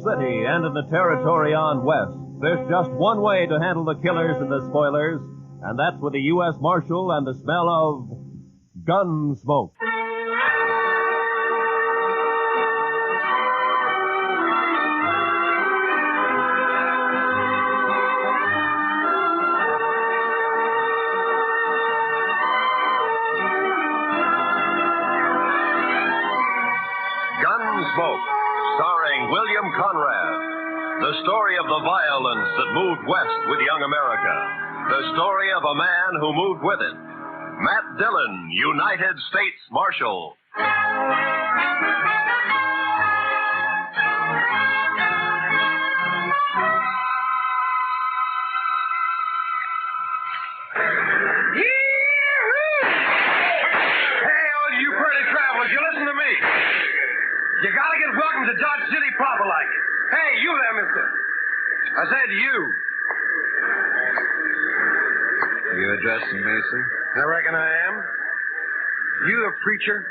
city and in the territory on west, there's just one way to handle the killers and the spoilers, and that's with a U.S. Marshal and the smell of gun smoke. Gunsmoke, starring William Conrad. The story of the violence that moved west with young America. The story of a man who moved with it. Matt Dillon, United States Marshal. You gotta get welcome to Dodge City proper like. Hey, you there, mister. I said you. You addressing me, sir? I reckon I am. You the preacher?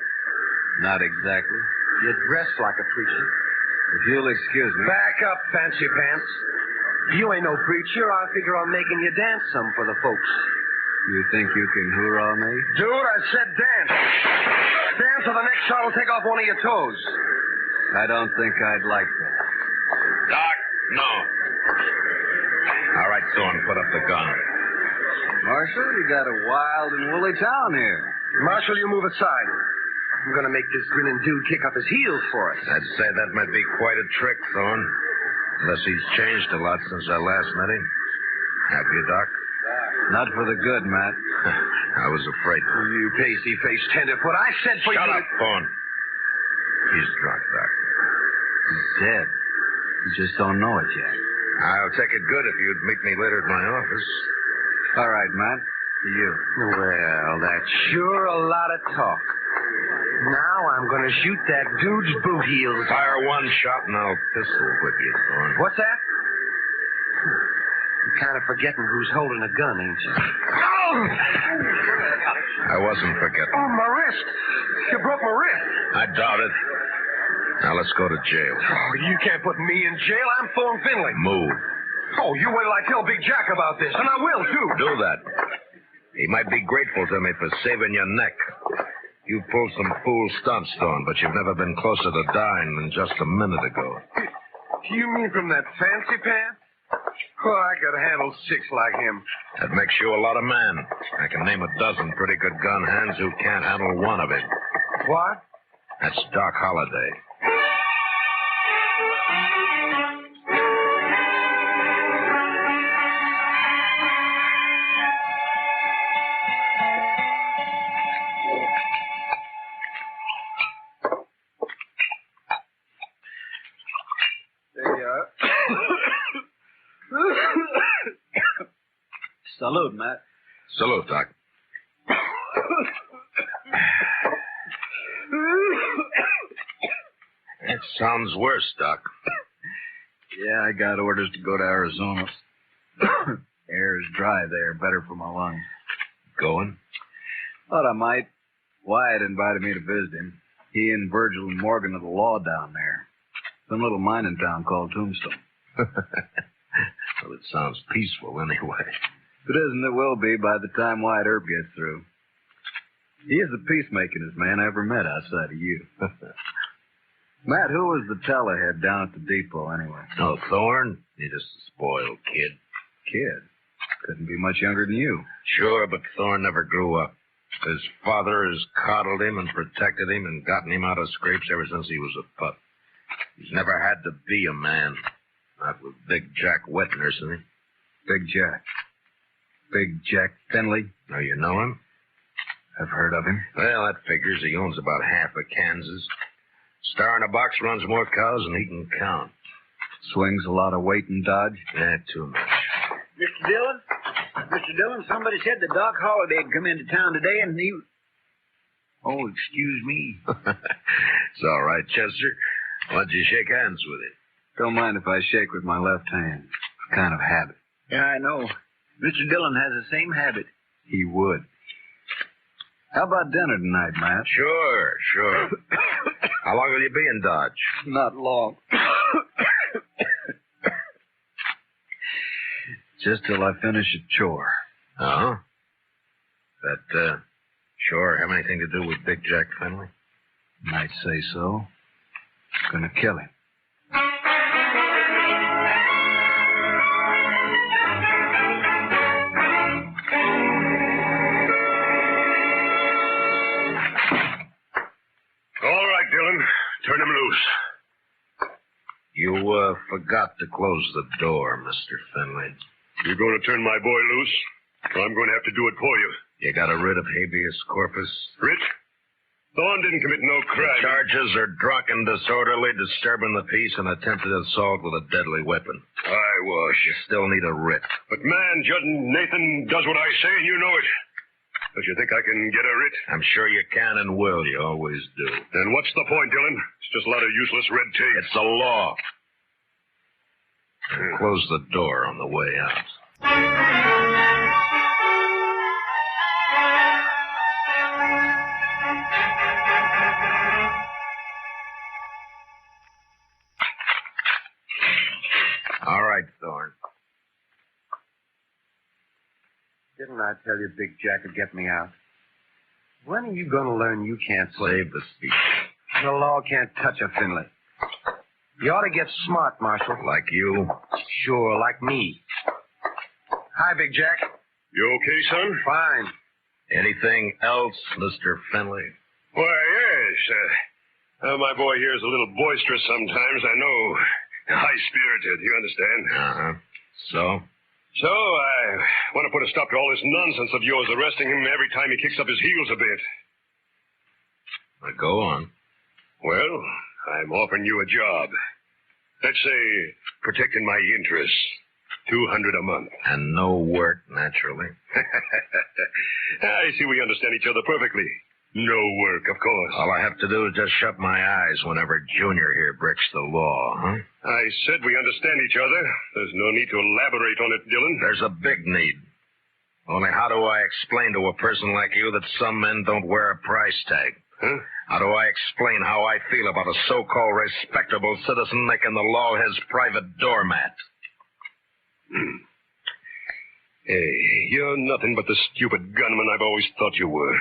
Not exactly. You dress like a preacher. If you'll excuse me. Back up, fancy pants. You ain't no preacher. I figure on making you dance some for the folks. You think you can hoorah me? Dude, I said dance. Dance or the next shot will take off one of your toes. I don't think I'd like that. Doc, no. All right, Thorne, put up the gun. Marshal, you got a wild and woolly town here. Marshal, you move aside. I'm going to make this grinning dude kick up his heels for us. I'd say that might be quite a trick, Thorne. Unless he's changed a lot since I last met him. Have you, Doc? Not for the good, Matt. I was afraid. You pasty-faced tenderfoot. I said for you... Shut up, Thorne. He's drunk, Doc. He's dead. You just don't know it yet. I'll take it good if you'd meet me later at my office. All right, Matt. To you. Well, that's sure a lot of talk. Now I'm going to shoot that dude's boot heels. Fire one shot and I'll pistol whip you, Thorne. What's that? You're kind of forgetting who's holding a gun, ain't you? Oh! I wasn't forgetting. Oh, my wrist. You broke my wrist. I doubt it. Now let's go to jail. Oh, you can't put me in jail. I'm Thorne Finley. Move. Oh, you wait till I tell Big Jack about this, and I will, too. Do that. He might be grateful to me for saving your neck. You pulled some fool stunts, Thorne, but you've never been closer to dying than just a minute ago. You mean from that fancy pants? Oh, I could handle 6 like him. That makes you a lot of man. I can name a dozen pretty good gun hands who can't handle one of it. What? That's Doc Holliday. There you are. Salute, Matt. Salute, Doc. That sounds worse, Doc. Yeah, I got orders to go to Arizona. Air is dry there, better for my lungs. Going? Thought I might. Wyatt invited me to visit him. He and Virgil and Morgan of the law down there. Some little mining town called Tombstone. Well, it sounds peaceful anyway. If it isn't, it will be by the time Wyatt Earp gets through. He is the peacemakingest man I ever met outside of you. Matt, who was the tellerhead down at the depot anyway? Oh, Thorne? He's just a spoiled kid. Kid? Couldn't be much younger than you. Sure, but Thorne never grew up. His father has coddled him and protected him and gotten him out of scrapes ever since he was a pup. He's never had to be a man. Not with Big Jack wet nursing him. Big Jack. Big Jack Finley. Oh, you know him? I've heard of him. Well, that figures. He owns about half of Kansas. Star in a box runs more cows than he can count. Swings a lot of weight in Dodge? Too much. Mr. Dillon? Mr. Dillon, somebody said that Doc Holliday had come into town today and he... Oh, excuse me. It's all right, Chester. Why don't you shake hands with him? Don't mind if I shake with my left hand. It's a kind of habit. Yeah, I know. Mr. Dillon has the same habit. He would. How about dinner tonight, Matt? Sure. How long will you be in Dodge? Not long. Just till I finish a chore. Oh? That, chore have anything to do with Big Jack Finley? Might say so. Gonna kill him. All right, Dillon. Turn him loose. You, forgot to close the door, Mr. Finley. You're going to turn my boy loose? Well, I'm going to have to do it for you. You got a writ of habeas corpus? Rich? Thorne didn't commit no crime. The charges are drunken, disorderly, disturbing the peace, and attempted assault with a deadly weapon. Eyewash. You still need a writ. But, man, Judd Nathan does what I say, and you know it. Don't you think I can get a writ? I'm sure you can and will. You always do. Then what's the point, Dillon? It's just a lot of useless red tape. It's the law. And close the door on the way out. All right, Thorne. Didn't I tell you Big Jack would get me out? When are you going to learn you can't Save the speech. The law can't touch a Finley. You ought to get smart, Marshal. Like you? Sure, like me. Hi, Big Jack. You okay, son? Fine. Anything else, Mr. Finley? Why, yes. My boy here is a little boisterous sometimes, I know. High-spirited, you understand? Uh-huh. So? So, I want to put a stop to all this nonsense of yours arresting him every time he kicks up his heels a bit. Now, go on. Well, I'm offering you a job. Let's say, protecting my interests. $200 a month. And no work, naturally. I see we understand each other perfectly. No work, of course. All I have to do is just shut my eyes whenever Junior here breaks the law, huh? I said we understand each other. There's no need to elaborate on it, Dillon. There's a big need. Only how do I explain to a person like you that some men don't wear a price tag? Huh? How do I explain how I feel about a so-called respectable citizen making the law his private doormat? Hey, you're nothing but the stupid gunman I've always thought you were.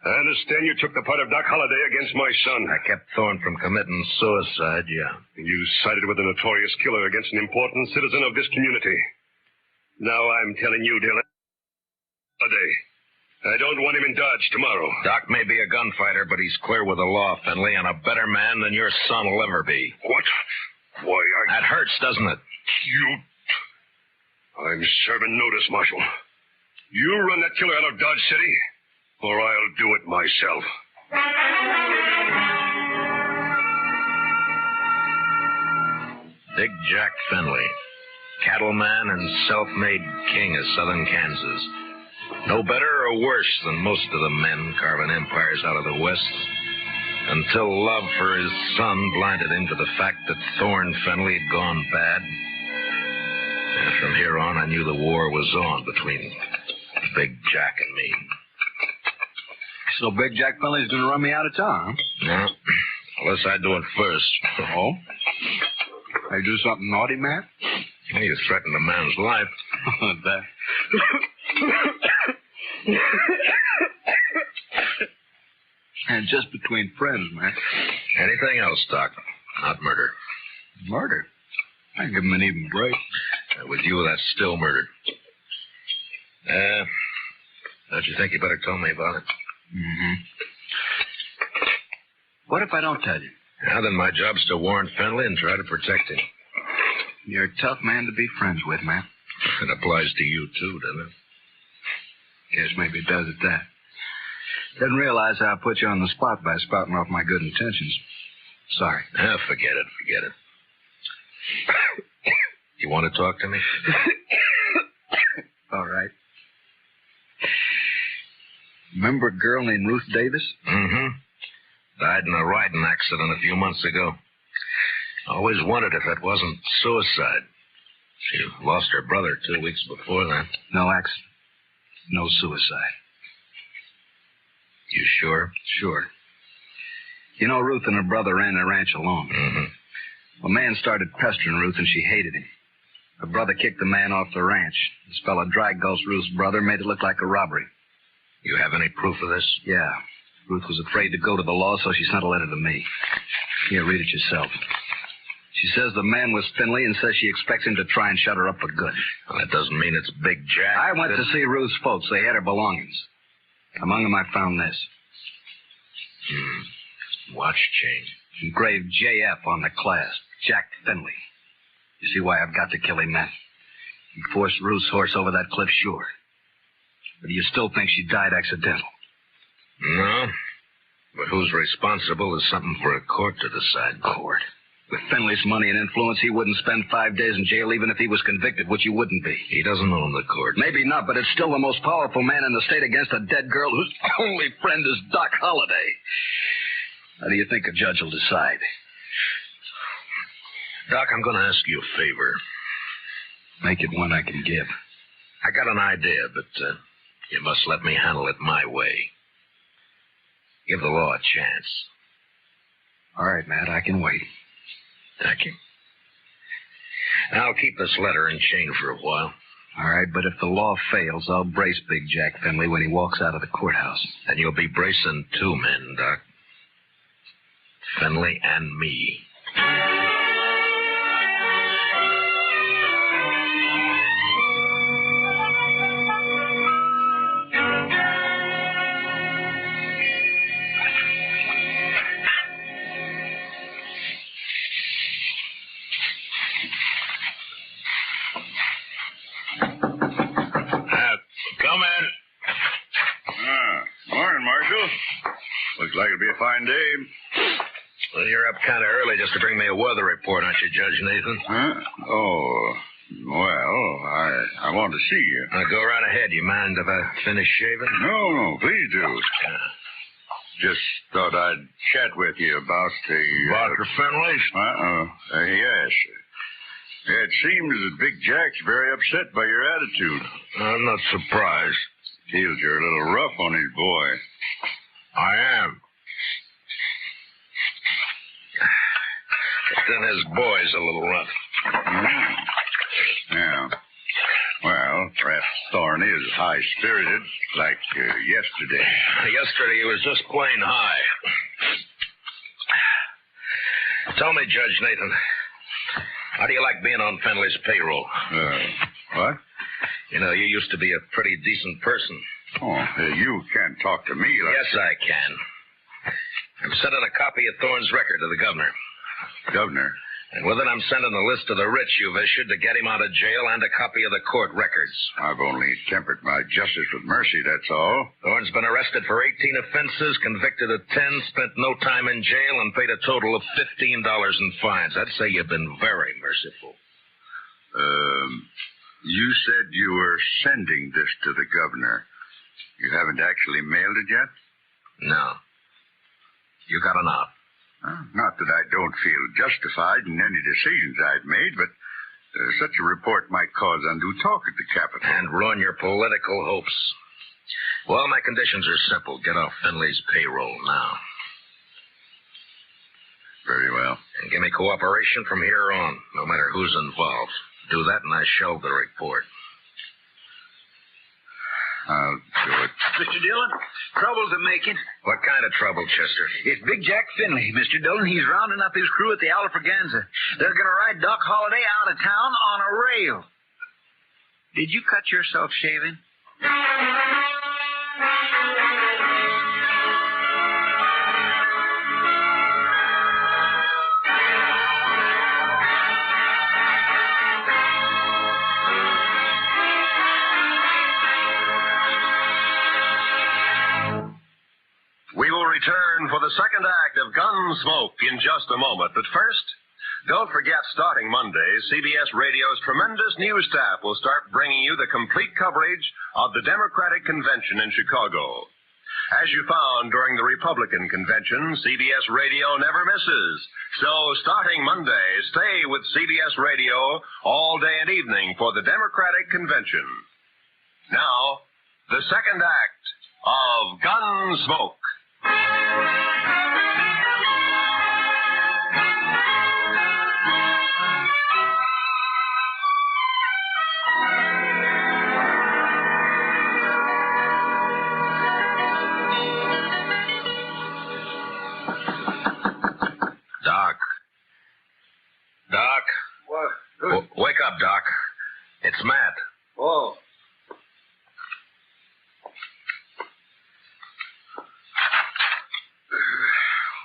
I understand you took the part of Doc Holliday against my son. I kept Thorne from committing suicide, yeah. You sided with a notorious killer against an important citizen of this community. Now I'm telling you, Dillon, Holliday, I don't want him in Dodge tomorrow. Doc may be a gunfighter, but he's clear with the law, Finley, and a better man than your son will ever be. What? Why, That hurts, doesn't it? I'm serving notice, Marshal. You run that killer out of Dodge City, or I'll do it myself. Big Jack Finley, cattleman and self-made king of southern Kansas. No better or worse than most of the men carving empires out of the West. Until love for his son blinded him to the fact that Thorne Finley had gone bad. And from here on, I knew the war was on between Big Jack and me. So Big Jack Finley's going to run me out of town, huh? No, unless I do it first. Oh? I do something naughty, Matt? You threatened a man's life. That. And just between friends, Matt. Anything else, Doc? Not murder. Murder? I give him an even break. With you, that's still murder. Don't you think you better tell me about it? Mm-hmm. What if I don't tell you? Yeah, then my job's to warn Finley and try to protect him. You're a tough man to be friends with, Matt. It applies to you, too, doesn't it? Guess maybe it does at that. Didn't realize I put you on the spot by spouting off my good intentions. Sorry. Forget it. You want to talk to me? All right. Remember a girl named Ruth Davis? Mm-hmm. Died in a riding accident a few months ago. Always wondered if it wasn't suicide. She lost her brother 2 weeks before that. No accident. No suicide. You sure? Sure. You know, Ruth and her brother ran the ranch alone. Mm-hmm. A man started pestering Ruth, and she hated him. Her brother kicked the man off the ranch. This fella dry gulched Ruth's brother, made it look like a robbery. You have any proof of this? Yeah. Ruth was afraid to go to the law, so she sent a letter to me. Here, read it yourself. She says the man was Finley and says she expects him to try and shut her up for good. Well, that doesn't mean it's Big Jack. I went to see Ruth's folks. They had her belongings. Among them, I found this. Watch chain. Engraved JF on the clasp. Jack Finley. You see why I've got to kill him, Matt? He forced Ruth's horse over that cliff, sure. But do you still think she died accidental? No. But who's responsible is something for a court to decide. Court? With Finley's money and influence, he wouldn't spend 5 days in jail even if he was convicted, which he wouldn't be. He doesn't own the court. Maybe not, but it's still the most powerful man in the state against a dead girl whose only friend is Doc Holliday. How do you think a judge will decide? Doc, I'm going to ask you a favor. Make it one I can give. I got an idea, but you must let me handle it my way. Give the law a chance. All right, Matt, I can wait. Thank you. I'll keep this letter in chain for a while. All right, but if the law fails, I'll brace Big Jack Finley when he walks out of the courthouse. And you'll be bracing 2 men, Doc. Finley and me. Come in. Morning, Marshal. Looks like it'll be a fine day. Well, you're up kind of early just to bring me a weather report, aren't you, Judge Nathan? Huh? Oh, well, I want to see you. Go right ahead. You mind if I finish shaving? No, please do. Just thought I'd chat with you about the... Dr. Finley's? Yes. It seems that Big Jack's very upset by your attitude. I'm not surprised. Feels you're a little rough on his boy. I am. But then his boy's a little rough. Yeah. Well, perhaps Thorne is high-spirited, like yesterday. Yesterday he was just plain high. Tell me, Judge Nathan, how do you like being on Finley's payroll? What? You know, you used to be a pretty decent person. Oh, you can't talk to me like... Yes, I can. I'm sending a copy of Thorne's record to the governor. Governor? And with it, I'm sending a list of the writs you've issued to get him out of jail and a copy of the court records. I've only tempered my justice with mercy, that's all. Thorne's been arrested for 18 offenses, convicted of 10, spent no time in jail, and paid a total of $15 in fines. I'd say you've been very merciful. You said you were sending this to the governor. You haven't actually mailed it yet? No. You got an out. Not that I don't feel justified in any decisions I've made, but such a report might cause undue talk at the Capitol. And ruin your political hopes. Well, my conditions are simple. Get off Finley's payroll now. Very well. And give me cooperation from here on, no matter who's involved. Do that and I shelve the report. I'll do it. Mr. Dillon, trouble's a-making. What kind of trouble, Chester? It's Big Jack Finley, Mr. Dillon. He's rounding up his crew at the Alfraganza. They're going to ride Doc Holliday out of town on a rail. Did you cut yourself shaving? We will return for the second act of Gunsmoke in just a moment. But first, don't forget, starting Monday, CBS Radio's tremendous news staff will start bringing you the complete coverage of the Democratic Convention in Chicago. As you found during the Republican Convention, CBS Radio never misses. So starting Monday, stay with CBS Radio all day and evening for the Democratic Convention. Now, the second act of Gunsmoke.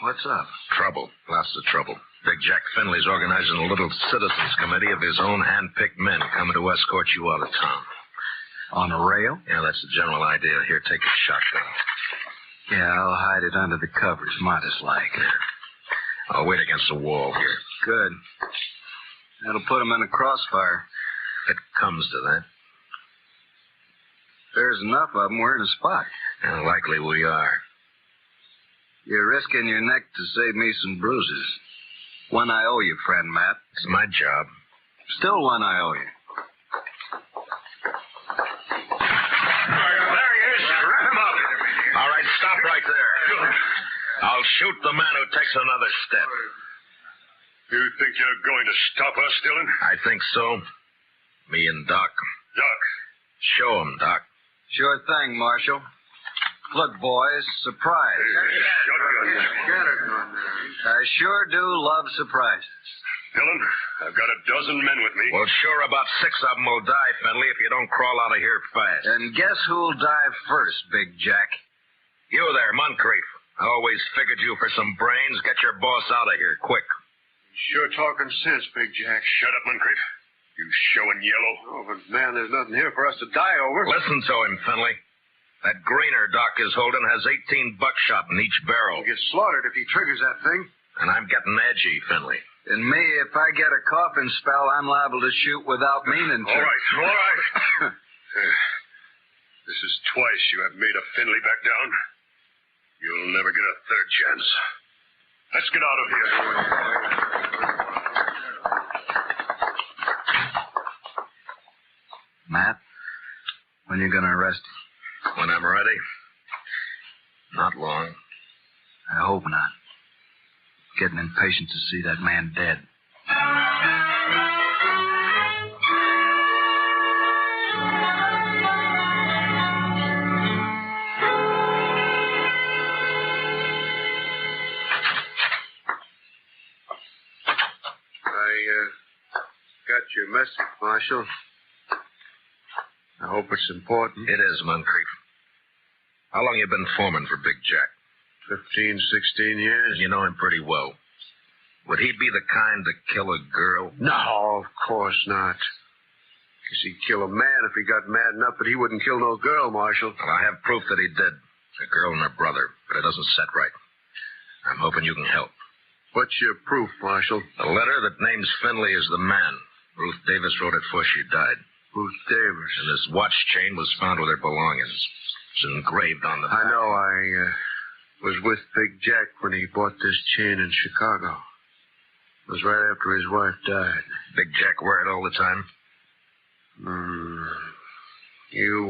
What's up? Trouble. Lots of trouble. Big Jack Finley's organizing a little citizens committee of his own hand-picked men coming to escort you out of town. On a rail? Yeah, that's the general idea. Here, take a shotgun. Yeah, I'll hide it under the covers, modest like. I'll wait against the wall here. Good. That'll put him in a crossfire. If it comes to that. There's enough of them. We're in a spot. And likely we are. You're risking your neck to save me some bruises. One I owe you, friend Matt. It's my job. Still one I owe you. There he is. Wrap him up. All right, stop right there. I'll shoot the man who takes another step. You think you're going to stop us, Dillon? I think so. Me and Doc. Doc. Show him, Doc. Sure thing, Marshal. Look, boys, surprise. I sure do love surprises. Dillon, I've got a dozen men with me. Well, sure, about 6 of them will die, Finley, if you don't crawl out of here fast. And guess who'll die first, Big Jack? You there, Moncrief. I always figured you for some brains. Get your boss out of here, quick. Sure talking sense, Big Jack. Shut up, Moncrief. You showing yellow. Oh, but man, there's nothing here for us to die over. Listen to him, Finley. That greener Doc is holding has 18 buckshot in each barrel. He'll get slaughtered if he triggers that thing. And I'm getting edgy, Finley. And me, if I get a coughing spell, I'm liable to shoot without meaning to. All right. This is twice you have made a Finley back down. You'll never get a third chance. Let's get out of here. Matt, when you gonna arrest him? When I'm ready. Not long. I hope not. Getting impatient to see that man dead. Got your message, Marshal. I hope it's important. It is, Moncrief. How long you been foreman for Big Jack? 15, 16 years. And you know him pretty well. Would he be the kind to kill a girl? No, of course not. Guess he'd kill a man if he got mad enough, but he wouldn't kill no girl, Marshal. Well, I have proof that he did. A girl and her brother, but it doesn't set right. I'm hoping you can help. What's your proof, Marshal? A letter that names Finley as the man. Ruth Davis wrote it before she died. Ruth Davis. And this watch chain was found with her belongings. It's engraved on the back. I know. I was with Big Jack when he bought this chain in Chicago. It was right after his wife died. Big Jack wear it all the time? You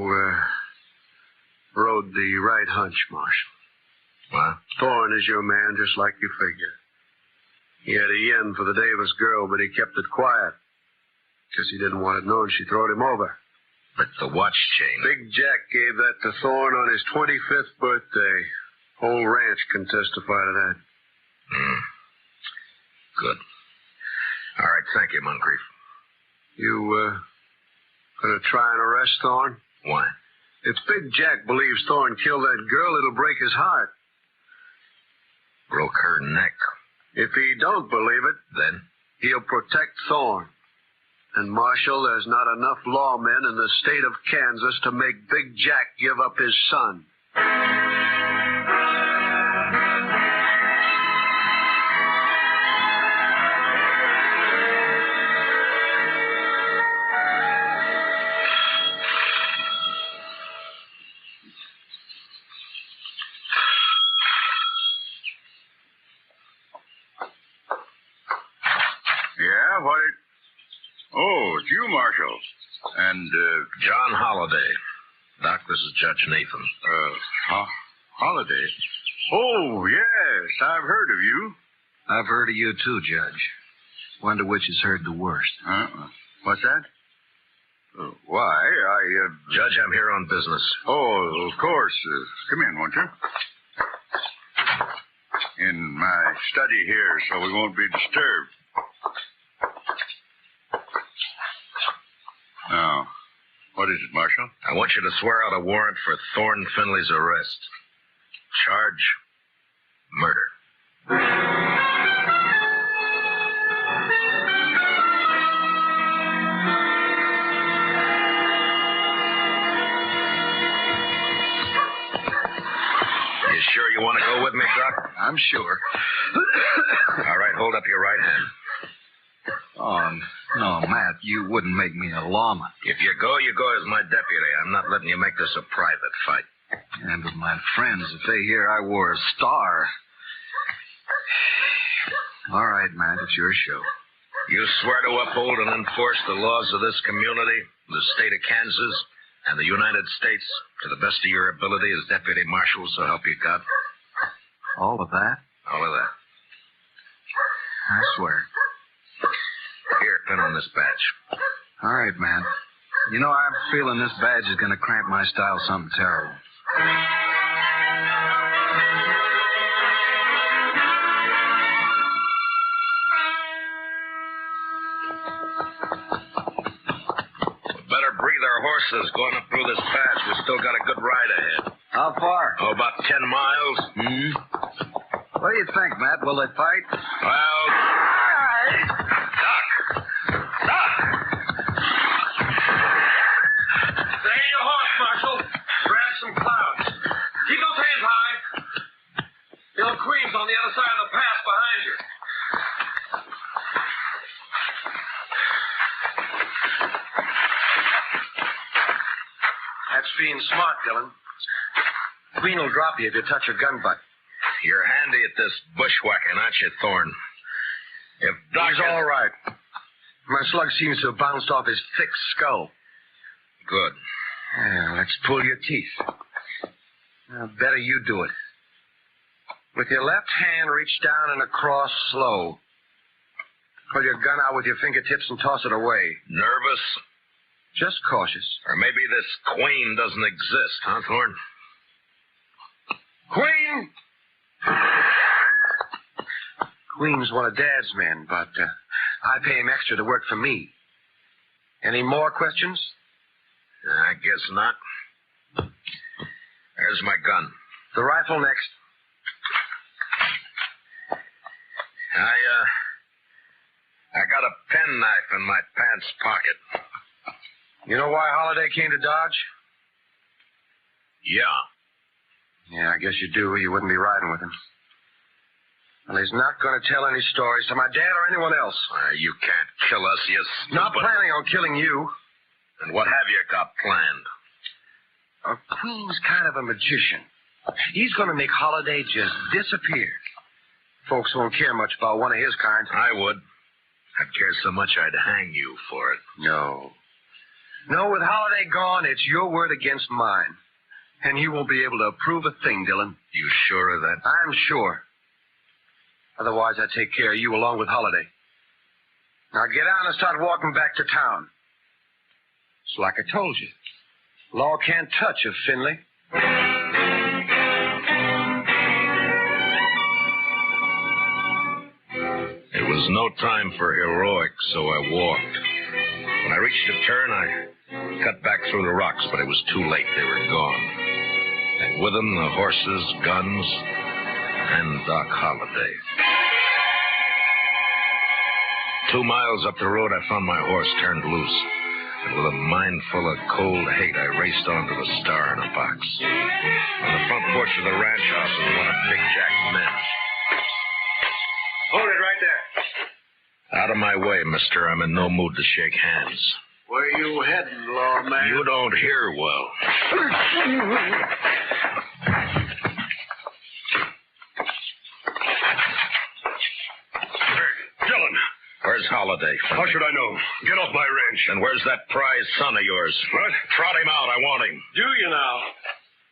rode the right hunch, Marshal. What? Thorne is your man, just like you figured. He had a yen for the Davis girl, but he kept it quiet. Because he didn't want it known she throwed him over. But the watch chain... Big Jack gave that to Thorne on his 25th birthday. Whole ranch can testify to that. Good. All right, thank you, Moncrief. You, gonna try and arrest Thorne? Why? If Big Jack believes Thorne killed that girl, it'll break his heart. Broke her neck. If he don't believe it, Then? he'll protect Thorne. And, Marshal, there's not enough lawmen in the state of Kansas to make Big Jack give up his son. Yeah, what it... Oh, it's you, Marshal. And, John Holliday. Doc, this is Judge Nathan. Holiday? Oh, yes, I've heard of you. I've heard of you too, Judge. Wonder which has heard the worst. What's that? Why, Judge, I'm here on business. Oh, of course. Come in, won't you? In my study here, so we won't be disturbed. Now, what is it, Marshal? I want you to swear out a warrant for Thorne Finley's arrest. Charge, murder. You sure you want to go with me, Doc? I'm sure. All right, hold up your right hand. Oh, no, Matt, you wouldn't make me a lawman. If you go as my deputy. I'm not letting you make this a private fight. And with my friends, if they hear I wore a star. All right, Matt, it's your show. You swear to uphold and enforce the laws of this community, the state of Kansas, and the United States to the best of your ability as deputy marshal, so help you God? All of that? All of that. I swear. Here, pin on this badge. All right, man. You know, I'm feeling this badge is going to cramp my style something terrible. We better breathe our horses going up through this pass. We still got a good ride ahead. How far? Oh, about 10 miles. What do you think, Matt? Will they fight? Well, Doc! Stay your horse, Marshal. Grab some clouds. Keep those hands high. Bill Queen's on the other side of the pass behind you. That's being smart, Dillon. Queen will drop you if you touch her gun butt. You're handy at this bushwhacking, aren't you, Thorne? If Doc He's all right. My slug seems to have bounced off his thick skull. Good. Yeah, let's pull your teeth. Now, better you do it. With your left hand, reach down and across slow. Pull your gun out with your fingertips and toss it away. Nervous? Just cautious. Or maybe this queen doesn't exist, huh, Thorne? Queen! Queen's one of Dad's men, but I pay him extra to work for me. Any more questions? I guess not. There's my gun. The rifle next. I got a penknife in my pants pocket. You know why Holiday came to Dodge? Yeah. Yeah, I guess you do. You wouldn't be riding with him. Well, he's not going to tell any stories to my dad or anyone else. You can't kill us, you Not stupid- planning on killing you. And what have you got planned? Queen's kind of a magician. He's going to make Holiday just disappear. Folks won't care much about one of his kind. I would. I'd care so much I'd hang you for it. No. No, with Holiday gone, it's your word against mine. And you won't be able to prove a thing, Dillon. You sure of that? I'm sure. Otherwise, I'd take care of you along with Holiday. Now get out and start walking back to town. It's like I told you. Law can't touch a Finley. It was no time for heroics, so I walked. When I reached a turn, I cut back through the rocks, but it was too late. They were gone. And with them, the horses, guns, and Doc Holliday. 2 miles up the road, I found my horse turned loose. And with a mind full of cold hate, I raced onto the Star in a box. On the front porch of the ranch house was one of Big Jack's men. Hold it right there. Out of my way, mister. I'm in no mood to shake hands. Where you heading, lawman? You don't hear well. Dillon, Where's Holiday? how should I know? Get off my ranch. And where's that prize son of yours? What? Trot him out. I want him. Do you now?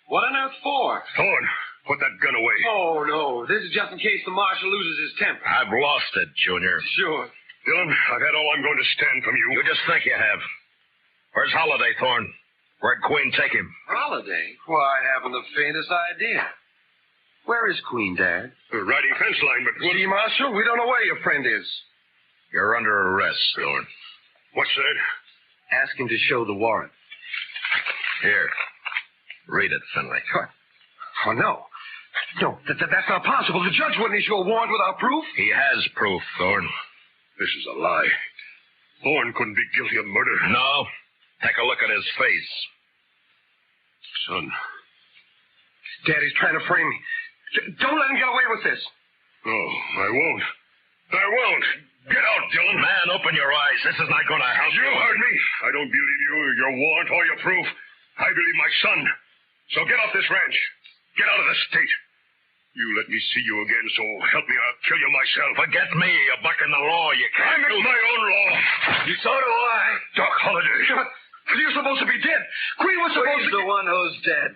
What on earth for? Thorne, put that gun away. Oh, no. This is just in case the marshal loses his temper. I've lost it, Junior. Sure. Dillon, I've had all I'm going to stand from you. You just think you have. Where's Holiday, Thorne? Where'd Queen take him? Holiday? Why, I haven't the faintest idea. Where is Queen, Dad? Riding fence line, but... See, Marshal, we don't know where your friend is. You're under arrest, Thorne. What's that? Ask him to show the warrant. Here. Read it, Finley. Oh, no. No, that's not possible. The judge wouldn't issue a warrant without proof. He has proof, Thorne. This is a lie. Thorne couldn't be guilty of murder. No. Take a look at his face. Son. Daddy's trying to frame me. Don't let him get away with this. No, I won't. I won't. Get out, Dillon. Man, open your eyes. This is not going to help You heard me. I don't believe you, your warrant, or your proof. I believe my son. So get off this ranch. Get out of the state. You let me see you again, so help me, I'll kill you myself. Forget me. You're bucking the law. You I can't make do my own law. So do I. Doc Holliday. But you're supposed to be dead. Queen was supposed He's to... the one who's dead.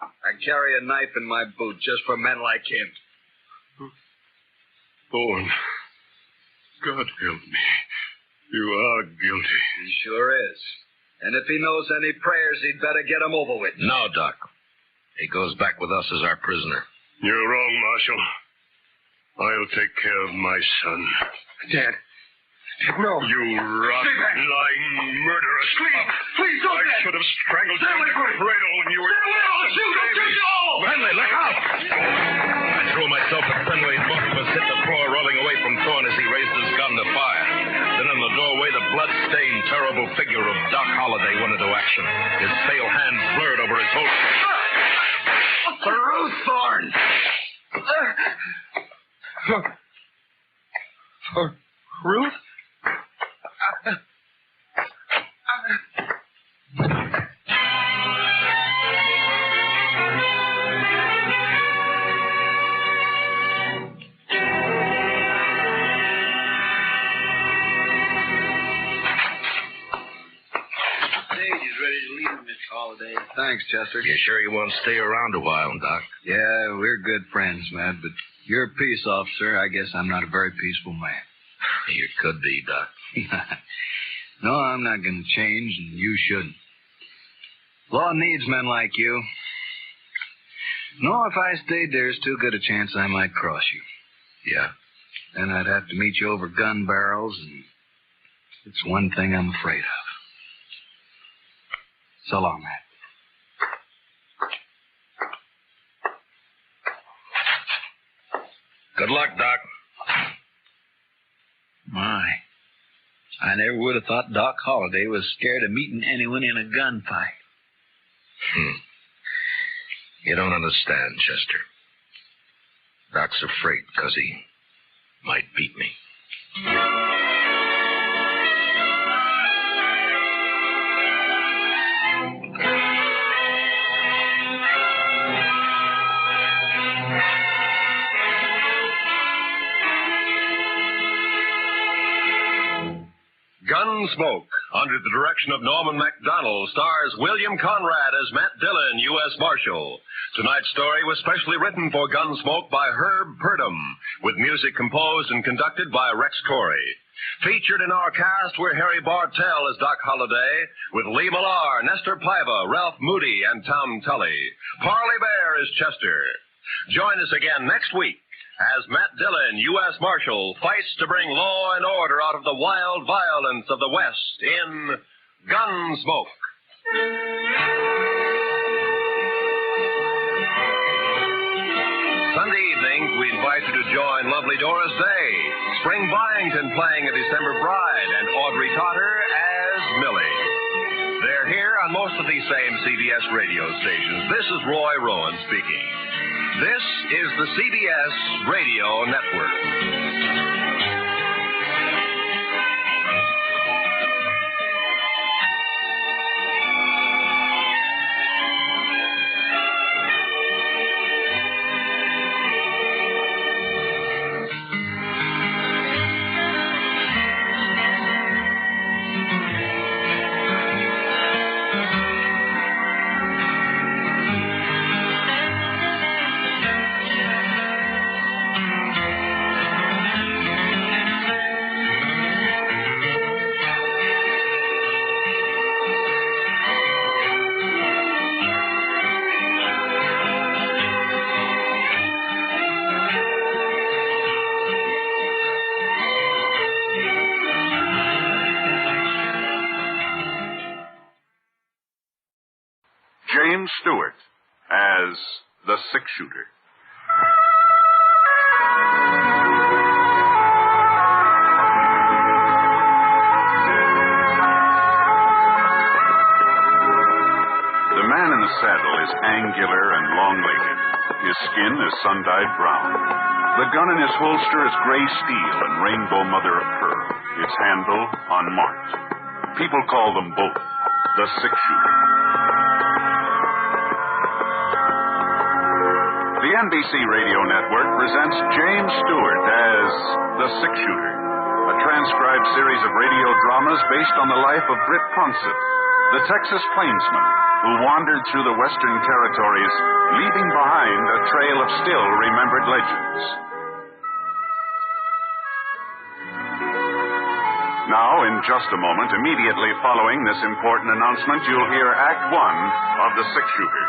I carry a knife in my boot just for men like him. Thorne. God help me. You are guilty. He sure is. And if he knows any prayers, he'd better get them over with. No, Doc. He goes back with us as our prisoner. You're wrong, Marshal. I'll take care of my son. Dad. No. You rotten, lying murderer. Please don't, I Dad. should have strangled you in the cradle when you were... Stay away, I'll shoot. I'll shoot you all. Fenway, look out! I threw myself at Fenway. Both of us hit the floor, rolling away from Thorne as he raised his gun to fire. Then in the doorway, the blood-stained, terrible figure of Doc Holliday went into action. His pale hands blurred over his holster. Ruth Thorne. Ruth? Thanks, Chester. You sure you won't stay around a while, Doc? Yeah, we're good friends, Matt, but you're a peace officer. I guess I'm not a very peaceful man. You could be, Doc. No, I'm not going to change, and you shouldn't. Law needs men like you. No, if I stayed, there's too good a chance I might cross you. Yeah? Then I'd have to meet you over gun barrels, and it's one thing I'm afraid of. So long, Matt. Good luck, Doc. My. I never would have thought Doc Holliday was scared of meeting anyone in a gunfight. You don't understand, Chester. Doc's afraid because he might beat me. Gunsmoke, under the direction of Norman MacDonald, stars William Conrad as Matt Dillon, U.S. Marshal. Tonight's story was specially written for Gunsmoke by Herb Purdom, with music composed and conducted by Rex Corey. Featured in our cast were Harry Bartell as Doc Holliday, with Lee Millar, Nestor Paiva, Ralph Moody, and Tom Tully. Parley Bear is Chester. Join us again next week as Matt Dillon, U.S. Marshal, fights to bring law and order out of the wild violence of the West in Gunsmoke. Sunday evenings, we invite you to join lovely Doris Day, Spring Byington playing a December Bride, and Audrey Cotter as Millie. They're here on most of these same CBS radio stations. This is Roy Rowan speaking. This is the CBS Radio Network. James Stewart as the six-shooter. in the saddle is angular and long-legged. His skin is sun-dyed brown. The gun in his holster is gray steel and rainbow mother of pearl. Its handle unmarked. People call them both the six-shooter. The NBC Radio Network presents James Stewart as the Six-Shooter, a transcribed series of radio dramas based on the life of Britt Ponset, the Texas plainsman who wandered through the Western Territories, leaving behind a trail of still-remembered legends. Now, in just a moment, immediately following this important announcement, you'll hear Act One of The Six-Shooter.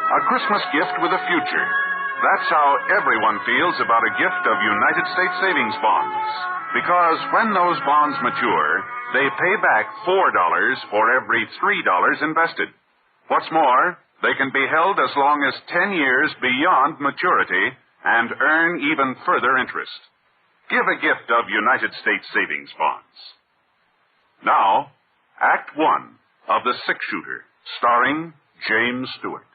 A Christmas gift with a future. That's how everyone feels about a gift of United States savings bonds. Because when those bonds mature, they pay back $4 for every $3 invested. What's more, they can be held as long as 10 years beyond maturity and earn even further interest. Give a gift of United States savings bonds. Now, Act One of The Six-Shooter, starring James Stewart.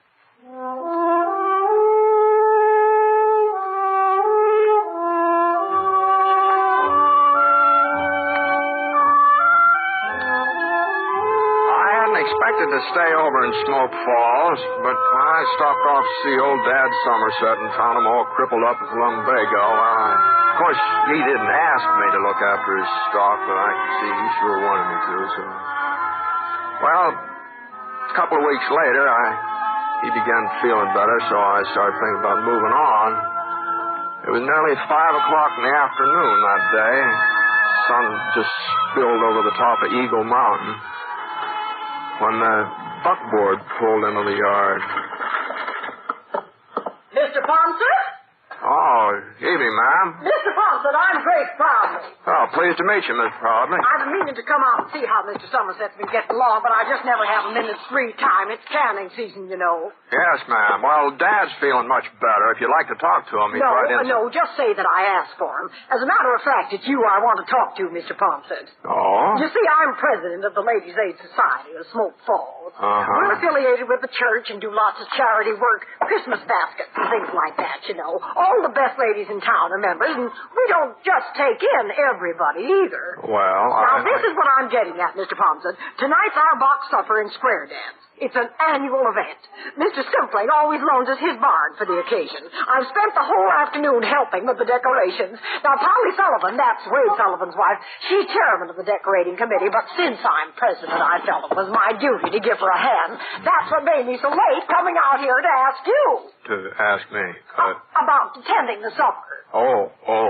Expected to stay over in Smoke Falls, but when I stopped off to see old Dad Somerset and found him all crippled up with lumbago, of course, he didn't ask me to look after his stock, but I could see he sure wanted me to, so... Well, a couple of weeks later, he began feeling better, so I started thinking about moving on. It was nearly 5 o'clock in the afternoon that day. The sun just spilled over the top of Eagle Mountain when the buckboard pulled into the yard. Mr. Ponset? Oh, evening, ma'am. Mr. Ponset, I'm Grace Proudly. Oh, pleased to meet you, Miss Proudly. I've been meaning to come out and see how Mr. Somerset's been getting along, but I just never have a minute's free time. It's canning season, you know. Yes, ma'am. Well, Dad's feeling much better. If you'd like to talk to him, he's right in. No, just say that I asked for him. As a matter of fact, it's you I want to talk to, Mr. Ponset. Oh? You see, I'm president of the Ladies' Aid Society of Smoke Falls. We're affiliated with the church and do lots of charity work, Christmas baskets and things like that, you know. All the best ladies in town are members, and we don't just take in everybody either. Well, Now, this is what I'm getting at, Mr. Ponset. Tonight's our box supper and square dance. It's an annual event. Mr. Stimpling always loans us his barn for the occasion. I've spent the whole afternoon helping with the decorations. Now, Polly Sullivan, that's Wade Sullivan's wife, she's chairman of the decorating committee, but since I'm president, I felt it was my duty to give her a hand. That's what made me so late coming out here to ask you. To ask me? About attending the supper. Oh.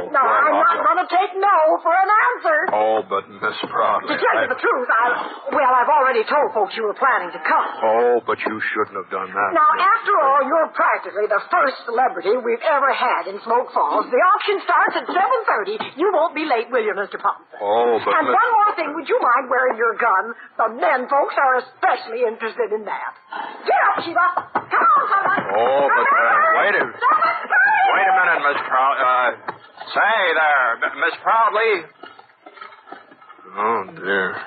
Now, I'm not going to take no for an answer. Oh, but Miss Proudly... To tell you the truth, I've already told folks you were planning to come. Oh, but you shouldn't have done that. Now, after all, you're practically the first celebrity we've ever had in Smoke Falls. The auction starts at 7:30. You won't be late, will you, Mr. Ponset? Oh, but... And one more thing, would you mind wearing your gun? The men folks are especially interested in that. Get up, Sheila. Come on, someone. Oh, but wait a minute, Miss Proudly. Say there, Miss Proudly. Oh, dear.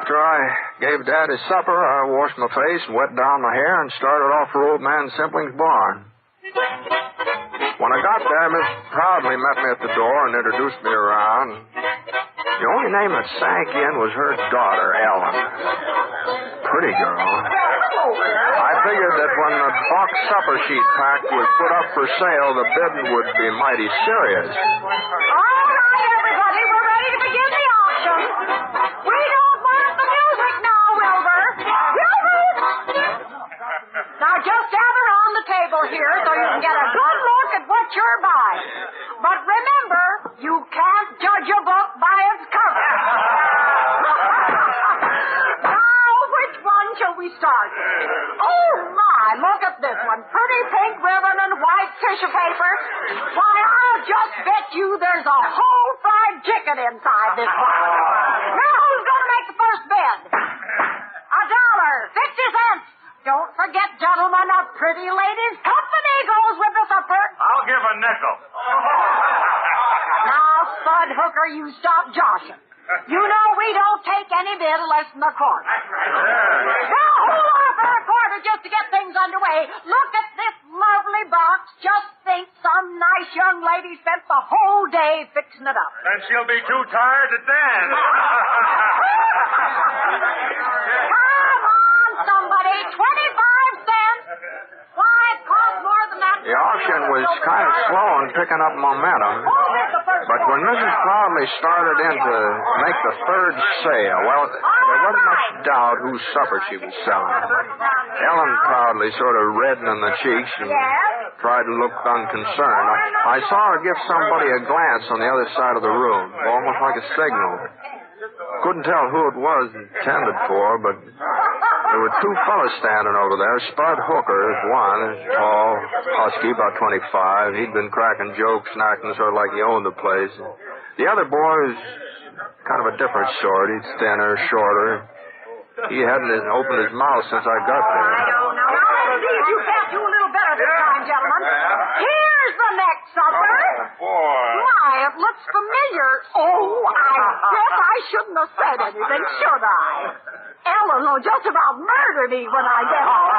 After I gave Dad his supper, I washed my face and wet down my hair and started off for old man Simpling's barn. When I got there, Miss Proudly met me at the door and introduced me around. The only name that sank in was her daughter, Ellen. Pretty girl. I figured that when the box supper sheet pack was put up for sale, the bidding would be mighty serious. All right, everybody, we're ready to begin the auction. We don't want the music now, Wilbur. Now, just gather on the table here so you can get a good look at what you're buying. But remember, you can't judge a book by its cover. Now, which one shall we start with? Oh, my, look at this one. Pretty pink ribbon and white tissue paper. Why, I'll just bet you there's a whole fried chicken inside this box. Now, who's going to make the first bid? $1.50. Don't forget, gentlemen, a pretty lady's company goes with the supper. I'll give a nickel. Now, Spud Hooker, you stop joshing. You know we don't take any bid less than a quarter. Now, hold on for a quarter just to get things underway. Look at this lovely box. Just think some nice young lady spent the whole day fixing it up. And she'll be too tired to dance. Come on, somebody. 25 cents. Why, it costs more than that. The auction was kind of slow in picking up momentum. But when Mrs. Proudly started in to make the third sale, well, there wasn't much doubt whose supper she was selling. Ellen Proudly sort of reddened in the cheeks and tried to look unconcerned. I saw her give somebody a glance on the other side of the room, almost like a signal. Couldn't tell who it was intended for, but there were two fellas standing over there. Spud Hooker is one, tall, husky, about 25. He'd been cracking jokes and acting sort of like he owned the place. The other boy was kind of a different sort. He's thinner, shorter. He hadn't opened his mouth since I got there. Now, let's see if you can't do a little better this time, gentlemen. Here's the next supper. My, it looks familiar. Oh, I guess I shouldn't have said anything, should I? Ellen will just about murder me when I get home.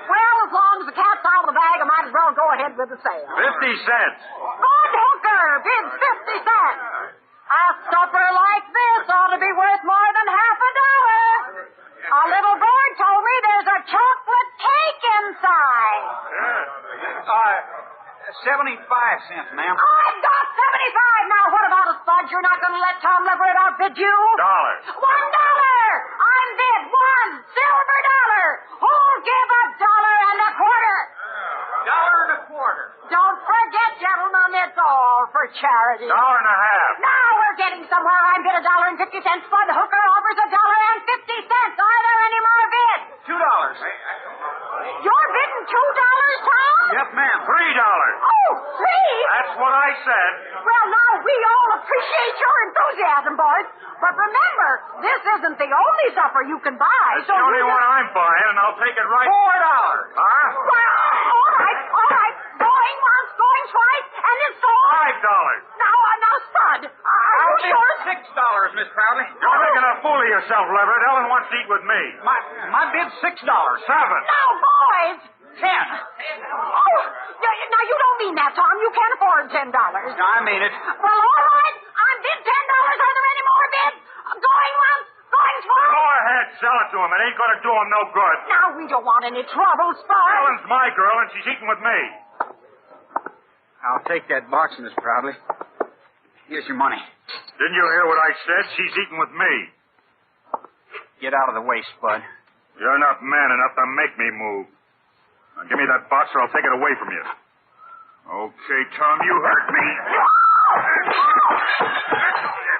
Well, as long as the cat's out of the bag, I might as well go ahead with the sale. 50 cents. Spud Hooker bids 50 cents. A supper like this ought to be worth more than $50. A little bird told me there's a chocolate cake inside. 75 cents, ma'am. I've got 75. Now, what about a Spud? You're not going to let Tom Leverett outbid you? $1. I'm bid $1 silver dollar. Who'll give $1.25? Don't forget, gentlemen, it's all for charity. $1.50. Now we're getting somewhere. I'm bid $1.50. Spud Hooker offers $1.50. Are there any more bids? $2. You're bidding $2, Tom? Yes, ma'am. $3. Oh, three? That's what I said. Well, now, we all appreciate your enthusiasm, boys. But remember, this isn't the only supper you can buy. It's the only one I'm buying, and I'll take it right. $4. Huh? Well, all right. Going once, going twice, and it's sold. $5. Now, Spud, are you sure? $6, Miss Proudly. You're making a fool of yourself, Leverett. Ellen wants to eat with me. My bid's $6. 7. Now, boys. 10. Oh, now you don't mean that, Tom. You can't afford $10. No, I mean it. Well, all right. I'm bid $10. Are there any more bids? Going once, going twice. Go ahead, sell it to him. It ain't going to do him no good. Now, we don't want any trouble, Spud. Ellen's my girl, and she's eating with me. I'll take that box, Miss Proudly. Here's your money. Didn't you hear what I said? She's eating with me. Get out of the way, Spud. You're not man enough to make me move. Now, give me that box or I'll take it away from you. Okay, Tom, you hurt me.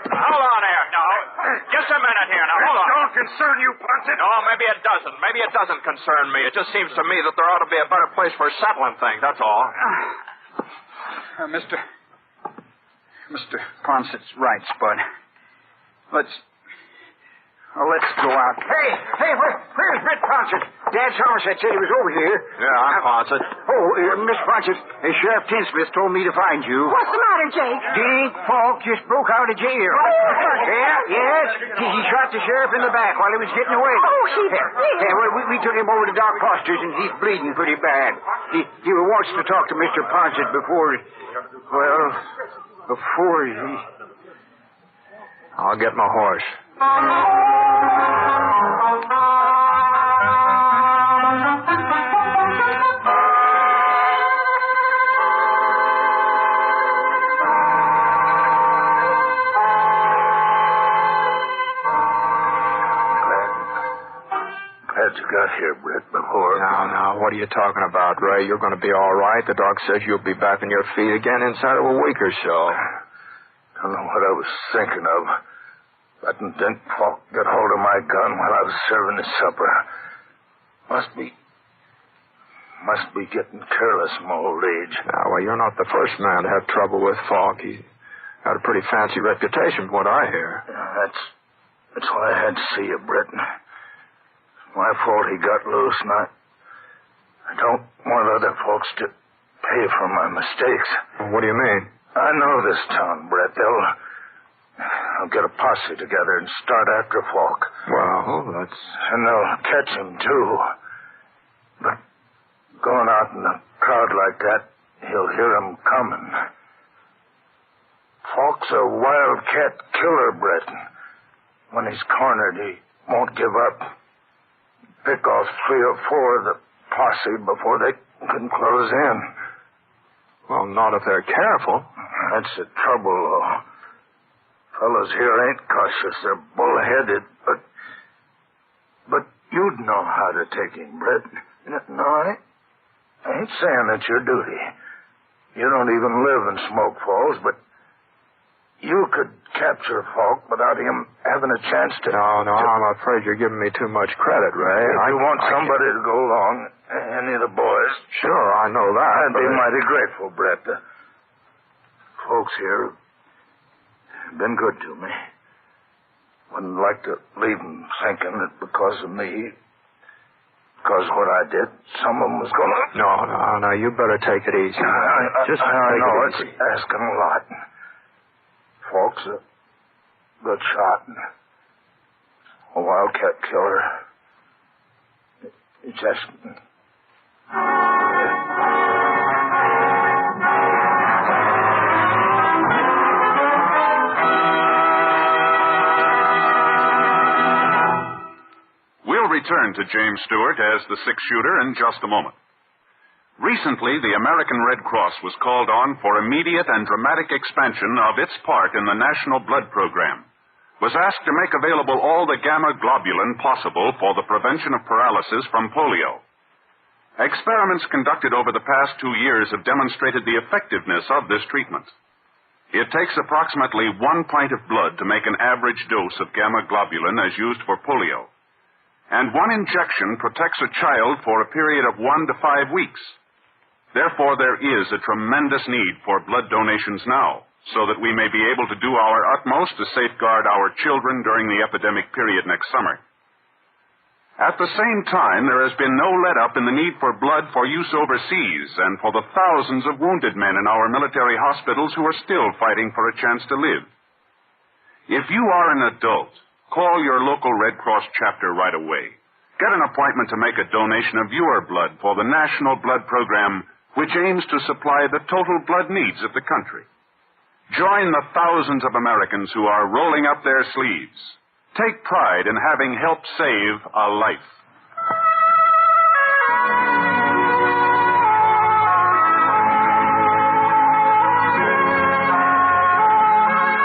Hold on there. No. Just a minute here. Now, hold on. It don't concern you, Punchett. No, maybe it doesn't. Maybe it doesn't concern me. It just seems to me that there ought to be a better place for settling things, that's all. Mr. Poncett's right, Spud. Let's go out. Hey, where's Britt Poncett? Dad Somerset said he was over here. Yeah, I'm Ponset. Miss Poncett, Sheriff Tinsmith told me to find you. What's the matter, Jake? Dink Falk just broke out of jail. Yes. He shot the sheriff in the back while he was getting away. Oh, he did? Yeah, well, we took him over to Doc Foster's, and he's bleeding pretty bad. He wants to talk to Mr. Poncett before he... I'll get my horse. Glad you got here, Britt, before... Now, what are you talking about, Ray? You're going to be all right. The doc says you'll be back on your feet again inside of a week or so. I don't know what I was thinking of. Letting Dink Falk get hold of my gun while I was serving his supper. Must be getting careless in my old age. Now, well, you're not the first man to have trouble with Falk. He got a pretty fancy reputation from what I hear. Yeah, that's why I had to see you, Britt. My fault he got loose, and I don't want other folks to pay for my mistakes. What do you mean? I know this town, Brett. They'll get a posse together and start after Falk. Well, that's... And they'll catch him, too. But going out in a crowd like that, he'll hear them coming. Falk's a wildcat killer, Brett. When he's cornered, he won't give up. Pick off 3 or 4 of the posse before they can close in. Well, not if they're careful. That's the trouble, though. Fellows here ain't cautious. They're bullheaded, but you'd know how to take him, Brett. No, I ain't saying it's your duty. You don't even live in Smoke Falls, but you could capture Falk without him having a chance to... No, I'm afraid you're giving me too much credit, Ray. If you want somebody to go along, any of the boys... Sure, I know that. I'd be mighty grateful, Brett. The folks here have been good to me. Wouldn't like to leave them thinking that because of me, because of what I did, some of them was going to... No, you better take it easy. I know it's asking a lot. Falk's a good shot and a wildcat killer. It's just... We'll return to James Stewart as the six-shooter in just a moment. Recently, the American Red Cross was called on for immediate and dramatic expansion of its part in the National Blood Program, was asked to make available all the gamma globulin possible for the prevention of paralysis from polio. Experiments conducted over the past 2 years have demonstrated the effectiveness of this treatment. It takes approximately 1 pint of blood to make an average dose of gamma globulin as used for polio, and 1 injection protects a child for a period of 1 to 5 weeks. Therefore, there is a tremendous need for blood donations now, so that we may be able to do our utmost to safeguard our children during the epidemic period next summer. At the same time, there has been no let-up in the need for blood for use overseas and for the thousands of wounded men in our military hospitals who are still fighting for a chance to live. If you are an adult, call your local Red Cross chapter right away. Get an appointment to make a donation of your blood for the National Blood Program, which aims to supply the total blood needs of the country. Join the thousands of Americans who are rolling up their sleeves. Take pride in having helped save a life.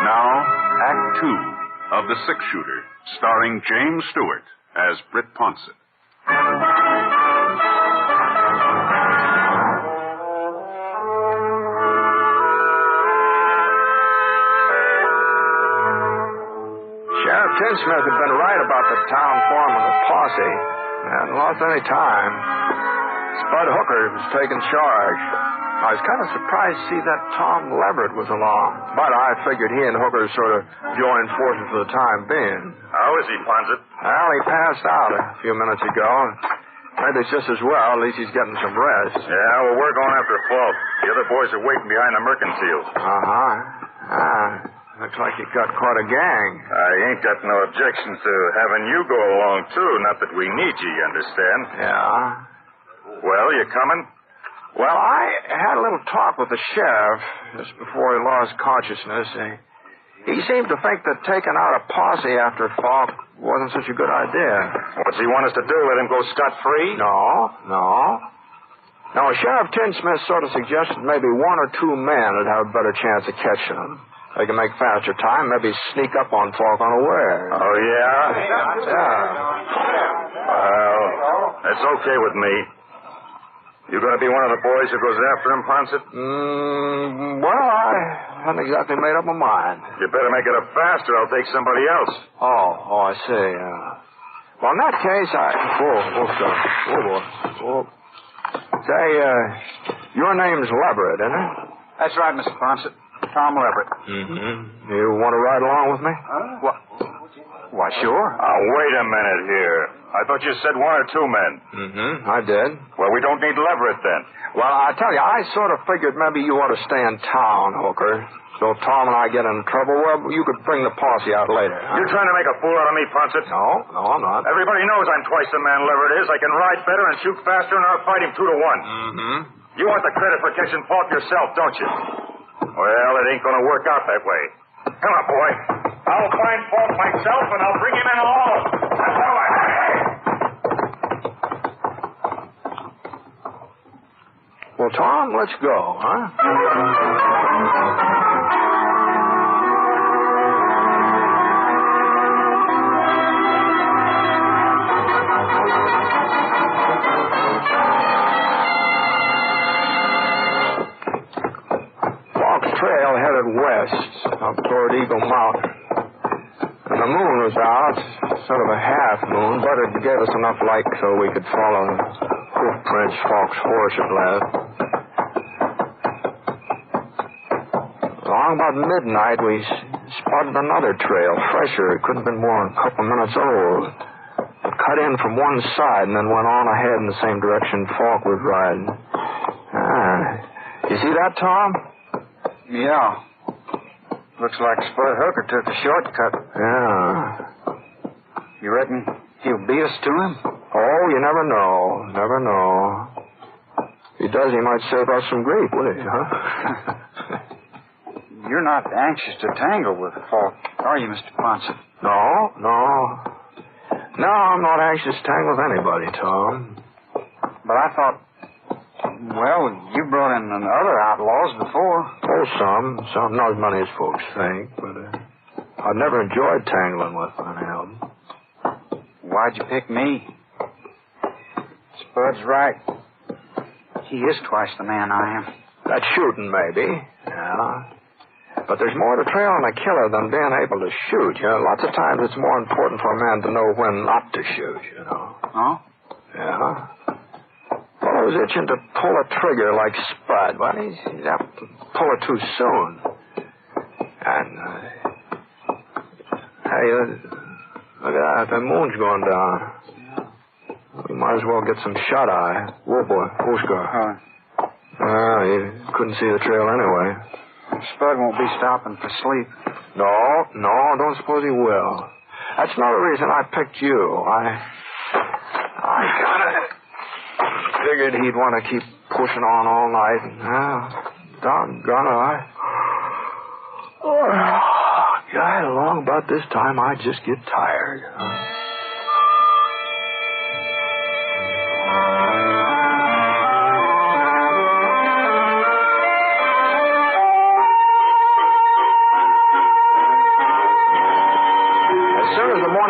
Now, Act 2 of The Six-Shooter, starring James Stewart as Britt Ponsett. Tinsmith had been right about the town forming a posse. He hadn't lost any time. Spud Hooker was taking charge. I was kind of surprised to see that Tom Leverett was along. But I figured he and Hooker sort of joined forces for the time being. How is he, Ponsett? Well, he passed out a few minutes ago. Maybe it's just as well. At least he's getting some rest. Yeah, well, we're going after Falk. The other boys are waiting behind the mercantiles. Looks like you got quite a gang. I ain't got no objections to having you go along, too. Not that we need you understand? Yeah. Well, you coming? Well, I had a little talk with the sheriff just before he lost consciousness. He seemed to think that taking out a posse after Falk wasn't such a good idea. What's he want us to do? Let him go scot-free? No. Sheriff Tinsmith sort of suggested maybe 1 or 2 men would have a better chance of catching him. They can make faster time, maybe sneak up on Falk unaware. Oh, yeah? Yeah. Well, that's okay with me. You going to be one of the boys who goes after him, Ponsett? Well, I haven't exactly made up my mind. You better make it up fast or I'll take somebody else. Oh, I see. Well, in that case, Say, your name's Leverett, isn't it? That's right, Mr. Ponsett. Tom Leverett. Mm-hmm. You want to ride along with me? What? Why, sure. Wait a minute here. I thought you said 1 or 2 men. Mm-hmm, I did. Well, we don't need Leverett then. Well, I tell you, I sort of figured maybe you ought to stay in town, Hooker. So if Tom and I get in trouble, well, you could bring the posse out later. Huh? You're trying to make a fool out of me, Ponset? No, I'm not. Everybody knows I'm twice the man Leverett is. I can ride better and shoot faster, and I'll fight him 2 to 1. Mm-hmm. You want the credit for catching Falk yourself, don't you? Well, it ain't going to work out that way. Come on, boy. I'll find Falk myself, and I'll bring him in alone. That's all I have. Well, Tom, let's go, huh? Falk's trail headed west up toward Eagle Mountain. And the moon was out, sort of a half moon, but it gave us enough light so we could follow the footprints Falk's horse had left. Along about midnight, we spotted another trail, fresher. It couldn't have been more than a couple minutes old. It cut in from one side and then went on ahead in the same direction Falk was riding. You see that, Tom? Yeah. Looks like Spud Hooker took the shortcut. Yeah. You reckon he'll beat us to him? Oh, you never know. Never know. If he does, he might save us some grief, would he, huh? You're not anxious to tangle with Falk, are you, Mr. Ponson? No, I'm not anxious to tangle with anybody, Tom. But I thought, well, you brought in other outlaws before. Oh, some, not as many as folks think, but I've never enjoyed tangling with any of them. Why'd you pick me? Spud's right. He is twice the man I am. That's shooting, maybe. Yeah. But there's more to trailing a killer than being able to shoot. You know, lots of times it's more important for a man to know when not to shoot, you know. Oh? Yeah. Fellow's itching to pull a trigger like Spud, but he's apt to pull it too soon. And, hey, look at that. The moon's going down. We might as well get some shut-eye. Whoa, boy. Who's you couldn't see the trail anyway. Spud won't be stopping for sleep. No, don't suppose he will. That's another reason I picked you. I kind of figured he'd want to keep pushing on all night. Doggone it, God, along about this time, I just get tired.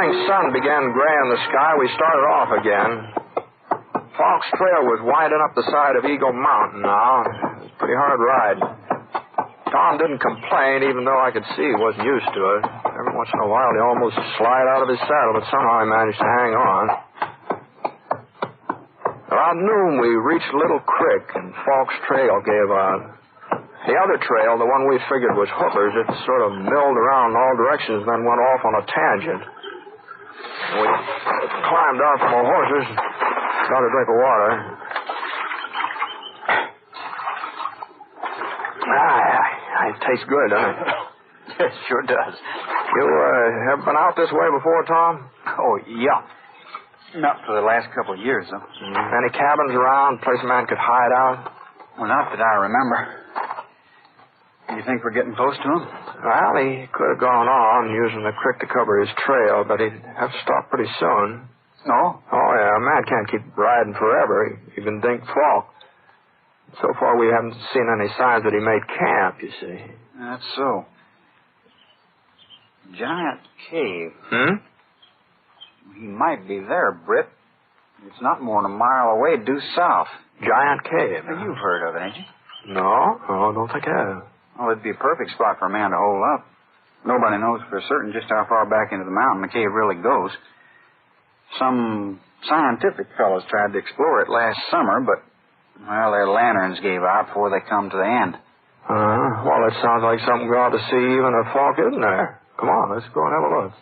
Sun began graying the sky, we started off again. Falk's trail was winding up the side of Eagle Mountain now. It was a pretty hard ride. Tom didn't complain, even though I could see he wasn't used to it. Every once in a while, he'd almost slide out of his saddle, but somehow he managed to hang on. Around noon, we reached Little Creek, and Falk's trail gave out. The other trail, the one we figured was Hooker's, it sort of milled around in all directions and then went off on a tangent. We climbed out from our horses, got a drink of water. It tastes good, doesn't it? It sure does. You ever been out this way before, Tom? Oh, yeah. Not for the last couple of years, though. Any cabins around, place a man could hide out? Well, not that I remember. You think we're getting close to him? Well, he could have gone on using the creek to cover his trail, but he'd have to stop pretty soon. No? Oh, yeah. A man can't keep riding forever. Even Dink Falk. So far, we haven't seen any signs that he made camp, you see. That's so. Giant cave. He might be there, Britt. It's not more than a mile away due south. Giant cave? Well, you've heard of it, ain't you? No, don't think I have. Well, it'd be a perfect spot for a man to hole up. Nobody knows for certain just how far back into the mountain the cave really goes. Some scientific fellows tried to explore it last summer, but, well, their lanterns gave out before they come to the end. Well, it sounds like something we ought to see even if Falk isn't there. Come on, let's go and have a look.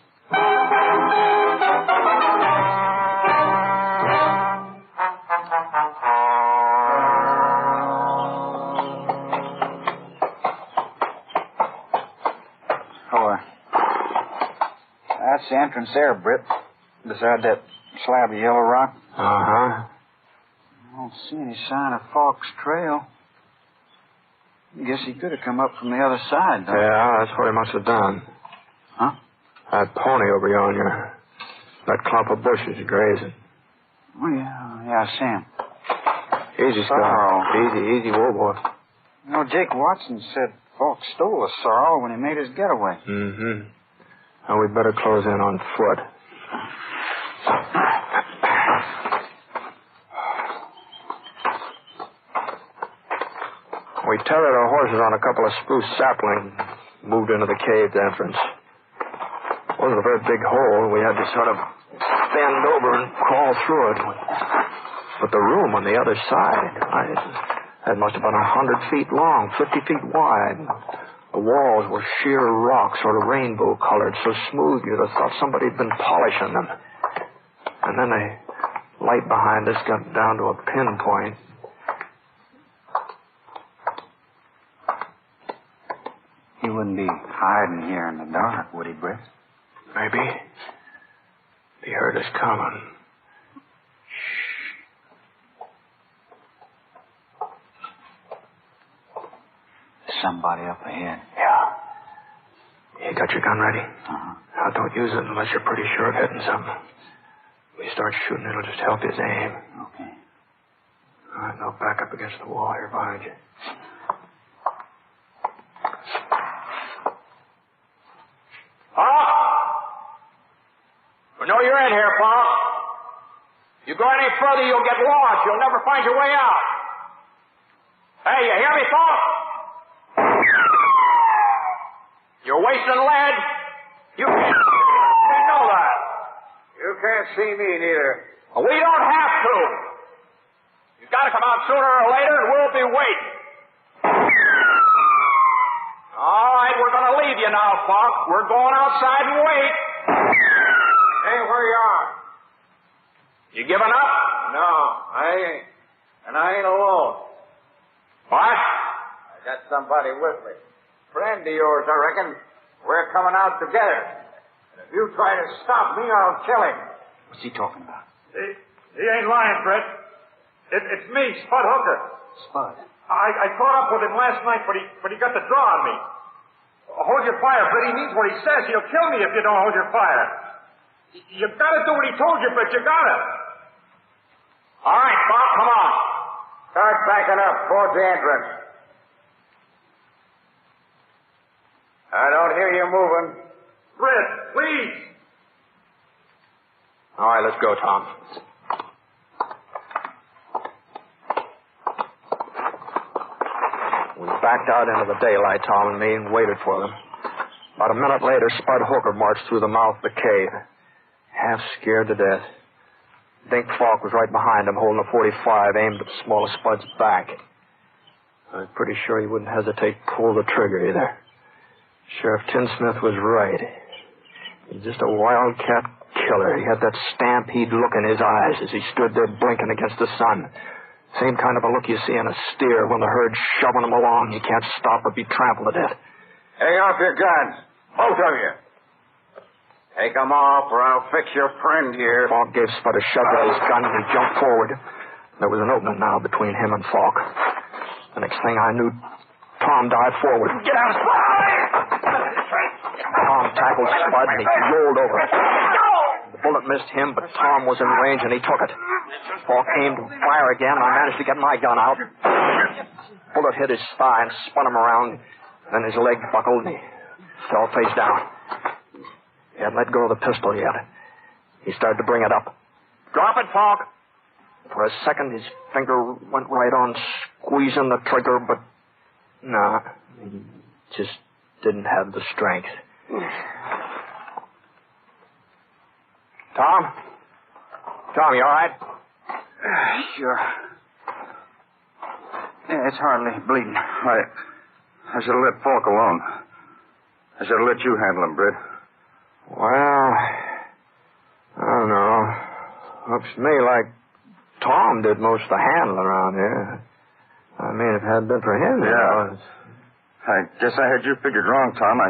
That's the entrance there, Britt. Beside that slab of yellow rock. Uh-huh. I don't see any sign of Falk's trail. I guess he could have come up from the other side, though. Yeah, that's what he must have done. Huh? That pony over yonder. That clump of bushes grazing. Oh, yeah, I see him. Easy, Sorrow. Easy, easy, whoa, boy. You know, Jake Watson said Falk stole a sorrel when he made his getaway. Mm-hmm. Now, we'd better close in on foot. We tethered our horses on a couple of spruce saplings, moved into the cave entrance. It wasn't a very big hole. We had to sort of bend over and crawl through it. But the room on the other side, that must have been 100 feet long, 50 feet wide. The walls were sheer rock, sort of rainbow-colored, so smooth you'd have thought somebody had been polishing them. And then the light behind us got down to a pinpoint. He wouldn't be hiding here in the dark, would he, Britt? Maybe. He heard us coming. There's somebody up ahead. Yeah. You got your gun ready? Uh-huh. Now, don't use it unless you're pretty sure of hitting something. When you start shooting, it'll just help his aim. Okay. All right, now back up against the wall here behind you. We know you're in here, Paul. You go any further, you'll get lost. You'll never find your way out. Hey, you hear me, Paul? You're wasting lead. You can't. We know that. You can't see me neither. We don't have to. You've got to come out sooner or later, and we'll be waiting. All right, we're going to leave you now, Paul. We're going outside and wait. Hey, where you are? You giving up? No, I ain't. And I ain't alone. What? I got somebody with me. Friend of yours, I reckon. We're coming out together. And if you try to stop me, I'll kill him. What's he talking about? He ain't lying, Brett. It's me, Spud Hooker. Spud? I caught up with him last night, but he got the draw on me. Hold your fire, Brett. He means what he says. He'll kill me if you don't hold your fire. You gotta do what he told you, Brett. You gotta. All right, Bob, come on. Start backing up towards the entrance. I don't hear you moving. Brett, please. All right, let's go, Tom. We backed out into the daylight, Tom and me, and waited for them. About a minute later, Spud Hooker marched through the mouth of the cave, half scared to death. Dink Falk was right behind him, holding a .45 aimed at the smallest Spud's back. I was pretty sure he wouldn't hesitate to pull the trigger either. Sheriff Tinsmith was right. He's just a wildcat killer. He had that stampede look in his eyes as he stood there blinking against the sun. Same kind of a look you see in a steer when the herd's shoving him along. You can't stop or be trampled to death. Hang off your guns, both of you. Take them off, or I'll fix your friend here. Falk gave Spud a shove with his gun, and he jumped forward. There was an opening now between him and Falk. The next thing I knew, Tom dived forward. Get out, Spud! Tom tackled Spud, and he rolled over. The bullet missed him, but Tom was in range, and he took it. Falk aimed to fire again, and I managed to get my gun out. Bullet hit his thigh and spun him around. Then his leg buckled, and he fell face down. He hadn't let go of the pistol yet. He started to bring it up. Drop it, Falk! For a second, his finger went right on squeezing the trigger, but no, he just didn't have the strength. Tom? Tom, you all right? Sure. Yeah, it's hardly bleeding. I should have let Falk alone. I should have let you handle him, Britt. Well, I don't know. Looks to me like Tom did most of the handling around here. I mean, if it hadn't been for him, Yeah. I guess I had you figured wrong, Tom.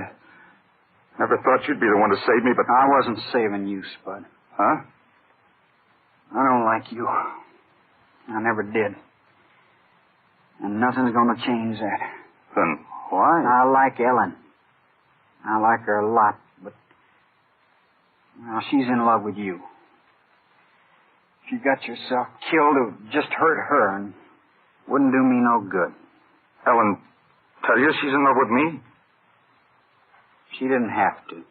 Never thought you'd be the one to save me, but... I wasn't saving you, Spud. Huh? I don't like you. I never did. And nothing's going to change that. Then why? I like Ellen. I like her a lot, but... Well, she's in love with you. If you got yourself killed, it would just hurt her and wouldn't do me no good. Ellen, tell you she's in love with me? She didn't have to.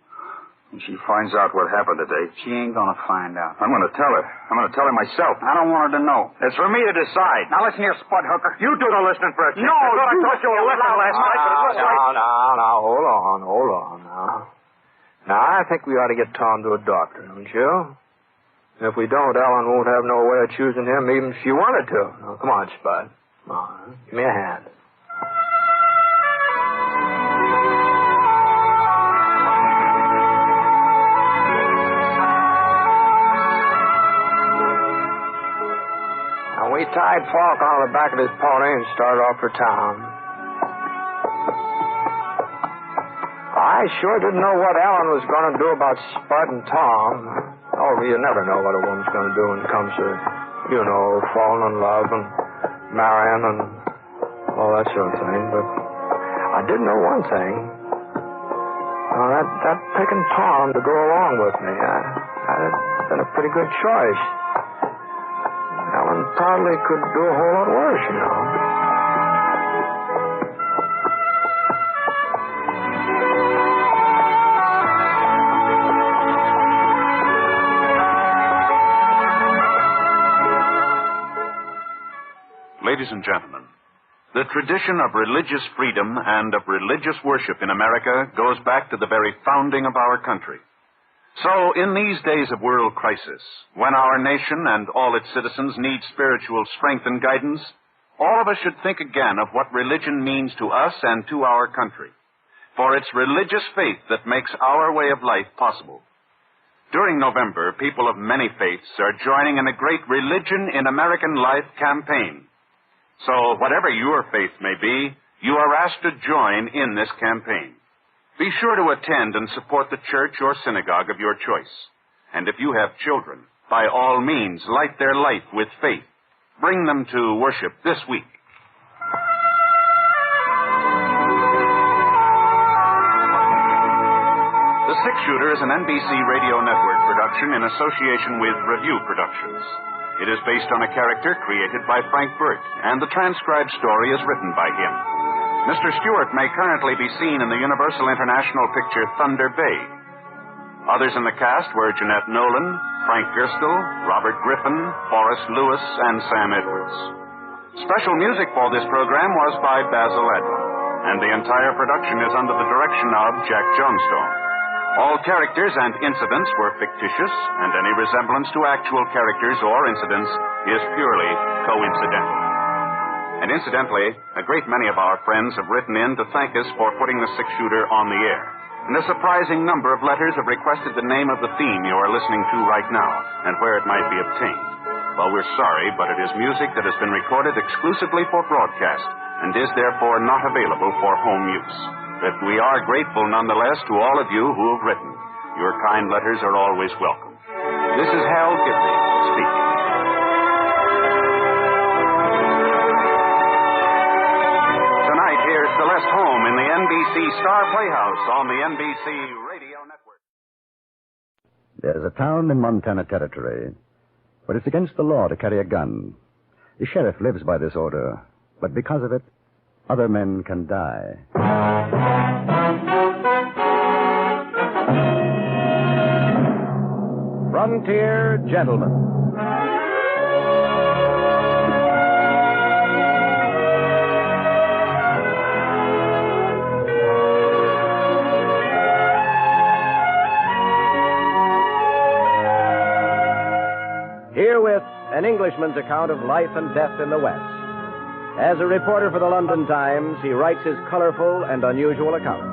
When she finds out what happened today... She ain't gonna find out. I'm gonna tell her. I'm gonna tell her myself. I don't want her to know. It's for me to decide. Now listen here, Spud Hooker. You do the listening for a change. No, I thought I told you a lesson last night, but it looks like... Now, hold on now. Now, I think we ought to get Tom to a doctor, don't you? If we don't, Ellen won't have no way of choosing him even if she wanted to. Now, come on, Spud. Come on. Give me a hand. Now, we tied Falk on the back of his pony and started off for town. I sure didn't know what Ellen was going to do about Spud and Tom. Oh, you never know what a woman's going to do when it comes to, falling in love and marrying and all that sort of thing. But I did know one thing. That picking Tom to go along with me, that'd been a pretty good choice. Ellen probably could do a whole lot worse, Ladies and gentlemen, the tradition of religious freedom and of religious worship in America goes back to the very founding of our country. So, in these days of world crisis, when our nation and all its citizens need spiritual strength and guidance, all of us should think again of what religion means to us and to our country. For it's religious faith that makes our way of life possible. During November, people of many faiths are joining in a great Religion in American Life campaign. So, whatever your faith may be, you are asked to join in this campaign. Be sure to attend and support the church or synagogue of your choice. And if you have children, by all means, light their life with faith. Bring them to worship this week. The Six Shooter is an NBC Radio Network production in association with Review Productions. It is based on a character created by Frank Burt, and the transcribed story is written by him. Mr. Stewart may currently be seen in the Universal International picture Thunder Bay. Others in the cast were Jeanette Nolan, Frank Gerstle, Robert Griffin, Forrest Lewis, and Sam Edwards. Special music for this program was by Basil Adler, and the entire production is under the direction of Jack Johnstone. All characters and incidents were fictitious, and any resemblance to actual characters or incidents is purely coincidental. And incidentally, a great many of our friends have written in to thank us for putting the Six Shooter on the air. And a surprising number of letters have requested the name of the theme you are listening to right now and where it might be obtained. Well, we're sorry, but it is music that has been recorded exclusively for broadcast and is therefore not available for home use. But we are grateful nonetheless to all of you who have written. Your kind letters are always welcome. This is Hal Gibney speaking. Here's Celeste Holm in the NBC Star Playhouse on the NBC Radio Network. There's a town in Montana Territory where it's against the law to carry a gun. The sheriff lives by this order, but because of it, other men can die. Frontier Gentlemen. Herewith, an Englishman's account of life and death in the West. As a reporter for the London Times, he writes his colorful and unusual accounts.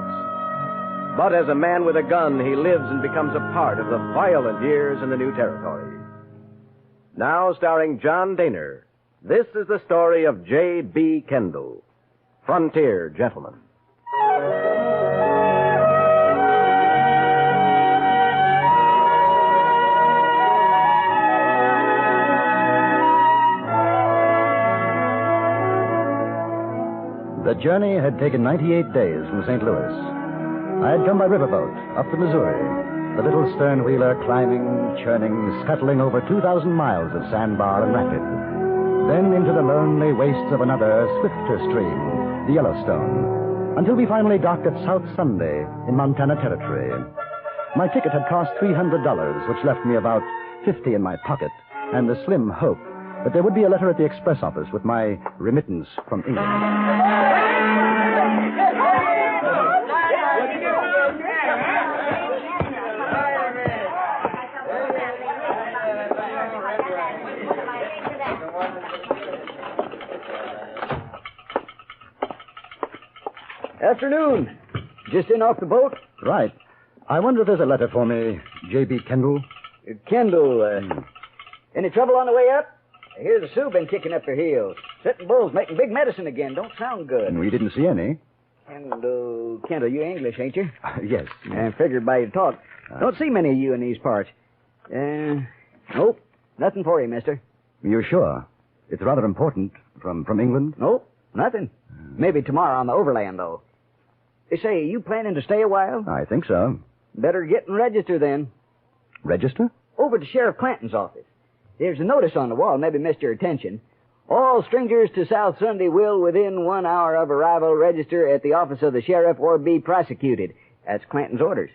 But as a man with a gun, he lives and becomes a part of the violent years in the new territory. Now, starring John Daner, this is the story of J.B. Kendall, Frontier Gentleman. The journey had taken 98 days from St. Louis. I had come by riverboat up the Missouri, the little stern wheeler climbing, churning, scuttling over 2,000 miles of sandbar and rapid. Then into the lonely wastes of another, swifter stream, the Yellowstone, until we finally docked at South Sunday in Montana Territory. My ticket had cost $300, which left me about $50 in my pocket, and the slim hope that there would be a letter at the express office with my remittance from England. Afternoon. Just in off the boat? Right. I wonder if there's a letter for me, J.B. Kendall. Kendall, any trouble on the way up? I hear the Sioux been kicking up their heels. Setting bulls, making big medicine again. Don't sound good. We didn't see any. Kendall, you English, ain't you? Yes. I figured by your talk. Don't see many of you in these parts. Nope. Nothing for you, mister. You're sure? It's rather important. From England? Nope. Nothing. Maybe tomorrow on the overland, though. They say, you planning to stay a while? I think so. Better get and register then. Register? Over to Sheriff Clanton's office. There's a notice on the wall, maybe missed your attention. All strangers to South Sunday will, within 1 hour of arrival, register at the office of the sheriff or be prosecuted. That's Clanton's orders.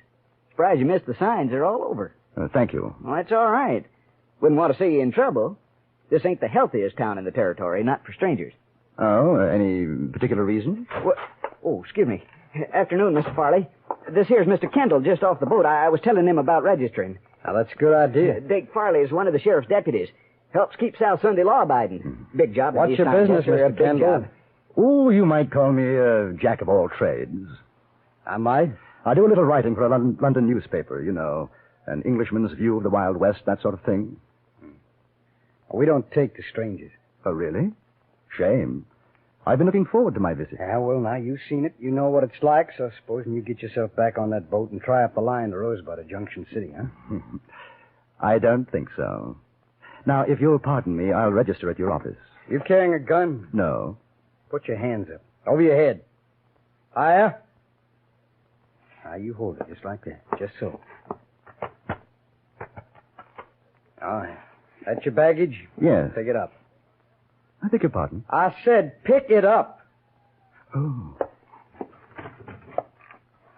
Surprised you missed the signs. They're all over. Thank you. Well, that's all right. Wouldn't want to see you in trouble. This ain't the healthiest town in the territory, not for strangers. Oh, any particular reason? What? Oh, excuse me. Afternoon, Mr. Farley. This here's Mr. Kendall just off the boat. I was telling him about registering. Now, that's a good idea. Dake Farley is one of the sheriff's deputies. Helps keep South Sunday law-abiding. Big job. What's your business, Mr. Kendall? Oh, you might call me a jack of all trades. I might? I do a little writing for a London newspaper, you know. An Englishman's view of the Wild West, that sort of thing. We don't take to strangers. Oh, really? Shame. I've been looking forward to my visit. Yeah, well, now, you've seen it. You know what it's like, so supposing you get yourself back on that boat and try up the line to Rosebud at Junction City, huh? I don't think so. Now, if you'll pardon me, I'll register at your office. You carrying a gun? No. Put your hands up. Over your head. Higher. Now, you hold it just like that. Just so. All right. That's your baggage? Yes. Pick it up. I beg your pardon? I said pick it up. Oh.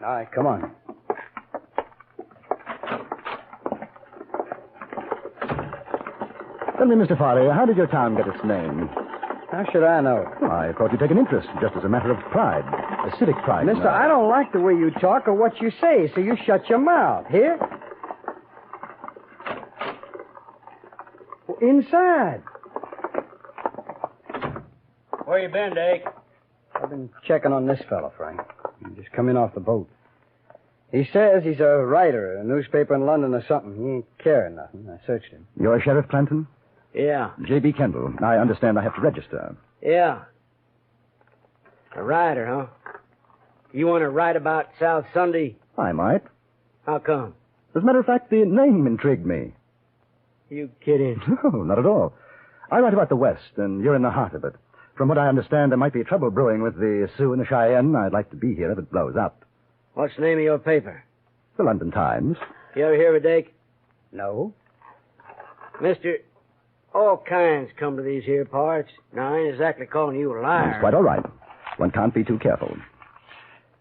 All right, come on. Tell me, Mr. Farley, how did your town get its name? How should I know? Well, I thought you'd take an interest, just as a matter of pride. A civic pride. Mister, I don't like the way you talk or what you say, so you shut your mouth. Here? Inside. Where you been, Dake? I've been checking on this fellow, Frank. He just come in off the boat. He says he's a writer, a newspaper in London or something. He ain't carrying nothing. I searched him. You're Sheriff Clanton? Yeah. J.B. Kendall. I understand I have to register. Yeah. A writer, huh? You want to write about South Sunday? I might. How come? As a matter of fact, the name intrigued me. You kidding? No, not at all. I write about the West, and you're in the heart of it. From what I understand, there might be trouble brewing with the Sioux and the Cheyenne. I'd like to be here if it blows up. What's the name of your paper? The London Times. You ever hear of it, Dake? No. Mister, all kinds come to these here parts. Now, I ain't exactly calling you a liar. That's quite all right. One can't be too careful.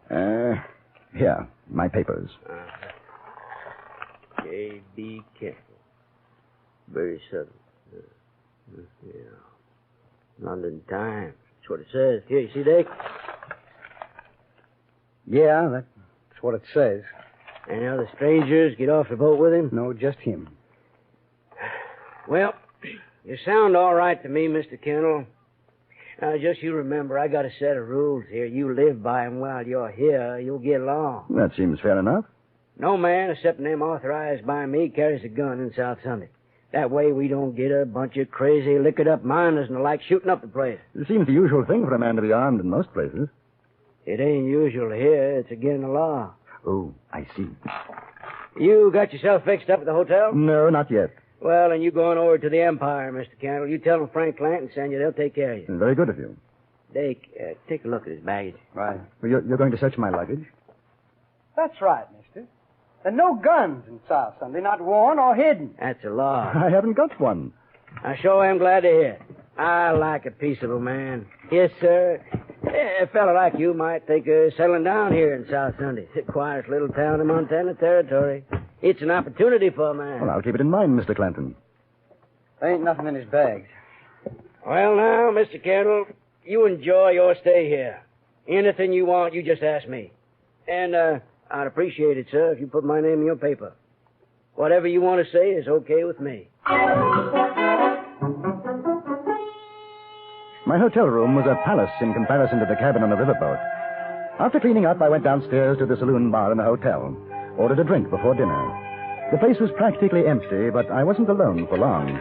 Here, my papers. J.B. Kendall. Very sudden. Yeah. London Times. That's what it says. Here, you see, Dake? Yeah, that's what it says. Any other strangers get off the boat with him? No, just him. Well, you sound all right to me, Mr. Kendall. Now, just you remember, I got a set of rules here. You live by them while you're here. You'll get along. That seems fair enough. No man, except them authorized by me, carries a gun in South Sunday. That way we don't get a bunch of crazy, liquored-up miners and the like shooting up the place. It seems the usual thing for a man to be armed in most places. It ain't usual here. It's against the law. Oh, I see. You got yourself fixed up at the hotel? No, not yet. Well, then you go on over to the Empire, Mr. Kendall. You tell them Frank Clanton sent you. They'll take care of you. Very good of you. Dake, take a look at his baggage. Right. Well, you're going to search my luggage? That's right, mister. There are no guns in South Sunday, not worn or hidden. That's a law. I haven't got one. I sure am glad to hear it. I like a peaceable man. Yes, sir. A fella like you might think of settling down here in South Sunday. It's the quietest little town in Montana Territory. It's an opportunity for a man. Well, I'll keep it in mind, Mr. Clanton. There ain't nothing in his bags. Well, now, Mr. Kendall, you enjoy your stay here. Anything you want, you just ask me. And, I'd appreciate it, sir, if you put my name in your paper. Whatever you want to say is okay with me. My hotel room was a palace in comparison to the cabin on the riverboat. After cleaning up, I went downstairs to the saloon bar in the hotel, ordered a drink before dinner. The place was practically empty, but I wasn't alone for long.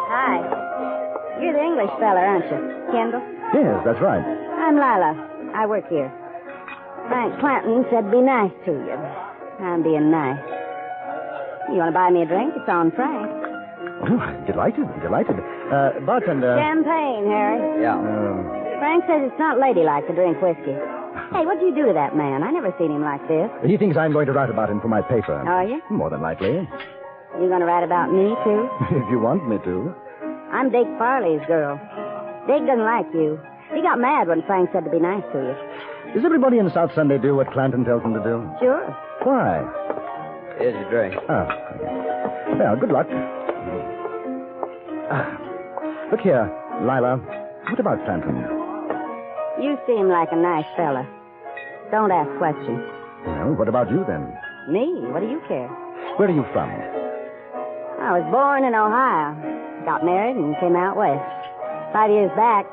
Hi. You're the English fella, aren't you? Kendall? Yes, that's right. I'm Lila. I work here. Frank Clanton said be nice to you. I'm being nice. You want to buy me a drink? It's on Frank. Oh, delighted. Bartender. Champagne, Harry. Yeah. Frank says it's not ladylike to drink whiskey. Hey, what'd you do to that man? I never seen him like this. He thinks I'm going to write about him for my paper. Are you? More than likely. You going to write about me, too? If you want me to. I'm Dake Farley's girl. Dake doesn't like you. He got mad when Frank said to be nice to you. Does everybody in South Sunday do what Clanton tells them to do? Sure. Why? Here's your drink. Oh. Well, good luck. Look here, Lila. What about Clanton? You seem like a nice fella. Don't ask questions. Well, what about you then? Me? What do you care? Where are you from? I was born in Ohio. Got married and came out west. 5 years back,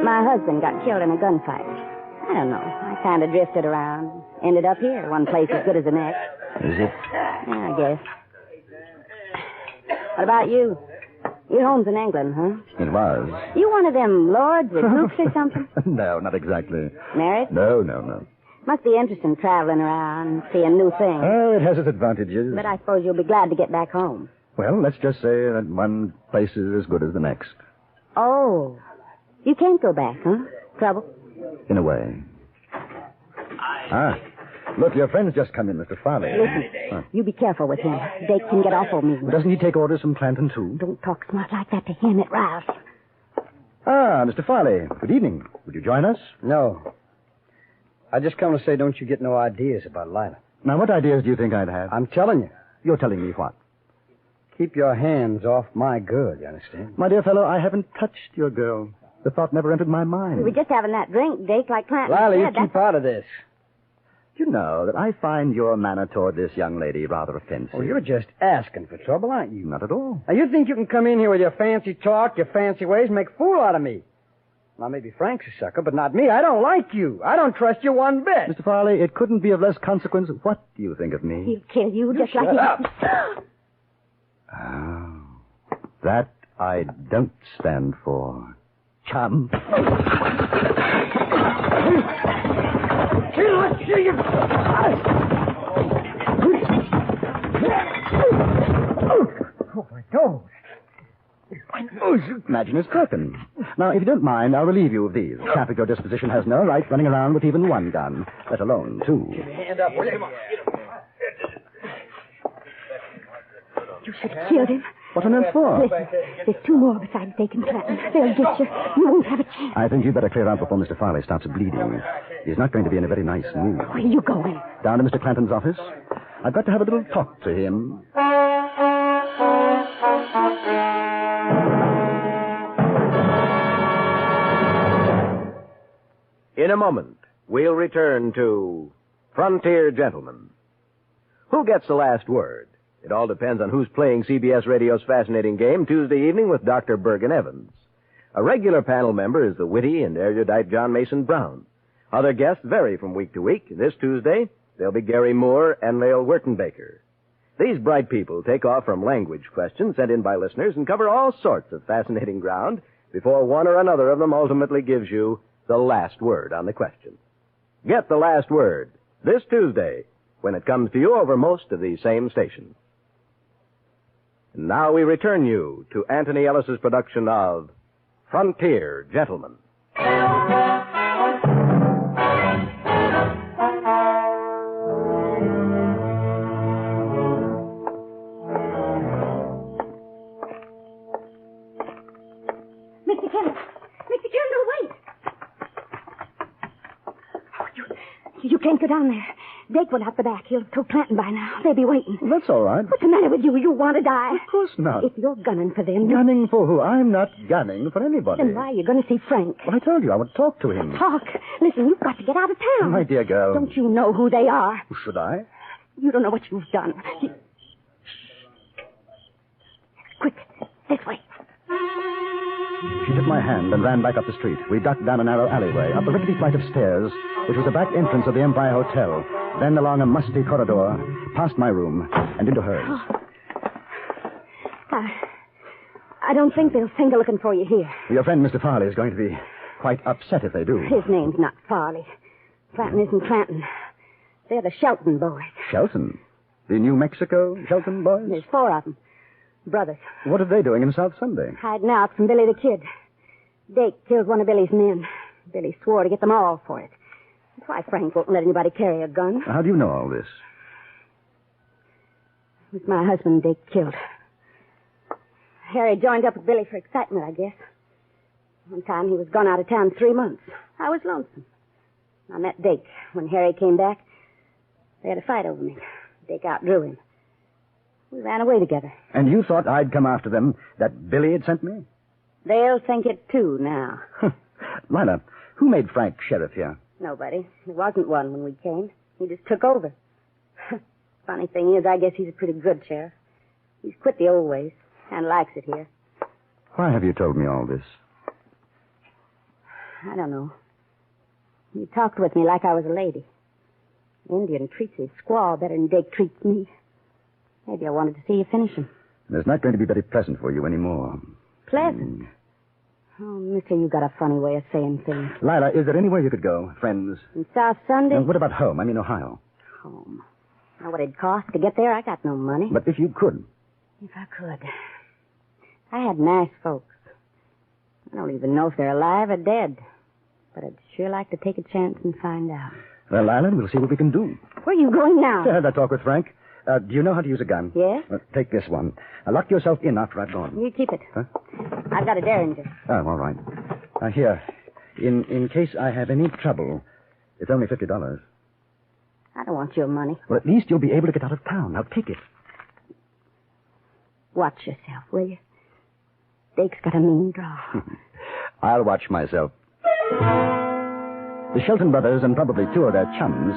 my husband got killed in a gunfight. I don't know. I kind of drifted around. Ended up here, one place as good as the next. Is it? Yeah, I guess. What about you? Your home's in England, huh? It was. You one of them lords with hoops or something? No, not exactly. Married? No. Must be interesting traveling around, seeing new things. Oh, it has its advantages. But I suppose you'll be glad to get back home. Well, let's just say that one place is as good as the next. Oh. You can't go back, huh? Trouble? In a way. Look, your friend's just come in, Mr. Farley. Listen, you be careful with him. Dake can get awful mean. Doesn't he take orders from Clanton, too? Don't talk smart like that to him. It rouses. Mr. Farley. Good evening. Would you join us? No. I just come to say don't you get no ideas about Lila. Now, what ideas do you think I'd have? I'm telling you. You're telling me what? Keep your hands off my girl, you understand? My dear fellow, I haven't touched your girl. The thought never entered my mind. We were just having that drink, Dake, like Clanton Lila, you said. keep out of this. You know that I find your manner toward this young lady rather offensive. Oh, you're just asking for trouble, aren't you? Not at all. Now, you think you can come in here with your fancy talk, your fancy ways, and make a fool out of me. Now, maybe Frank's a sucker, but not me. I don't like you. I don't trust you one bit. Mr. Farley, it couldn't be of less consequence. What do you think of me? He'll kill you just like shut up. Oh, that I don't stand for. Chum. Oh, my God. My nose. Imagine it's broken. Now, if you don't mind, I'll relieve you of these. A chap of your disposition has no right running around with even one gun, let alone two. Hand up, will you? You should have killed him. What on earth for? Listen, there's two more besides Dake and Clanton. They'll get you. You won't have a chance. I think you'd better clear out before Mr. Farley starts bleeding. He's not going to be in a very nice mood. Where are you going? Down to Mr. Clanton's office. I've got to have a little talk to him. In a moment, we'll return to Frontier Gentlemen. Who gets the last word? It all depends on who's playing CBS Radio's fascinating game Tuesday evening with Dr. Bergen Evans. A regular panel member is the witty and erudite John Mason Brown. Other guests vary from week to week. This Tuesday, they'll be Gary Moore and Lael Wertenbaker. These bright people take off from language questions sent in by listeners and cover all sorts of fascinating ground before one or another of them ultimately gives you the last word on the question. Get the last word this Tuesday when it comes to you over most of these same stations. Now we return you to Anthony Ellis's production of Frontier Gentlemen. You can't go down there. Dake went out the back. He'll throw planting by now. They'll be waiting. That's all right. What's the matter with you? You want to die? Of course not. If you're gunning for them... Gunning for who? I'm not gunning for anybody. Then why are you going to see Frank? Well, I told you I would talk to him. Talk? Listen, you've got to get out of town. My dear girl. Don't you know who they are? Should I? You don't know what you've done. Quick, this way. She took my hand and ran back up the street. We ducked down a narrow alleyway, up a rickety flight of stairs, which was the back entrance of the Empire Hotel, then along a musty corridor, past my room, and into hers. I don't think they'll think of looking for you here. Your friend, Mr. Farley, is going to be quite upset if they do. His name's not Farley. Clanton isn't Clanton. They're the Shelton boys. Shelton? The New Mexico Shelton boys? There's 4 of them. Brothers. What are they doing in South Sunday? Hiding out from Billy the Kid. Dake killed one of Billy's men. Billy swore to get them all for it. That's why Frank won't let anybody carry a gun. How do you know all this? It was my husband Dake killed. Harry joined up with Billy for excitement, I guess. One time he was gone out of town 3 months. I was lonesome. I met Dake. When Harry came back, they had a fight over me. Dake outdrew him. We ran away together. And you thought I'd come after them, that Billy had sent me? They'll think it, too, now. Lila, who made Frank sheriff here? Nobody. There wasn't one when we came. He just took over. Funny thing is, I guess he's a pretty good sheriff. He's quit the old ways and likes it here. Why have you told me all this? I don't know. He talked with me like I was a lady. Indian treats his squaw better than Dake treats me. Maybe I wanted to see you finish him. There's not going to be very pleasant for you anymore. Pleasant? Oh, mister, you got a funny way of saying things. Lila, is there anywhere you could go? Friends? In South Sunday? What about home? I mean Ohio. Home. Know what it'd cost to get there? I got no money. But if you could. If I could. I had nice folks. I don't even know if they're alive or dead. But I'd sure like to take a chance and find out. Well, Lila, we'll see what we can do. Where are you going now? I had that talk with Frank. Do you know how to use a gun? Yes. Take this one. Lock yourself in after I've gone. You keep it. Huh? I've got a Derringer. Oh, all right. Here. In case I have any trouble, it's only $50. I don't want your money. Well, at least you'll be able to get out of town. Now, take it. Watch yourself, will you? Dake's got a mean draw. I'll watch myself. The Shelton brothers and probably 2 of their chums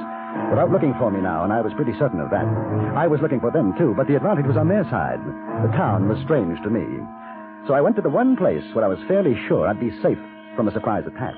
were out looking for me now, and I was pretty certain of that. I was looking for them, too, but the advantage was on their side. The town was strange to me. So I went to the one place where I was fairly sure I'd be safe from a surprise attack.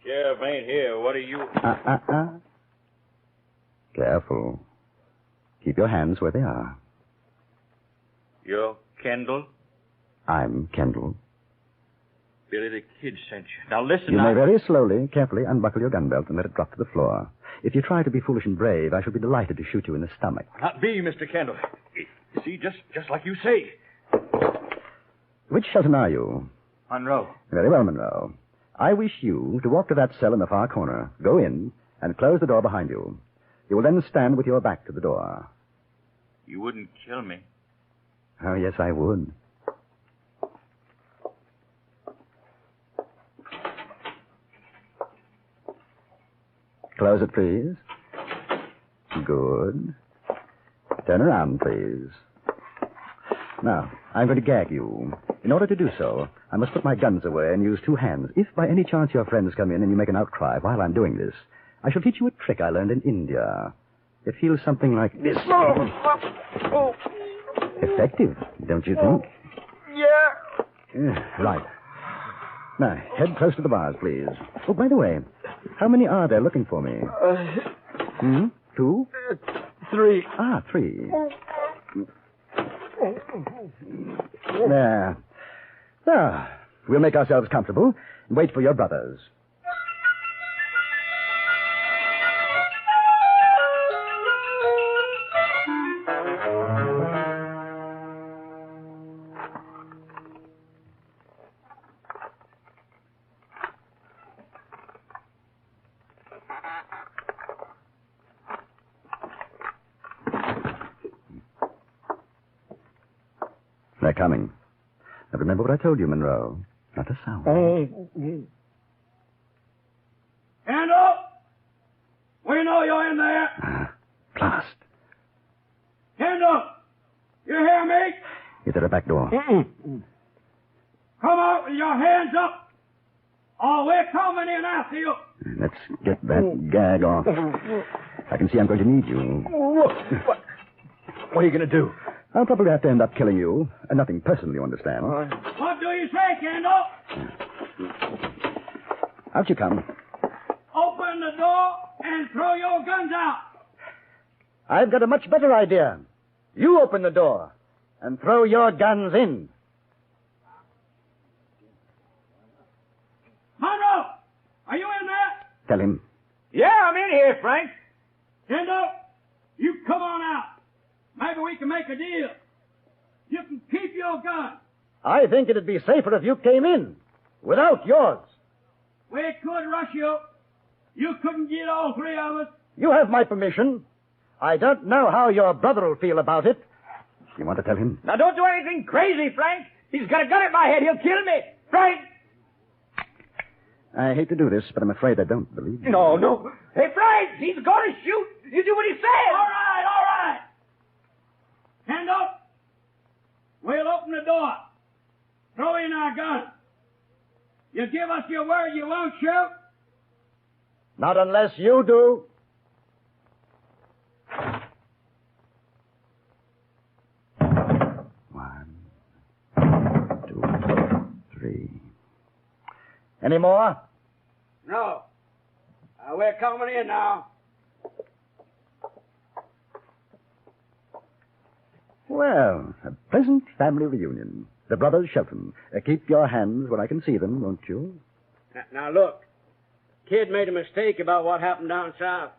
Sheriff ain't here. What are you... Careful. Keep your hands where they are. You're Kendall? I'm Kendall. Billy the Kid sent you. Now listen, You may very slowly, carefully unbuckle your gun belt and let it drop to the floor. If you try to be foolish and brave, I shall be delighted to shoot you in the stomach. Not me, Mr. Kendall. You see, just like you say. Which Shelton are you? Monroe. Very well, Monroe. I wish you to walk to that cell in the far corner, go in, and close the door behind you. You will then stand with your back to the door. You wouldn't kill me. Oh, yes, I would. Close it, please. Good. Turn around, please. Now, I'm going to gag you. In order to do so, I must put my guns away and use 2 hands. If by any chance your friends come in and you make an outcry while I'm doing this, I shall teach you a trick I learned in India. It feels something like this. Effective, don't you think? Yeah. Right. Now, head close to the bars, please. Oh, by the way, how many are there looking for me? 2? 3. 3. There. Now, we'll make ourselves comfortable and wait for your brothers. They're coming. Now remember what I told you, Monroe. Not a sound. Hand up! We know you're in there. Blast. Hand up! You hear me? Is there a back door? Come out with your hands up, or we're coming in after you. Let's get that gag off. I can see I'm going to need you. What are you going to do? I'll probably have to end up killing you. And nothing personal, you understand. What do you say, Kendall? Out you come. Open the door and throw your guns out. I've got a much better idea. You open the door and throw your guns in. Monroe, are you in there? Tell him. Yeah, I'm in here, Frank. Kendall, you come on out. Maybe we can make a deal. You can keep your gun. I think it'd be safer if you came in without yours. We could rush you. You couldn't get all 3 of us. You have my permission. I don't know how your brother will feel about it. You want to tell him? Now, don't do anything crazy, Frank. He's got a gun at my head. He'll kill me. Frank! I hate to do this, but I'm afraid I don't believe you. No. Hey, Frank, he's going to shoot. You do what he says. All right. Hand up. We'll open the door. Throw in our guns. You give us your word you won't shoot? Not unless you do. One, 2, 3. Any more? No. We're coming in now. Well, a pleasant family reunion. The brothers Shelton. Keep your hands where I can see them, won't you? Now, look. Kid made a mistake about what happened down south.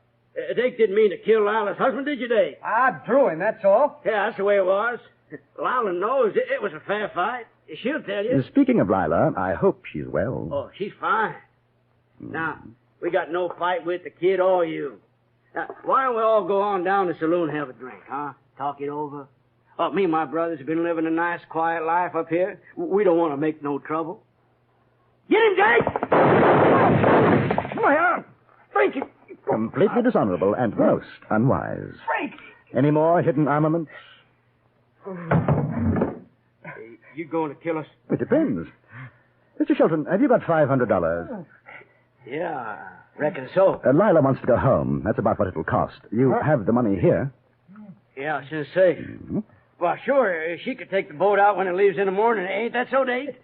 Dake didn't mean to kill Lila's husband, did you, Dake? I drew him, that's all. Yeah, that's the way it was. Lila knows it was a fair fight. She'll tell you. Speaking of Lila, I hope she's well. Oh, she's fine. Now, we got no fight with the kid or you. Now, why don't we all go on down to the saloon and have a drink, huh? Talk it over. Oh, me and my brothers have been living a nice, quiet life up here. We don't want to make no trouble. Get him, Dake! My arm! Frank! Completely dishonorable and most unwise. Frank! Any more hidden armaments? You going to kill us? It depends. Mr. Shelton, have you got $500? Yeah, I reckon so. Lila wants to go home. That's about what it'll cost. You have the money here. Yeah, I was going to say. Mm-hmm. Well, sure, she could take the boat out when it leaves in the morning. Ain't that so, Dave?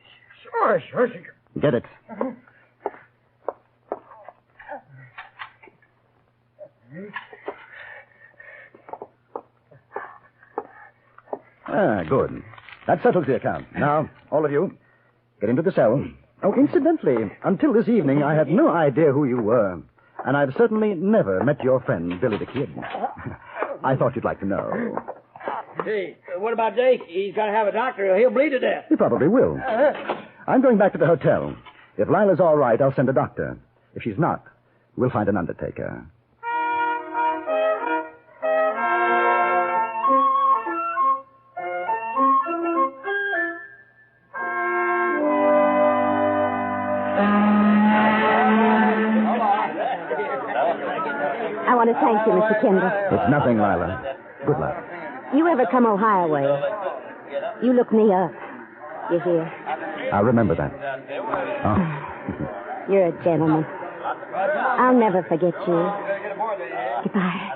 Sure she could. Get it. Good. That settles the account. Now, all of you, get into the cell. Oh, incidentally, until this evening, I had no idea who you were. And I've certainly never met your friend, Billy the Kid. I thought you'd like to know. Hey, what about Dake? He's got to have a doctor or he'll bleed to death. He probably will. I'm going back to the hotel. If Lila's all right, I'll send a doctor. If she's not, we'll find an undertaker. I want to thank you, Mr. Kimball. It's nothing, Lila. Good luck. You ever come Ohio way? You look me up. You hear? I'll remember that. Oh. You're a gentleman. I'll never forget you. Goodbye.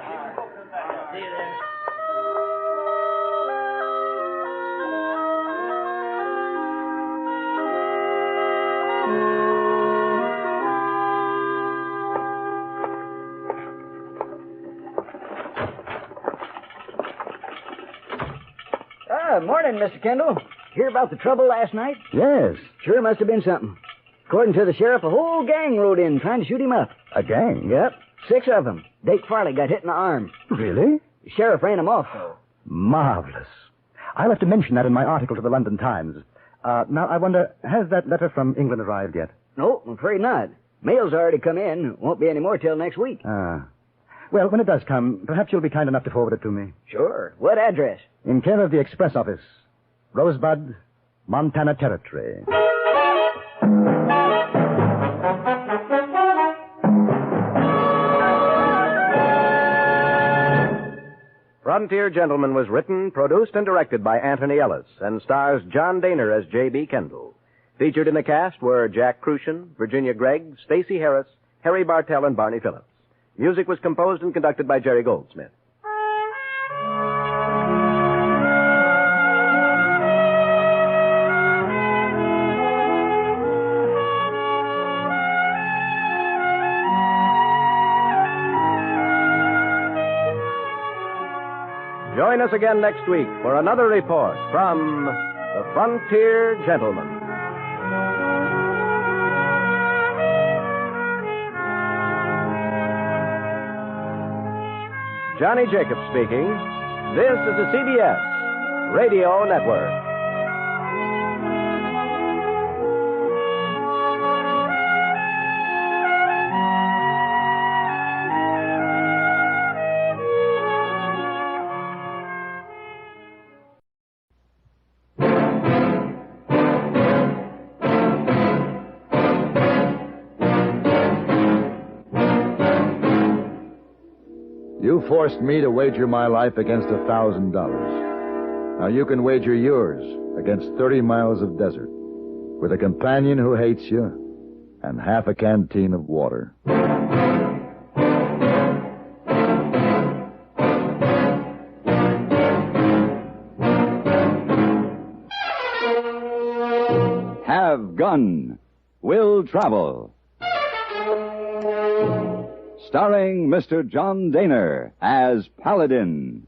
morning, Mr. Kendall. Hear about the trouble last night? Yes. Sure must have been something. According to the sheriff, a whole gang rode in trying to shoot him up. A gang? Yep. 6 of them. Dake Farley got hit in the arm. Really? The sheriff ran him off, though. Marvelous. I'll have to mention that in my article to the London Times. Now, I wonder, has that letter from England arrived yet? No, I'm afraid not. Mail's already come in. Won't be any more till next week. Well, when it does come, perhaps you'll be kind enough to forward it to me. Sure. What address? In care of the Express Office. Rosebud, Montana Territory. Frontier Gentleman was written, produced, and directed by Anthony Ellis and stars John Daner as J.B. Kendall. Featured in the cast were Jack Crucian, Virginia Gregg, Stacey Harris, Harry Bartell, and Barney Phillips. Music was composed and conducted by Jerry Goldsmith. Join us again next week for another report from the Frontier Gentleman. Johnny Jacobs speaking. This is the CBS Radio Network. You forced me to wager my life against $1,000. Now you can wager yours against 30 miles of desert with a companion who hates you and half a canteen of water. Have gun. Will travel. Starring Mr. John Daner as Paladin.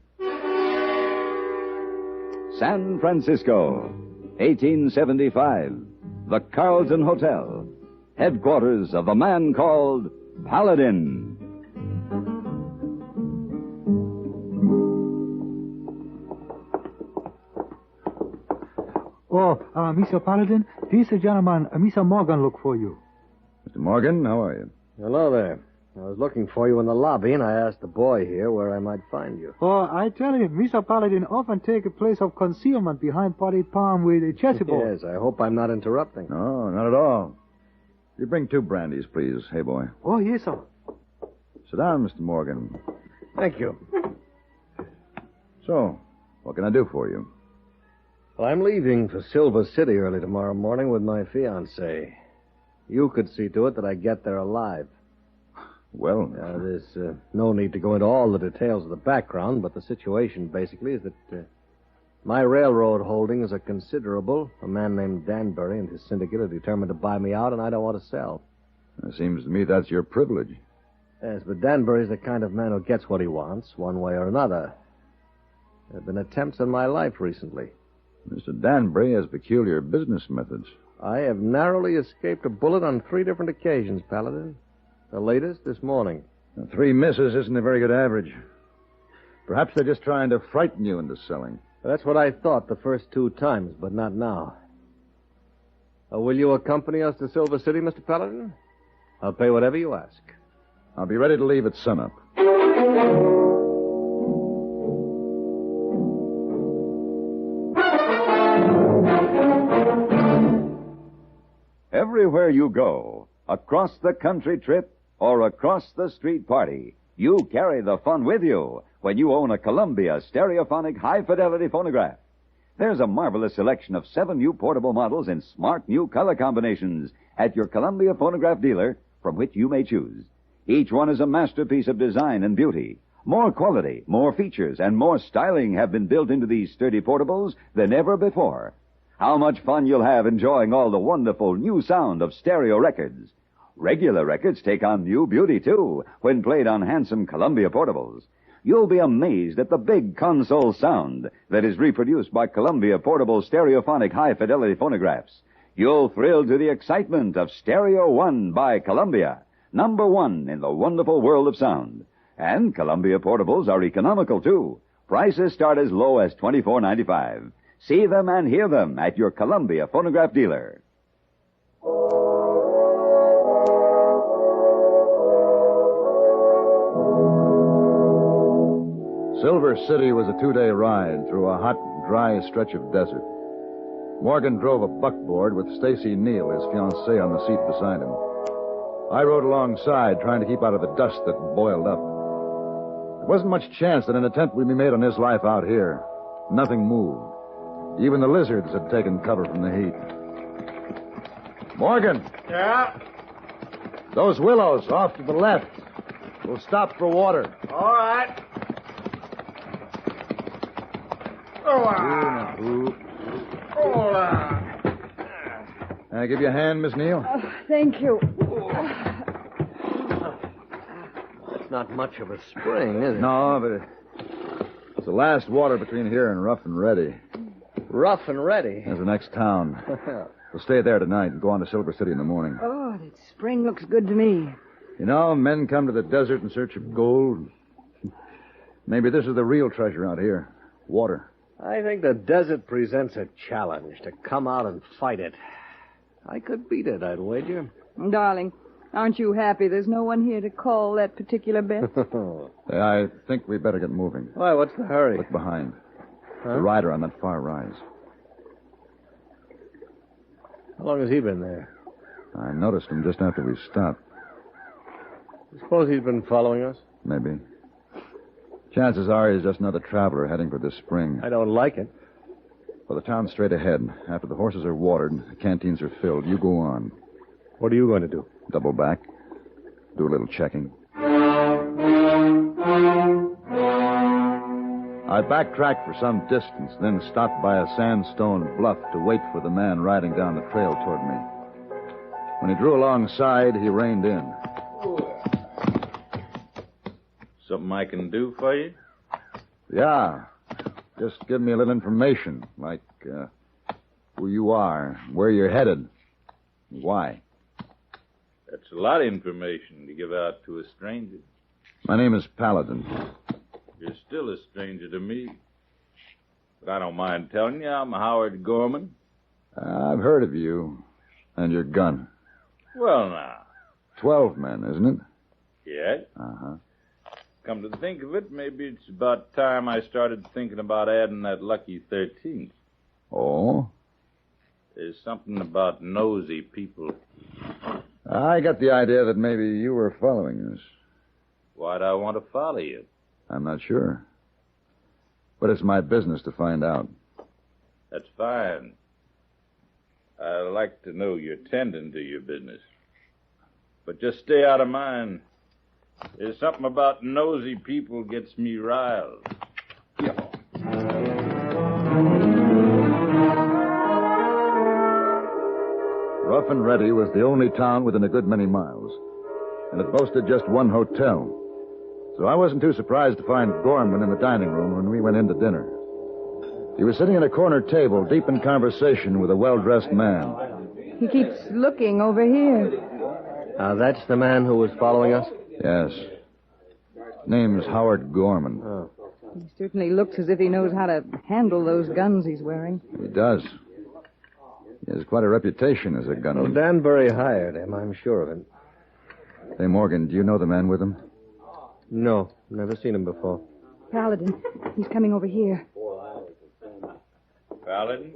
San Francisco, 1875. The Carlton Hotel. Headquarters of the man called Paladin. Mr. Paladin, this gentleman, Mr. Morgan, look for you. Mr. Morgan, how are you? Hello there. I was looking for you in the lobby, and I asked the boy here where I might find you. I tell you, Mr. Paladin often take a place of concealment behind potted palm with a chessboard. Yes, I hope I'm not interrupting. No, not at all. You bring 2 brandies, please. Hey, boy. Oh, yes, sir. Sit down, Mr. Morgan. Thank you. So, what can I do for you? Well, I'm leaving for Silver City early tomorrow morning with my fiancée. You could see to it that I get there alive. Well... there's no need to go into all the details of the background, but the situation basically is that my railroad holdings are considerable. A man named Danbury and his syndicate are determined to buy me out, and I don't want to sell. It seems to me that's your privilege. Yes, but Danbury's the kind of man who gets what he wants, one way or another. There have been attempts on my life recently. Mr. Danbury has peculiar business methods. I have narrowly escaped a bullet on 3 different occasions, Paladin. The latest this morning. 3 misses isn't a very good average. Perhaps they're just trying to frighten you into selling. That's what I thought the first 2 times, but not now. Will you accompany us to Silver City, Mr. Paladin? I'll pay whatever you ask. I'll be ready to leave at sunup. Everywhere you go, across the country trip or across the street party, you carry the fun with you when you own a Columbia stereophonic high-fidelity phonograph. There's a marvelous selection of 7 new portable models in smart new color combinations at your Columbia phonograph dealer from which you may choose. Each one is a masterpiece of design and beauty. More quality, more features, and more styling have been built into these sturdy portables than ever before. How much fun you'll have enjoying all the wonderful new sound of stereo records. Regular records take on new beauty, too, when played on handsome Columbia portables. you'll be amazed at the big console sound that is reproduced by Columbia portable stereophonic high-fidelity phonographs. You'll thrill to the excitement of Stereo One by Columbia, number one in the wonderful world of sound. And Columbia portables are economical, too. Prices start as low as $24.95. See them and hear them at your Columbia phonograph dealer. Silver City was a 2-day ride through a hot, dry stretch of desert. Morgan drove a buckboard with Stacy Neal, his fiancée, on the seat beside him. I rode alongside, trying to keep out of the dust that boiled up. There wasn't much chance that an attempt would be made on his life out here. Nothing moved. Even the lizards had taken cover from the heat. Morgan! Yeah? Those willows off to the left. We'll stop for water. All right. Can I give you a hand, Miss Neal? Thank you. That's not much of a spring, is it? No, but it's the last water between here and Rough and Ready. Rough and Ready? That's the next town. We'll stay there tonight and go on to Silver City in the morning. Oh, that spring looks good to me. You know, men come to the desert in search of gold. Maybe this is the real treasure out here. Water. I think the desert presents a challenge to come out and fight it. I could beat it, I'd wager. Darling, aren't you happy there's no one here to call that particular bet? I think we better get moving. Why, what's the hurry? Look behind. Huh? The rider on that far rise. How long has he been there? I noticed him just after we stopped. You suppose he's been following us? Maybe. Chances are he's just another traveler heading for this spring. I don't like it. Well, the town's straight ahead. After the horses are watered, the canteens are filled, you go on. What are you going to do? Double back. Do a little checking. I backtracked for some distance, then stopped by a sandstone bluff to wait for the man riding down the trail toward me. When he drew alongside, he reined in. Something I can do for you? Yeah. Just give me a little information, like who you are, where you're headed, why. That's a lot of information to give out to a stranger. My name is Paladin. You're still a stranger to me. But I don't mind telling you, I'm Howard Gorman. I've heard of you and your gun. Well, now. 12 men, isn't it? Yes. Uh-huh. Come to think of it, maybe it's about time I started thinking about adding that lucky 13th. Oh? There's something about nosy people. I got the idea that maybe you were following us. Why'd I want to follow you? I'm not sure. But it's my business to find out. That's fine. I like to know you're tending to your business. But just stay out of mine. There's something about nosy people gets me riled. Rough and Ready was the only town within a good many miles, and it boasted just one hotel. So I wasn't too surprised to find Gorman in the dining room when we went in to dinner. He was sitting at a corner table, deep in conversation with a well-dressed man. He keeps looking over here. That's the man who was following us? Yes. Name's Howard Gorman. Oh. He certainly looks as if he knows how to handle those guns he's wearing. He does. He has quite a reputation as a gunman. Well, Danbury hired him, I'm sure of it. Hey, Morgan, do you know the man with him? No, never seen him before. Paladin, he's coming over here. Paladin?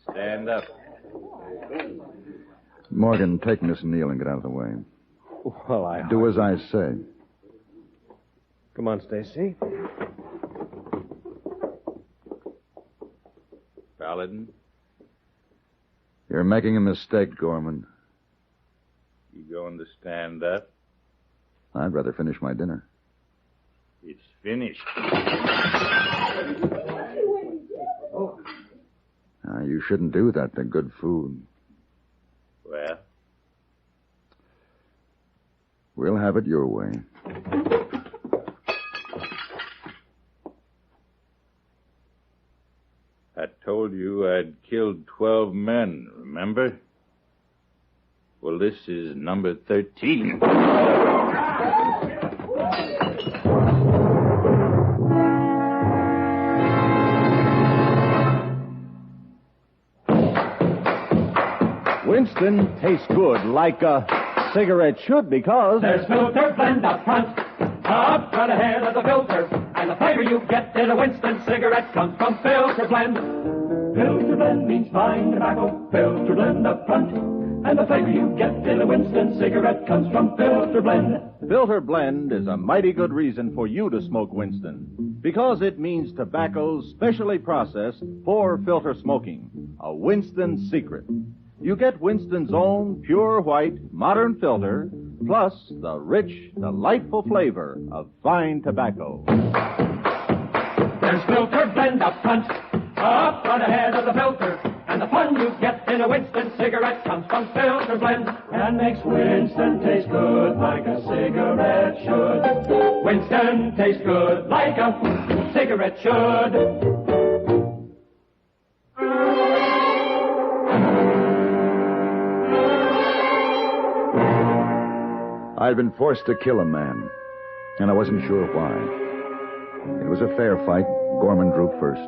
Stand up. Morgan, take Miss Neal and get out of the way. Well, I... Do as I say. Come on, Stacy. Paladin? You're making a mistake, Gorman. You going to stand up? I'd rather finish my dinner. It's finished. You shouldn't do that to good food. Well? We'll have it your way. told you I'd killed 12 men, remember? Well, this is number 13. Winston tastes good like a cigarette should because... There's filter blend up front ahead of the filter. And the flavor you get in a Winston cigarette comes from filter blend. Filter blend means fine tobacco. Filter blend up front. And the flavor you get in a Winston cigarette comes from filter blend. Filter blend is a mighty good reason for you to smoke Winston because it means tobacco specially processed for filter smoking. A Winston secret. You get Winston's own pure white, modern filter, plus the rich, delightful flavor of fine tobacco. There's filter blend up front ahead of the filter. And the fun you get in a Winston cigarette comes from filter blend. And makes Winston taste good like a cigarette should. Winston tastes good like a cigarette should. I'd been forced to kill a man, and I wasn't sure why. It was a fair fight. Gorman drew first.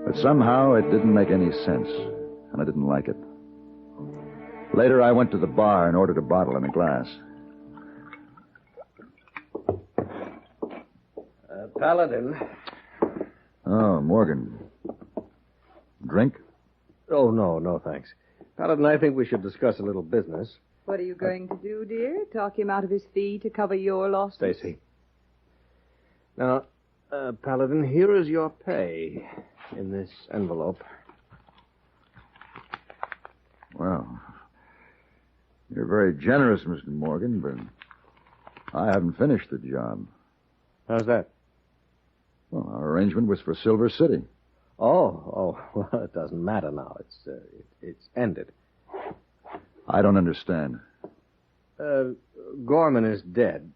But somehow it didn't make any sense, and I didn't like it. Later, I went to the bar and ordered a bottle and a glass. Paladin. Oh, Morgan. Drink? Oh, no, thanks. Paladin, I think we should discuss a little business. What are you going to do, dear? Talk him out of his fee to cover your losses? Stacy. Now, Paladin, here is your pay in this envelope. Well, you're very generous, Mr. Morgan, but I haven't finished the job. How's that? Well, our arrangement was for Silver City. Oh, well, it doesn't matter now. It's ended. I don't understand. Gorman is dead.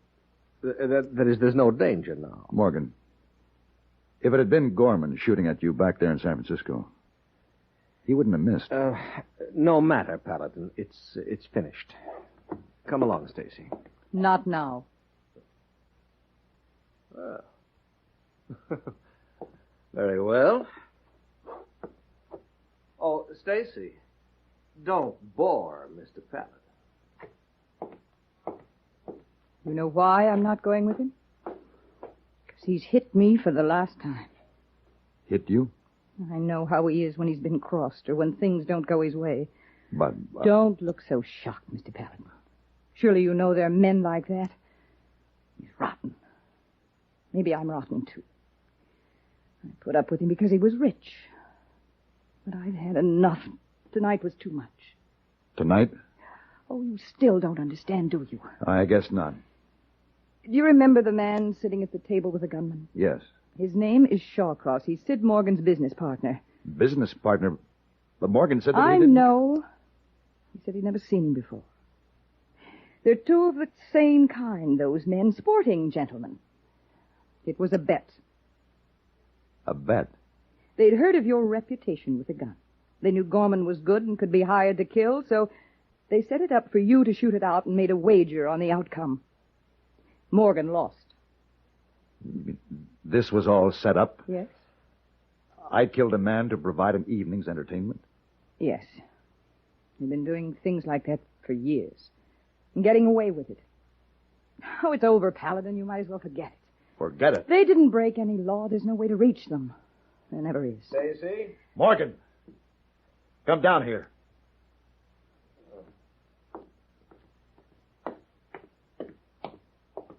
That is, there's no danger now. Morgan, if it had been Gorman shooting at you back there in San Francisco, he wouldn't have missed. No matter, Paladin. It's finished. Come along, Stacy. Not now. Very well. Oh, Stacy, don't bore Mr. Paladin. You know why I'm not going with him? Because he's hit me for the last time. Hit you? I know how he is when he's been crossed or when things don't go his way. But... Don't look so shocked, Mr. Paladin. Surely you know there are men like that. He's rotten. Maybe I'm rotten, too. I put up with him because he was rich. But I've had enough. Tonight was too much. Tonight? Oh, you still don't understand, do you? I guess not. Do you remember the man sitting at the table with the gunman? Yes. His name is Shawcross. He's Sid Morgan's business partner. Business partner? But Morgan said that I he didn't... know. He said he'd never seen him before. They're two of the same kind, those men, sporting gentlemen. It was a bet. A bet? They'd heard of your reputation with a gun. They knew Gorman was good and could be hired to kill, so they set it up for you to shoot it out and made a wager on the outcome. Morgan lost. This was all set up? Yes. I killed a man to provide an evening's entertainment? Yes. They've been doing things like that for years. And getting away with it. Oh, it's over, Paladin. You might as well forget it. Forget it? They didn't break any law. There's no way to reach them. There never is. Stacy? Morgan, come down here.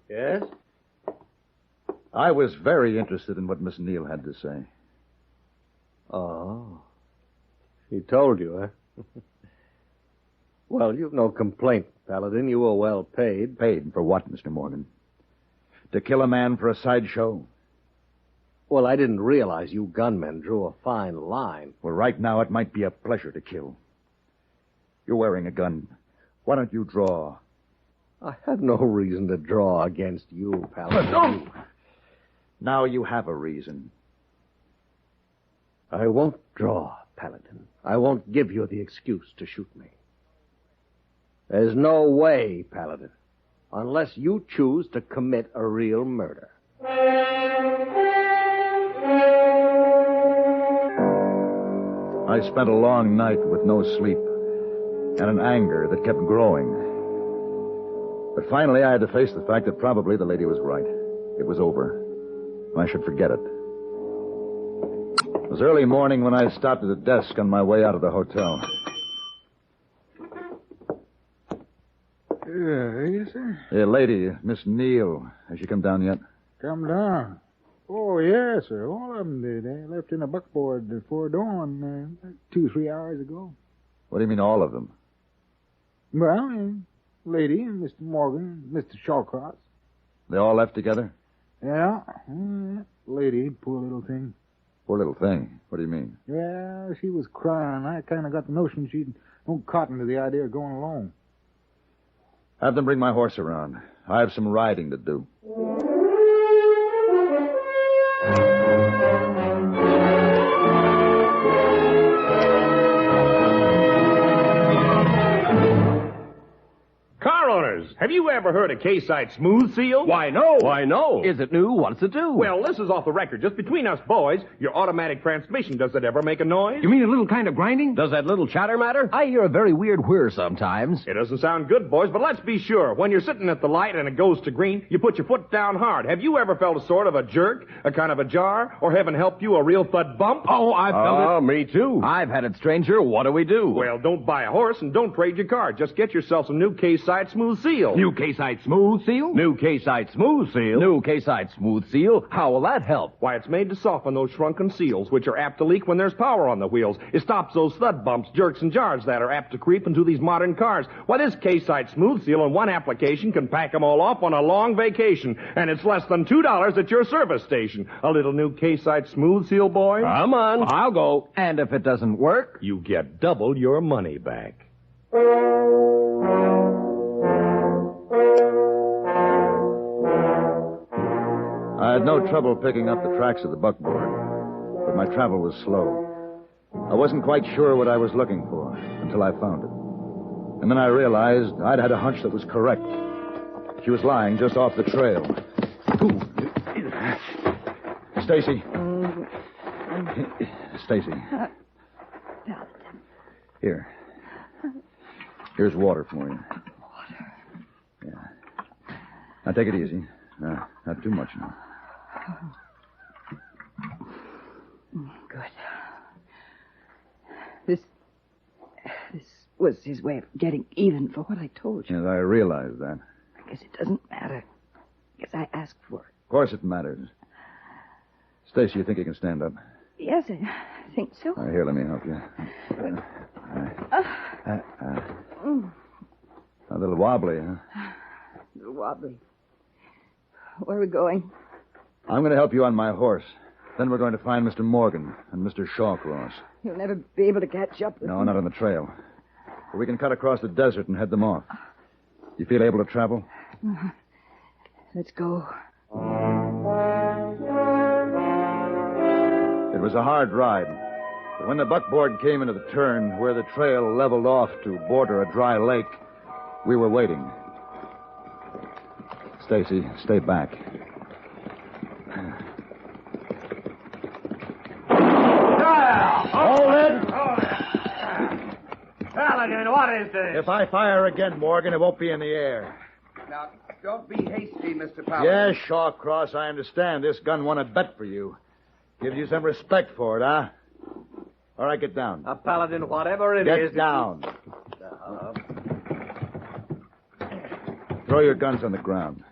Yes? I was very interested in what Miss Neal had to say. Oh. She told you, huh? Well, you've no complaint, Paladin. You were well paid. Paid for what, Mr. Morgan? To kill a man for a sideshow? Well, I didn't realize you gunmen drew a fine line. Well, right now it might be a pleasure to kill. You're wearing a gun. Why don't you draw? I have no reason to draw against you, Paladin. But don't! Now you have a reason. I won't draw, Paladin. I won't give you the excuse to shoot me. There's no way, Paladin, unless you choose to commit a real murder. I spent a long night with no sleep and an anger that kept growing. But finally, I had to face the fact that probably the lady was right. It was over. I should forget it. It was early morning when I stopped at the desk on my way out of the hotel. Yes, sir. Hey, lady, Miss Neal. Has she come down yet? Come down. Oh, yes, sir. All of them did. They left in a buckboard before dawn 2-3 hours ago. What do you mean, all of them? Well, lady and Mr. Morgan, Mr. Shawcross. They all left together? Yeah. Lady, poor little thing. Poor little thing. What do you mean? Yeah, she was crying. I kind of got the notion she'd no cotton to the idea of going alone. Have them bring my horse around. I have some riding to do. Car owners, have you ever heard of K-Site Smooth Seal? Why, no. Why, no. Is it new? What's it do? Well, this is off the record. Just between us boys, your automatic transmission, does it ever make a noise? You mean a little kind of grinding? Does that little chatter matter? I hear a very weird whir sometimes. It doesn't sound good, boys, but let's be sure. When you're sitting at the light and it goes to green, you put your foot down hard. Have you ever felt a sort of a jerk, a kind of a jar, or heaven help you, a real thud bump? Oh, I've felt it. Oh, me too. I've had it, stranger. What do we do? Well, don't buy a horse and don't trade your car. Just get yourself some new K-Site Smooth Seal. New K-Site Smooth Seal? New K-Site Smooth Seal? New K-Site Smooth Seal? How will that help? Why, it's made to soften those shrunken seals, which are apt to leak when there's power on the wheels. It stops those thud bumps, jerks, and jars that are apt to creep into these modern cars. Why, this K-Site Smooth Seal in one application can pack them all off on a long vacation. And it's less than $2 at your service station. A little new K-Site Smooth Seal, boy? Come on. I'll go. And if it doesn't work? You get double your money back. I had no trouble picking up the tracks of the buckboard, but my travel was slow. I wasn't quite sure what I was looking for until I found it. And then I realized I'd had a hunch that was correct. She was lying just off the trail. Stacy. Stacy. Here. Here's water for you. Water? Yeah. Now take it easy. Not too much now. Good. This was his way of getting even for what I told you. Yes, I realize that. I guess it doesn't matter. I guess I asked for it. Of course it matters. Stacy, you think you can stand up? Yes, I think so. All right, here, let me help you. A little wobbly, huh? A little wobbly. Where are we going? I'm going to help you on my horse. Then we're going to find Mr. Morgan and Mr. Shawcross. You'll never be able to catch up with No, them. not on the trail. But we can cut across the desert and head them off. You feel able to travel? Let's go. It was a hard ride. But when the buckboard came into the turn where the trail leveled off to border a dry lake, we were waiting. Stacy, stay back. Hold it! Paladin, what is this? If I fire again, Morgan, it won't be in the air. Now, don't be hasty, Mr. Paladin. Yes, Shawcross, I understand. This gun won a bet for you. Gives you some respect for it, huh? All right, get down. Paladin, whatever it is. Get down. Throw your guns on the ground.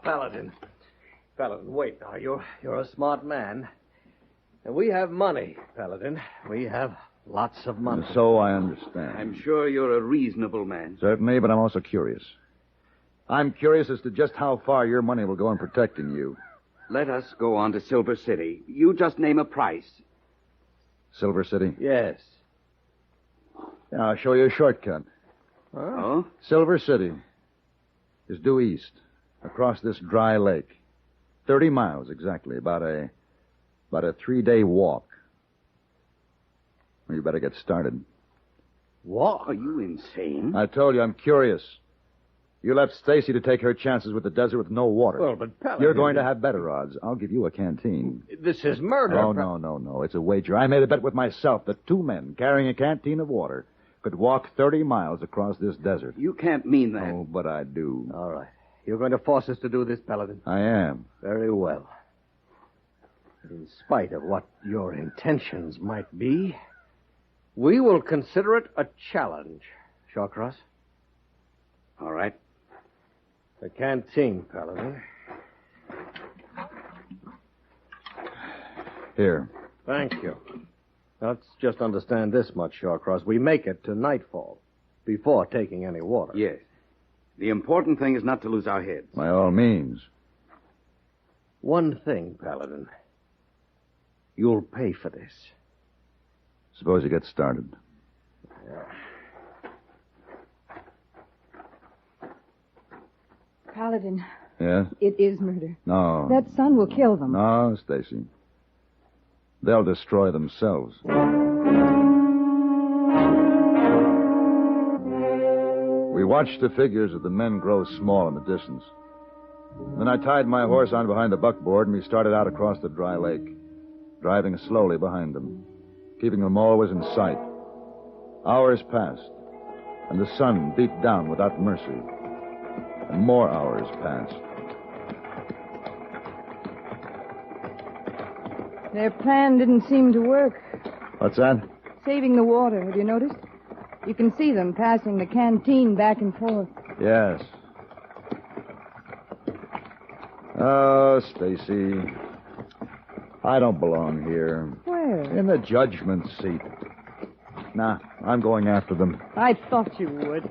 Paladin. Paladin, wait now. You're a smart man. And we have money, Paladin. We have lots of money. So I understand. I'm sure you're a reasonable man. Certainly, but I'm also curious. I'm curious as to just how far your money will go in protecting you. Let us go on to Silver City. You just name a price. Silver City? Yes. Yeah, I'll show you a shortcut. Oh? Silver City is due east, across this dry lake. 30 miles, exactly. About a About a 3-day walk. Well, you better get started. Walk? Are you insane? I told you I'm curious. You left Stacy to take her chances with the desert with no water. Well, but Paladin... You're going to have better odds. I'll give you a canteen. This is murder. Oh, no. It's a wager. I made a bet with myself that 2 men carrying a canteen of water could walk 30 miles across this desert. You can't mean that. Oh, but I do. All right. You're going to force us to do this, Paladin? I am. Very well. In spite of what your intentions might be, we will consider it a challenge. Shawcross? All right. The canteen, Paladin. Here. Thank you. Let's just understand this much, Shawcross. We make it to nightfall before taking any water. Yes. The important thing is not to lose our heads. By all means. One thing, Paladin. You'll pay for this. Suppose you get started. Paladin, Yeah? it is murder. No. That sun will kill them. No, Stacy. They'll destroy themselves. We watched the figures of the men grow small in the distance. Then I tied my horse on behind the buckboard, and we started out across the dry lake, driving slowly behind them, keeping them always in sight. Hours passed, and the sun beat down without mercy. And more hours passed. Their plan didn't seem to work. What's that? Saving the water, have you noticed? You can see them passing the canteen back and forth. Yes. Oh, Stacy. I don't belong here. Where? In the judgment seat. Nah, I'm going after them. I thought you would.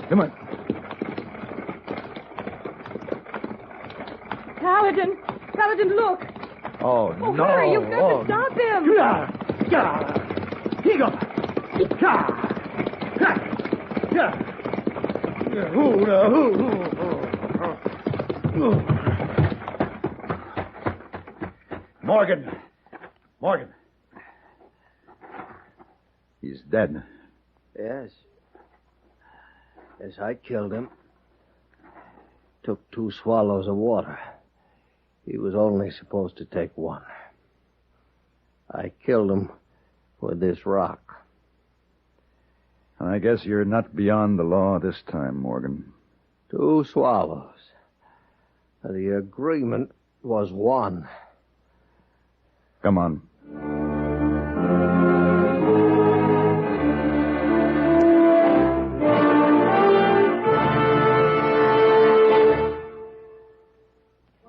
Come on. Paladin! Paladin, look! Oh, Oh, no. hurry, you've got to stop him! Morgan. He's dead. Yes. Yes, I killed him. Took 2 swallows of water. He was only supposed to take 1. I killed him with this rock. I guess you're not beyond the law this time, Morgan. 2 swallows. The agreement was 1. Come on.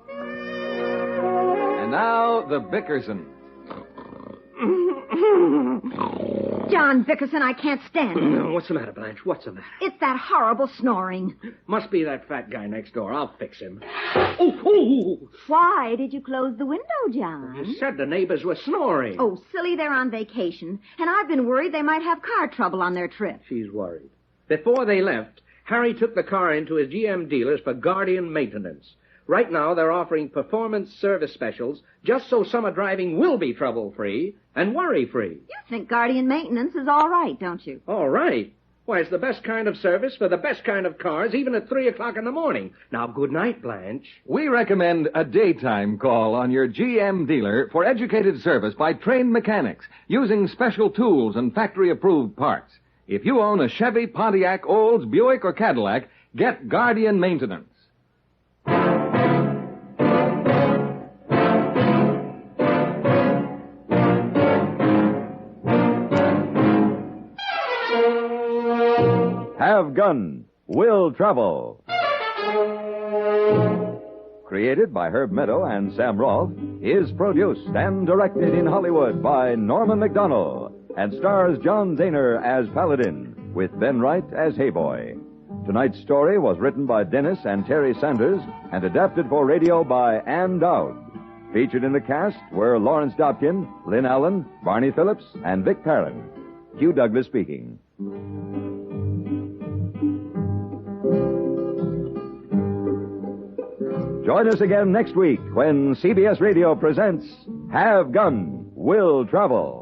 And now, the Bickerson. John Bickerson, I can't stand it. What's the matter, Blanche? What's the matter? It's that horrible snoring. Must be that fat guy next door. I'll fix him. Oh! Why did you close the window, John? You said the neighbors were snoring. Oh, silly, they're on vacation. And I've been worried they might have car trouble on their trip. She's worried. Before they left, Harry took the car into his GM dealers for Guardian maintenance. Right now, they're offering performance service specials just so summer driving will be trouble-free and worry-free. You think Guardian maintenance is all right, don't you? All right. Why, it's the best kind of service for the best kind of cars, even at 3 o'clock in the morning. Now, good night, Blanche. We recommend a daytime call on your GM dealer for educated service by trained mechanics using special tools and factory-approved parts. If you own a Chevy, Pontiac, Olds, Buick, or Cadillac, get Guardian Maintenance. Have Gun, Will Travel. Created by Herb Meadow and Sam Rolfe, is produced and directed in Hollywood by Norman McDonald and stars John Daner as Paladin, with Ben Wright as Hayboy. Tonight's story was written by Dennis and Terry Sanders and adapted for radio by Ann Dowd. Featured in the cast were Lawrence Dobkin, Lynn Allen, Barney Phillips, and Vic Perrin. Hugh Douglas speaking. Join us again next week when CBS Radio presents Have gun, will travel.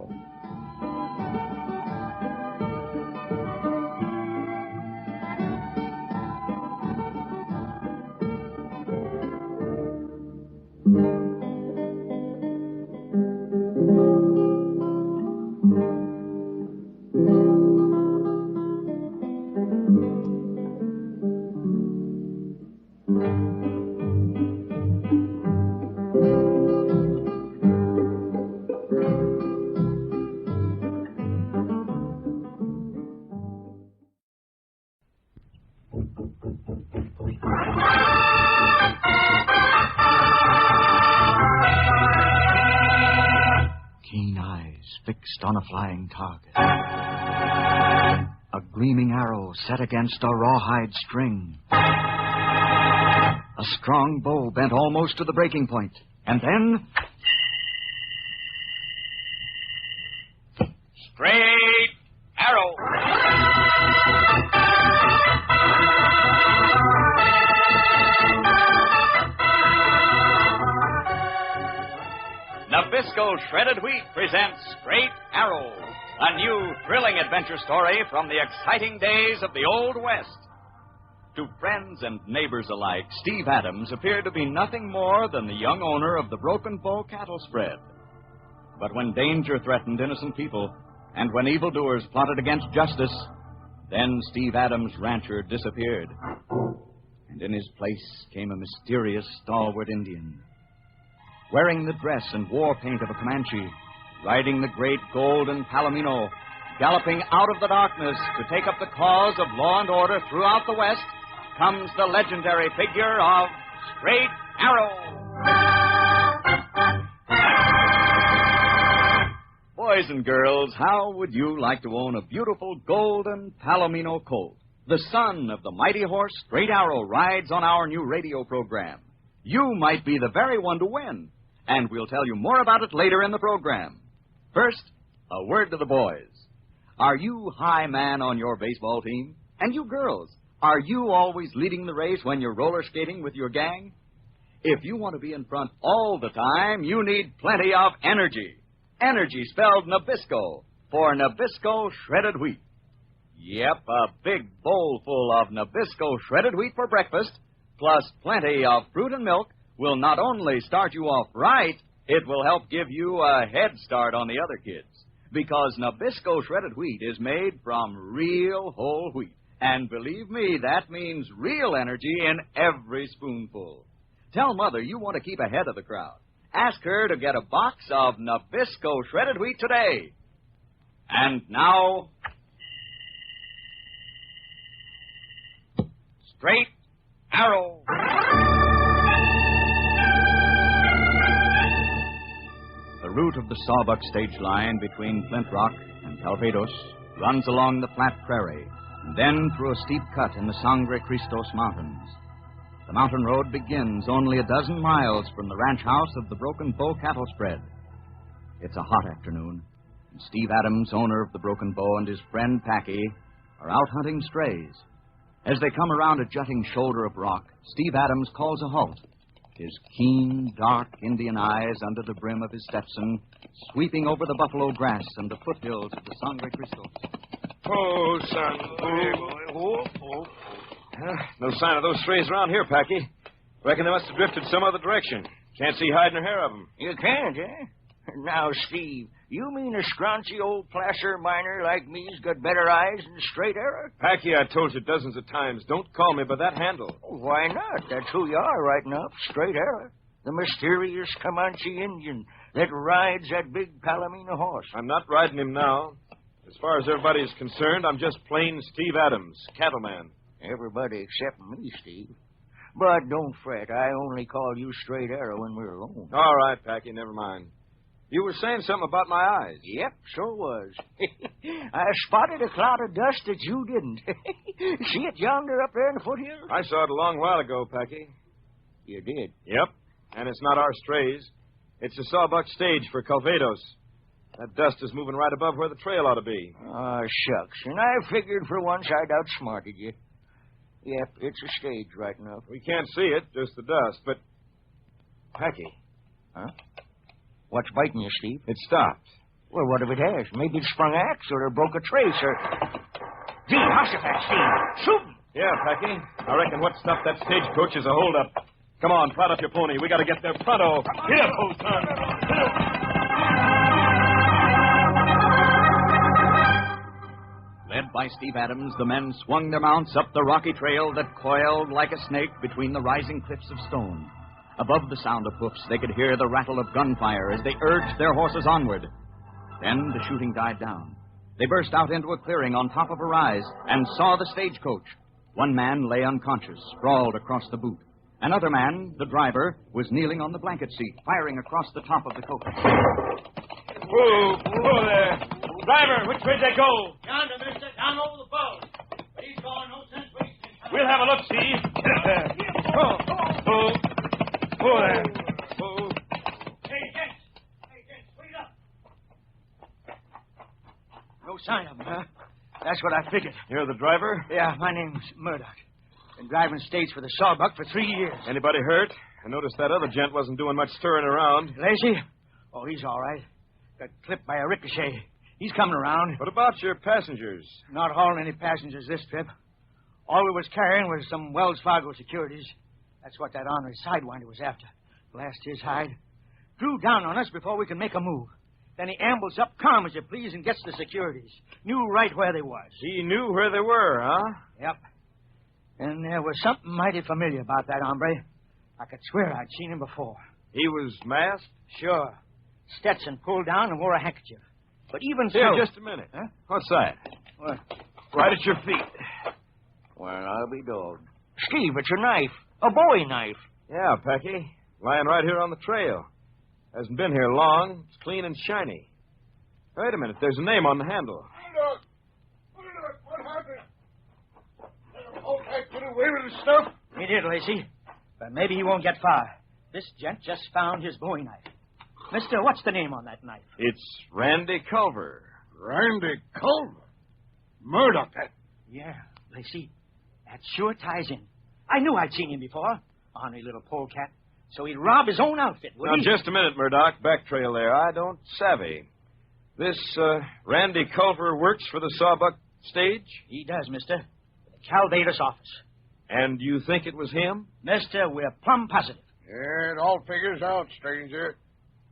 Keen eyes fixed on a flying target. A gleaming arrow set against a rawhide string. A strong bow bent almost to the breaking point. And then... Straight arrow. Nabisco Shredded Wheat presents Straight Arrow, a new thrilling adventure story from the exciting days of the Old West. To friends and neighbors alike, Steve Adams appeared to be nothing more than the young owner of the Broken Bow cattle spread. But when danger threatened innocent people, and when evildoers plotted against justice, then Steve Adams' rancher disappeared. And in his place came a mysterious, stalwart Indian, wearing the dress and war paint of a Comanche, riding the great golden Palomino, galloping out of the darkness to take up the cause of law and order throughout the West, comes the legendary figure of Straight Arrow. Boys and girls, how would you like to own a beautiful golden Palomino colt? The son of the mighty horse Straight Arrow rides on our new radio program. You might be the very one to win, and we'll tell you more about it later in the program. First, a word to the boys. Are you high man on your baseball team? And you girls, are you always leading the race when you're roller skating with your gang? If you want to be in front all the time, you need plenty of energy. Energy spelled Nabisco for Nabisco Shredded Wheat. Yep, a big bowl full of Nabisco Shredded Wheat for breakfast, plus plenty of fruit and milk, will not only start you off right, it will help give you a head start on the other kids. Because Nabisco Shredded Wheat is made from real whole wheat. And believe me, that means real energy in every spoonful. Tell Mother you want to keep ahead of the crowd. Ask her to get a box of Nabisco Shredded Wheat today. And now, Straight Arrow. The route of the Sawbuck stage line between Flint Rock and Calvados runs along the flat prairie, and then through a steep cut in the Sangre Cristos Mountains. The mountain road begins only a dozen miles from the ranch house of the Broken Bow cattle spread. It's a hot afternoon, and Steve Adams, owner of the Broken Bow, and his friend Packy are out hunting strays. As they come around a jutting shoulder of rock, Steve Adams calls a halt, his keen, dark Indian eyes under the brim of his Stetson sweeping over the buffalo grass and the foothills of the Sangre Cristos. Oh, son. No sign of those strays around here, Packy. Reckon they must have drifted some other direction. Can't see hide nor hair of them. You can't, eh? Now, Steve, you mean a scraunchy old placer miner like me's got better eyes than Straight Arrow? Packy, I told you dozens of times, don't call me by that handle. Why not? That's who you are right enough, Straight Arrow. The mysterious Comanche Indian that rides that big Palomino horse. I'm not riding him now. As far as everybody's concerned, I'm just plain Steve Adams, cattleman. Everybody except me, Steve. But don't fret, I only call you Straight Arrow when we're alone. All right, Packy, never mind. You were saying something about my eyes. Yep, sure was. I spotted a cloud of dust that you didn't. See it yonder up there in the foothills? I saw it a long while ago, Packy. You did? Yep, and it's not our strays. It's a Sawbuck stage for Calvados. That dust is moving right above where the trail ought to be. Ah, shucks. And I figured for once I'd outsmarted you. Yep, it's a stage right enough. We can't see it, just the dust, but... Packy. Huh? What's biting you, Steve? It stopped. Well, what if it has? Maybe it sprung an axe or broke a trace or... Gee, how's it that, Steve? Shoot! Yeah, Packy. I reckon what stopped that stagecoach is a holdup. Come on, prod up your pony. We got to get there pronto. Here, old son. Led by Steve Adams, the men swung their mounts up the rocky trail that coiled like a snake between the rising cliffs of stone. Above the sound of hoofs, they could hear the rattle of gunfire as they urged their horses onward. Then the shooting died down. They burst out into a clearing on top of a rise and saw the stagecoach. One man lay unconscious, sprawled across the boot. Another man, the driver, was kneeling on the blanket seat, firing across the top of the coach. Whoa, whoa there. Driver, which way they go? Yonder, mister, down over the boat. But he's gone, no sense wasting. We'll have a look, see. Whoa, whoa, whoa there. Whoa. Hey, gents, wait up. No sign of him, huh? That's what I figured. You're the driver? Yeah, my name's Murdoch. Been driving stage for the Sawbuck for 3 years. Anybody hurt? I noticed that other gent wasn't doing much stirring around. Lazy? Oh, he's all right. Got clipped by a ricochet. He's coming around. What about your passengers? Not hauling any passengers this trip. All we was carrying was some Wells Fargo securities. That's what that ornery sidewinder was after. Blast his hide. Drew down on us before we could make a move. Then he ambles up calm as you please and gets the securities. Knew right where they was. He knew where they were, huh? Yep. And there was something mighty familiar about that hombre. I could swear I'd seen him before. He was masked? Sure. Stetson pulled down and wore a handkerchief. But even so... Here, just a minute. Huh? What's that? What? Right at your feet. Well, I'll be dogged. Steve, it's a knife. A Bowie knife. Yeah, Packy. Lying right here on the trail. Hasn't been here long. It's clean and shiny. Wait a minute. There's a name on the handle. Look, what happened? Old guy put away with his stuff? He did, Lacey. But maybe he won't get far. This gent just found his Bowie knife. Mister, what's the name on that knife? It's Randy Culver. Randy Culver? Murdoch, that... Yeah, Lacey. That sure ties in. I knew I'd seen him before. Ornery little polecat. So he'd rob his own outfit, Now, wouldn't he? just a minute, Murdoch. Back trail there. I don't savvy. This Randy Culver works for the Sawbuck stage? He does, mister. The Calvados office. And you think it was him? Mister, we're plumb positive. Yeah, it all figures out, stranger.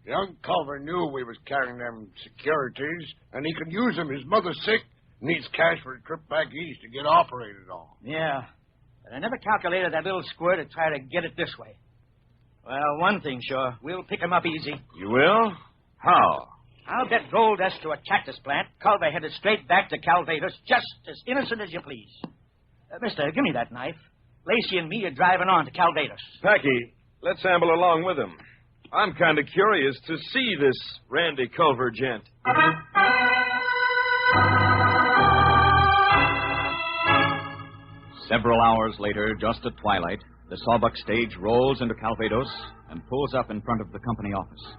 Young Culver knew we was carrying them securities, and he could use them. His mother's sick, needs cash for a trip back east to get operated on. Yeah, but I never calculated that little squirt would try to get it this way. Well, one thing sure, we'll pick him up easy. You will? How? I'll bet gold dust to a cactus plant. Culver headed straight back to Calvados, just as innocent as you please. Mister, give me that knife. Lacey and me are driving on to Calvados. Packy, let's amble along with him. I'm kind of curious to see this Randy Culver gent. Several hours later, just at twilight, the Sawbuck stage rolls into Calvados and pulls up in front of the company office.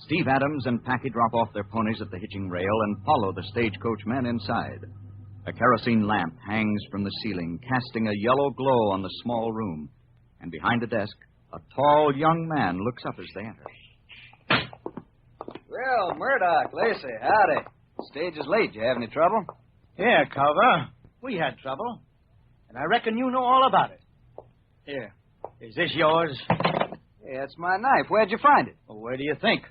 Steve Adams and Packy drop off their ponies at the hitching rail and follow the stagecoach men inside. A kerosene lamp hangs from the ceiling, casting a yellow glow on the small room. And behind the desk, a tall young man looks up as they enter. Well, Murdoch, Lacey, howdy. Stage is late. You have any trouble? Yeah, Culver. We had trouble. And I reckon you know all about it. Here. Is this yours? Yeah, it's my knife. Where'd you find it? Well, where do you think?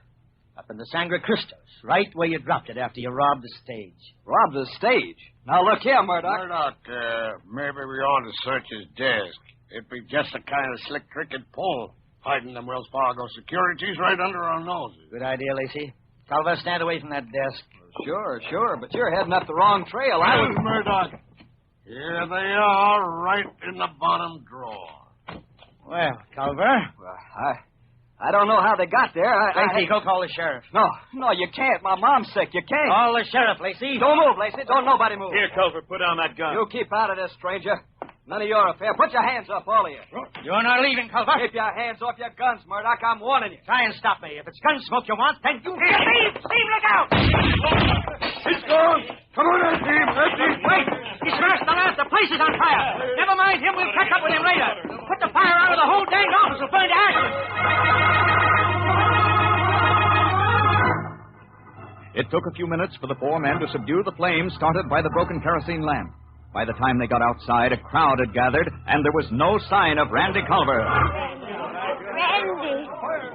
Up in the Sangre Cristos, right where you dropped it after you robbed the stage. Robbed the stage? Now, look here, Murdoch. Murdoch, maybe we ought to search his desk. It'd be just the kind of slick trick it'd pull, hiding them Wells Fargo securities right under our noses. Good idea, Lacey. Culver, stand away from that desk. Sure, but you're heading up the wrong trail. Murdoch. Here they are, right in the bottom drawer. Well, Culver. Well, I don't know how they got there. Lacey, go call the sheriff. No, you can't. My mom's sick. You can't. Call the sheriff, Lacey. Don't move, Lacey. Don't nobody move. Here, Culver, put down that gun. You keep out of this, stranger. None of your affair. Put your hands up, all of you. You're not leaving, Culver. Keep your hands off your guns, Murdoch. I'm warning you. Try and stop me. If it's gun smoke you want, then you... Steve, look out! He's gone. Come on, Steve. Wait! He smashed the lamp. The place is on fire. Never mind him. We'll catch up with him later. Put the fire out of the whole dang office. We'll burn to ashes. It took a few minutes for the four men to subdue the flames started by the broken kerosene lamp. By the time they got outside, a crowd had gathered, and there was no sign of Randy Culver. Randy!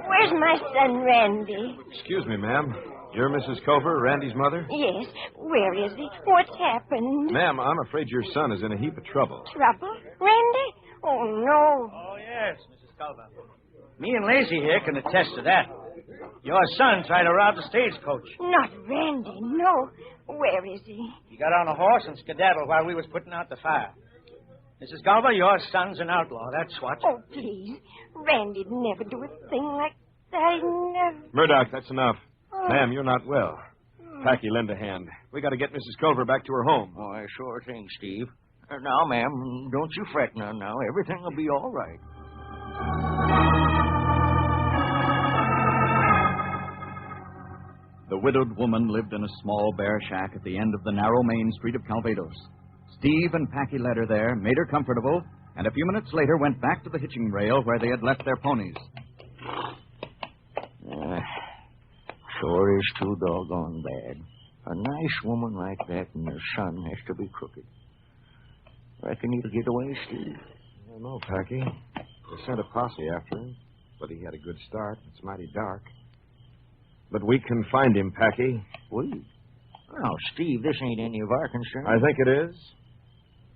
Where's my son, Randy? Excuse me, ma'am. You're Mrs. Culver, Randy's mother? Yes. Where is he? What's happened? Ma'am, I'm afraid your son is in a heap of trouble. Trouble? Randy? Oh, no. Oh, yes, Mrs. Culver. Me and Lazy here can attest to that. Your son tried to rob the stagecoach. Not Randy, no. Where is he? He got on a horse and skedaddled while we was putting out the fire. Mrs. Culver, your son's an outlaw, that's what. Oh, please. Randy'd never do a thing like that. He'd never... Murdoch, that's enough. Oh. Ma'am, you're not well. Packy, lend a hand. We got to get Mrs. Culver back to her home. Oh, sure thing, Steve. Now, ma'am, don't you fret now. Everything will be all right. The widowed woman lived in a small bare shack at the end of the narrow main street of Calvados. Steve and Packy led her there, made her comfortable, and a few minutes later went back to the hitching rail where they had left their ponies. Sure is too doggone bad. A nice woman like that and her son has to be crooked. Reckon he'll get away, Steve? I don't know, Packy. They sent a posse after him, but he had a good start. It's mighty dark. But we can find him, Packy. We? Now, Steve, this ain't any of our concern. I think it is.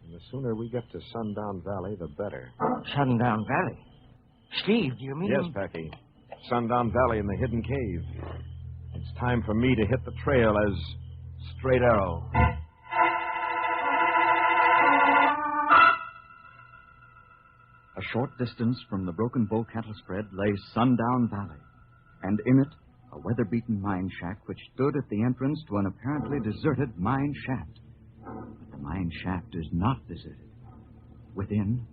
And the sooner we get to Sundown Valley, the better. Sundown Valley? Steve, do you mean... Yes, Packy. Sundown Valley in the hidden cave. It's time for me to hit the trail as Straight Arrow. A short distance from the Broken Bow cattle spread lay Sundown Valley, and in it, a weather-beaten mine shack which stood at the entrance to an apparently deserted mine shaft. But the mine shaft is not deserted. Within,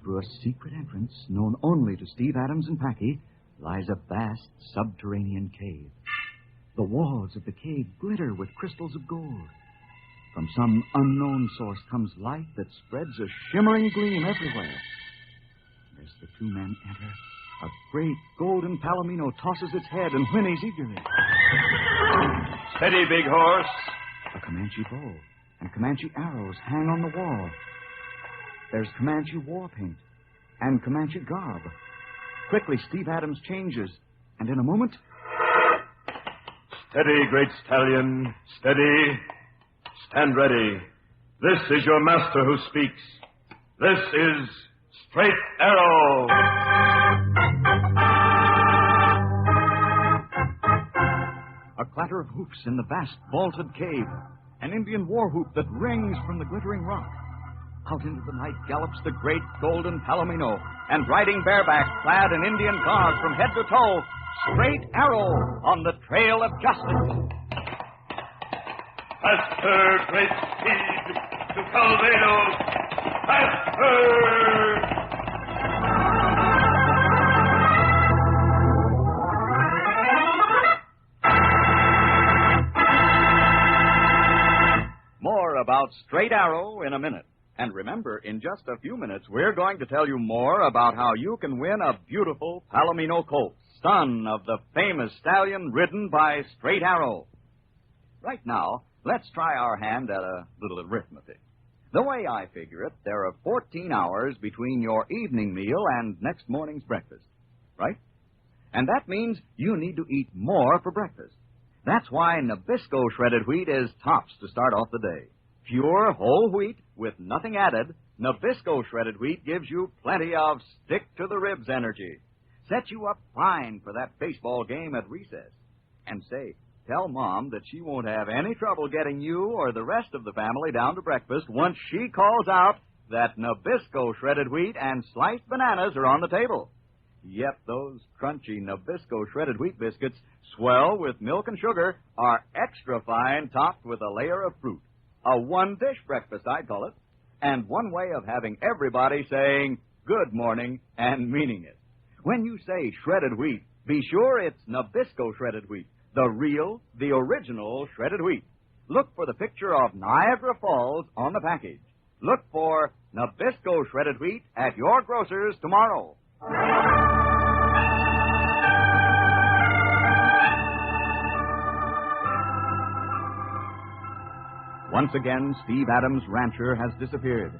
through a secret entrance known only to Steve Adams and Packy, lies a vast subterranean cave. The walls of the cave glitter with crystals of gold. From some unknown source comes light that spreads a shimmering gleam everywhere. As the two men enter, a great golden palomino tosses its head and whinnies eagerly. Steady, big horse. A Comanche bow and Comanche arrows hang on the wall. There's Comanche war paint and Comanche garb. Quickly, Steve Adams changes, and in a moment... Steady, great stallion. Steady. Stand ready. This is your master who speaks. This is Straight Arrow. A clatter of hoofs in the vast vaulted cave. An Indian war whoop that rings from the glittering rock. Out into the night gallops the great golden palomino, and riding bareback, clad in Indian garb from head to toe, Straight Arrow on the trail of justice. Faster, great steed, to Calvados. Faster! More about Straight Arrow in a minute. And remember, in just a few minutes, we're going to tell you more about how you can win a beautiful Palomino colt, son of the famous stallion ridden by Straight Arrow. Right now, let's try our hand at a little arithmetic. The way I figure it, there are 14 hours between your evening meal and next morning's breakfast, right? And that means you need to eat more for breakfast. That's why Nabisco shredded wheat is tops to start off the day. Pure whole wheat with nothing added, Nabisco shredded wheat gives you plenty of stick-to-the-ribs energy. Set you up fine for that baseball game at recess. And say, tell Mom that she won't have any trouble getting you or the rest of the family down to breakfast once she calls out that Nabisco shredded wheat and sliced bananas are on the table. Yep, those crunchy Nabisco shredded wheat biscuits, swell with milk and sugar, are extra fine topped with a layer of fruit. A one-dish breakfast, I'd call it. And one way of having everybody saying good morning and meaning it. When you say shredded wheat, be sure it's Nabisco shredded wheat. The real, the original shredded wheat. Look for the picture of Niagara Falls on the package. Look for Nabisco shredded wheat at your grocer's tomorrow. Once again, Steve Adams' rancher has disappeared,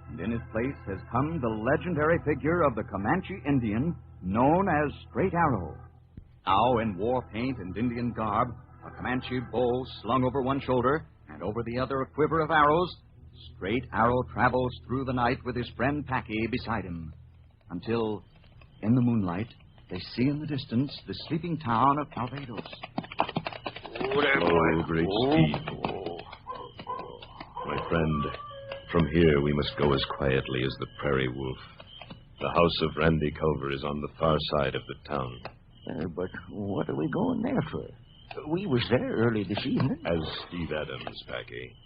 and in his place has come the legendary figure of the Comanche Indian known as Straight Arrow. Now, in war paint and Indian garb, a Comanche bow slung over one shoulder, and over the other a quiver of arrows, Straight Arrow travels through the night with his friend Packy beside him, until, in the moonlight, they see in the distance the sleeping town of Calvados. Oh, great Steve. My friend, from here we must go as quietly as the prairie wolf. The house of Randy Culver is on the far side of the town. But what are we going there for? We was there early this evening. As Steve Adams, Packy.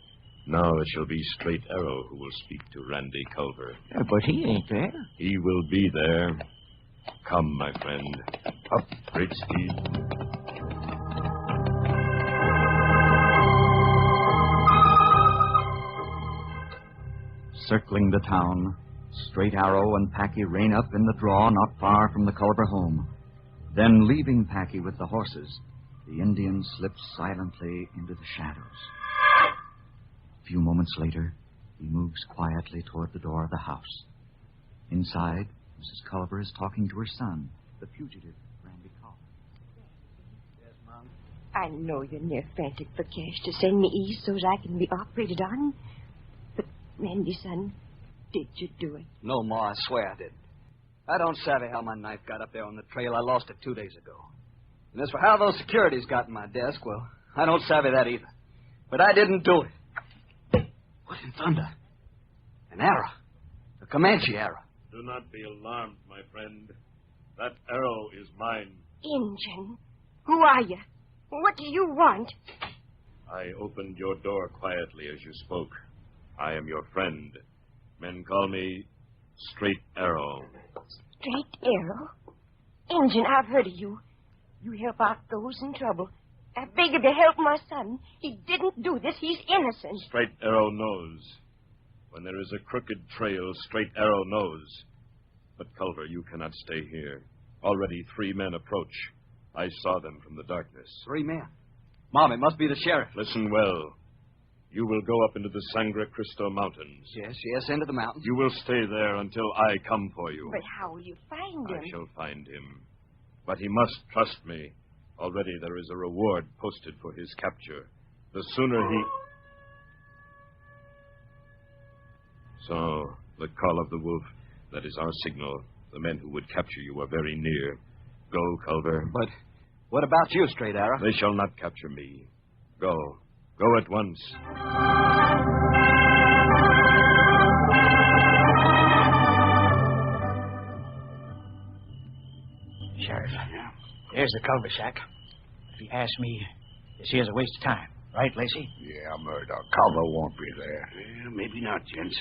Now it shall be Straight Arrow who will speak to Randy Culver. But he ain't there. He will be there. Come, my friend. Up, great Steve. Circling the town, Straight Arrow and Packy rein up in the draw not far from the Culver home. Then, leaving Packy with the horses, the Indian slips silently into the shadows. A few moments later, he moves quietly toward the door of the house. Inside, Mrs. Culver is talking to her son, the fugitive, Randy Culver. Yes, Mom? I know you're near frantic for cash to send me east so I can be operated on. But, Randy, son, did you do it? No, Ma, I swear I didn't. I don't savvy how my knife got up there on the trail. I lost it 2 days ago. And as for how those securities got in my desk, well, I don't savvy that either. But I didn't do it. What in thunder? An arrow. A Comanche arrow. Do not be alarmed, my friend. That arrow is mine. Injun, who are you? What do you want? I opened your door quietly as you spoke. I am your friend. Men call me Straight Arrow. Straight Arrow? Injun, I've heard of you. You help out those in trouble. I beg you to help my son. He didn't do this. He's innocent. Straight Arrow knows. When there is a crooked trail, Straight Arrow knows. But, Culver, you cannot stay here. Already 3 men approach. I saw them from the darkness. 3 men? Mom, it must be the sheriff. Listen well. You will go up into the Sangre Cristo Mountains. Yes, into the mountains. You will stay there until I come for you. But how will you find him? I shall find him. But he must trust me. Already there is a reward posted for his capture. The sooner he... So, the call of the wolf, that is our signal. The men who would capture you are very near. Go, Culver. But what about you, Straight Arrow? They shall not capture me. Go. Go at once. Sheriff, there's the Culver shack. If you ask me, this here's a waste of time. Right, Lacey? Yeah, Murdoch. Culver won't be there. Yeah, maybe not, gents.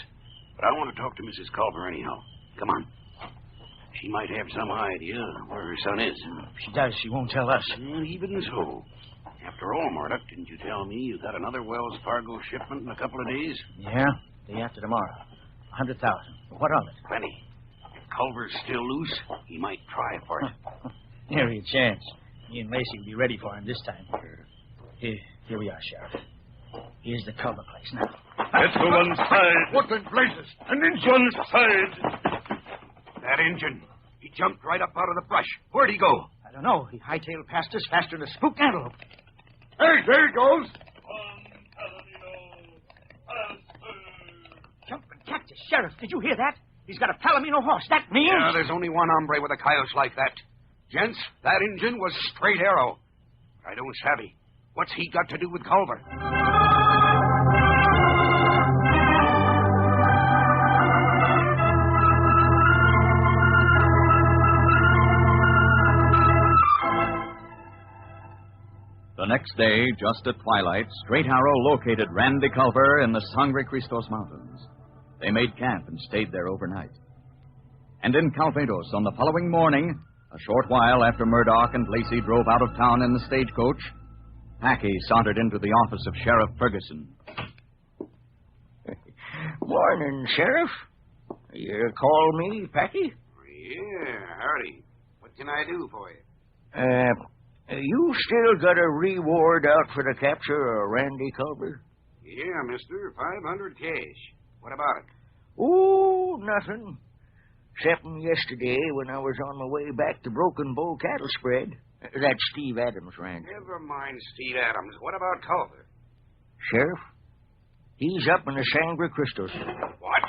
But I want to talk to Mrs. Culver anyhow. Come on. She might have some idea where her son is. If she does, she won't tell us. Well, even so. After all, Murdoch, didn't you tell me you got another Wells Fargo shipment in a couple of days? Yeah, day after tomorrow. 100,000. What of it? Plenty. If Culver's still loose, he might try for it. Nary a chance. Me and Lacey will be ready for him this time. Here we are, Sheriff. Here's the Culver place now. Get to one side. What in blazes? An inch one side. That engine. He jumped right up out of the brush. Where'd he go? I don't know. He hightailed past us faster than a spooked antelope. Hey, there he goes. Jumping cactus. Sheriff, did you hear that? He's got a Palomino horse. That means... Yeah, there's only one hombre with a coyote like that. Gents, that engine was Straight Arrow. I don't savvy. What's he got to do with Culver? The next day, just at twilight, Straight Arrow located Randy Culver in the Sangre Cristos Mountains. They made camp and stayed there overnight. And in Calvados on the following morning, a short while after Murdoch and Lacey drove out of town in the stagecoach, Packy sauntered into the office of Sheriff Ferguson. Morning, Sheriff. You call me Packy? Yeah, howdy. What can I do for you? You still got a reward out for the capture of Randy Culver? Yeah, mister. 500 cash. What about it? Oh, nothing. Excepting yesterday when I was on my way back to Broken Bow cattle spread. That's Steve Adams' ranch. Never mind Steve Adams. What about Culver? Sheriff, he's up in the Sangre Cristos. What?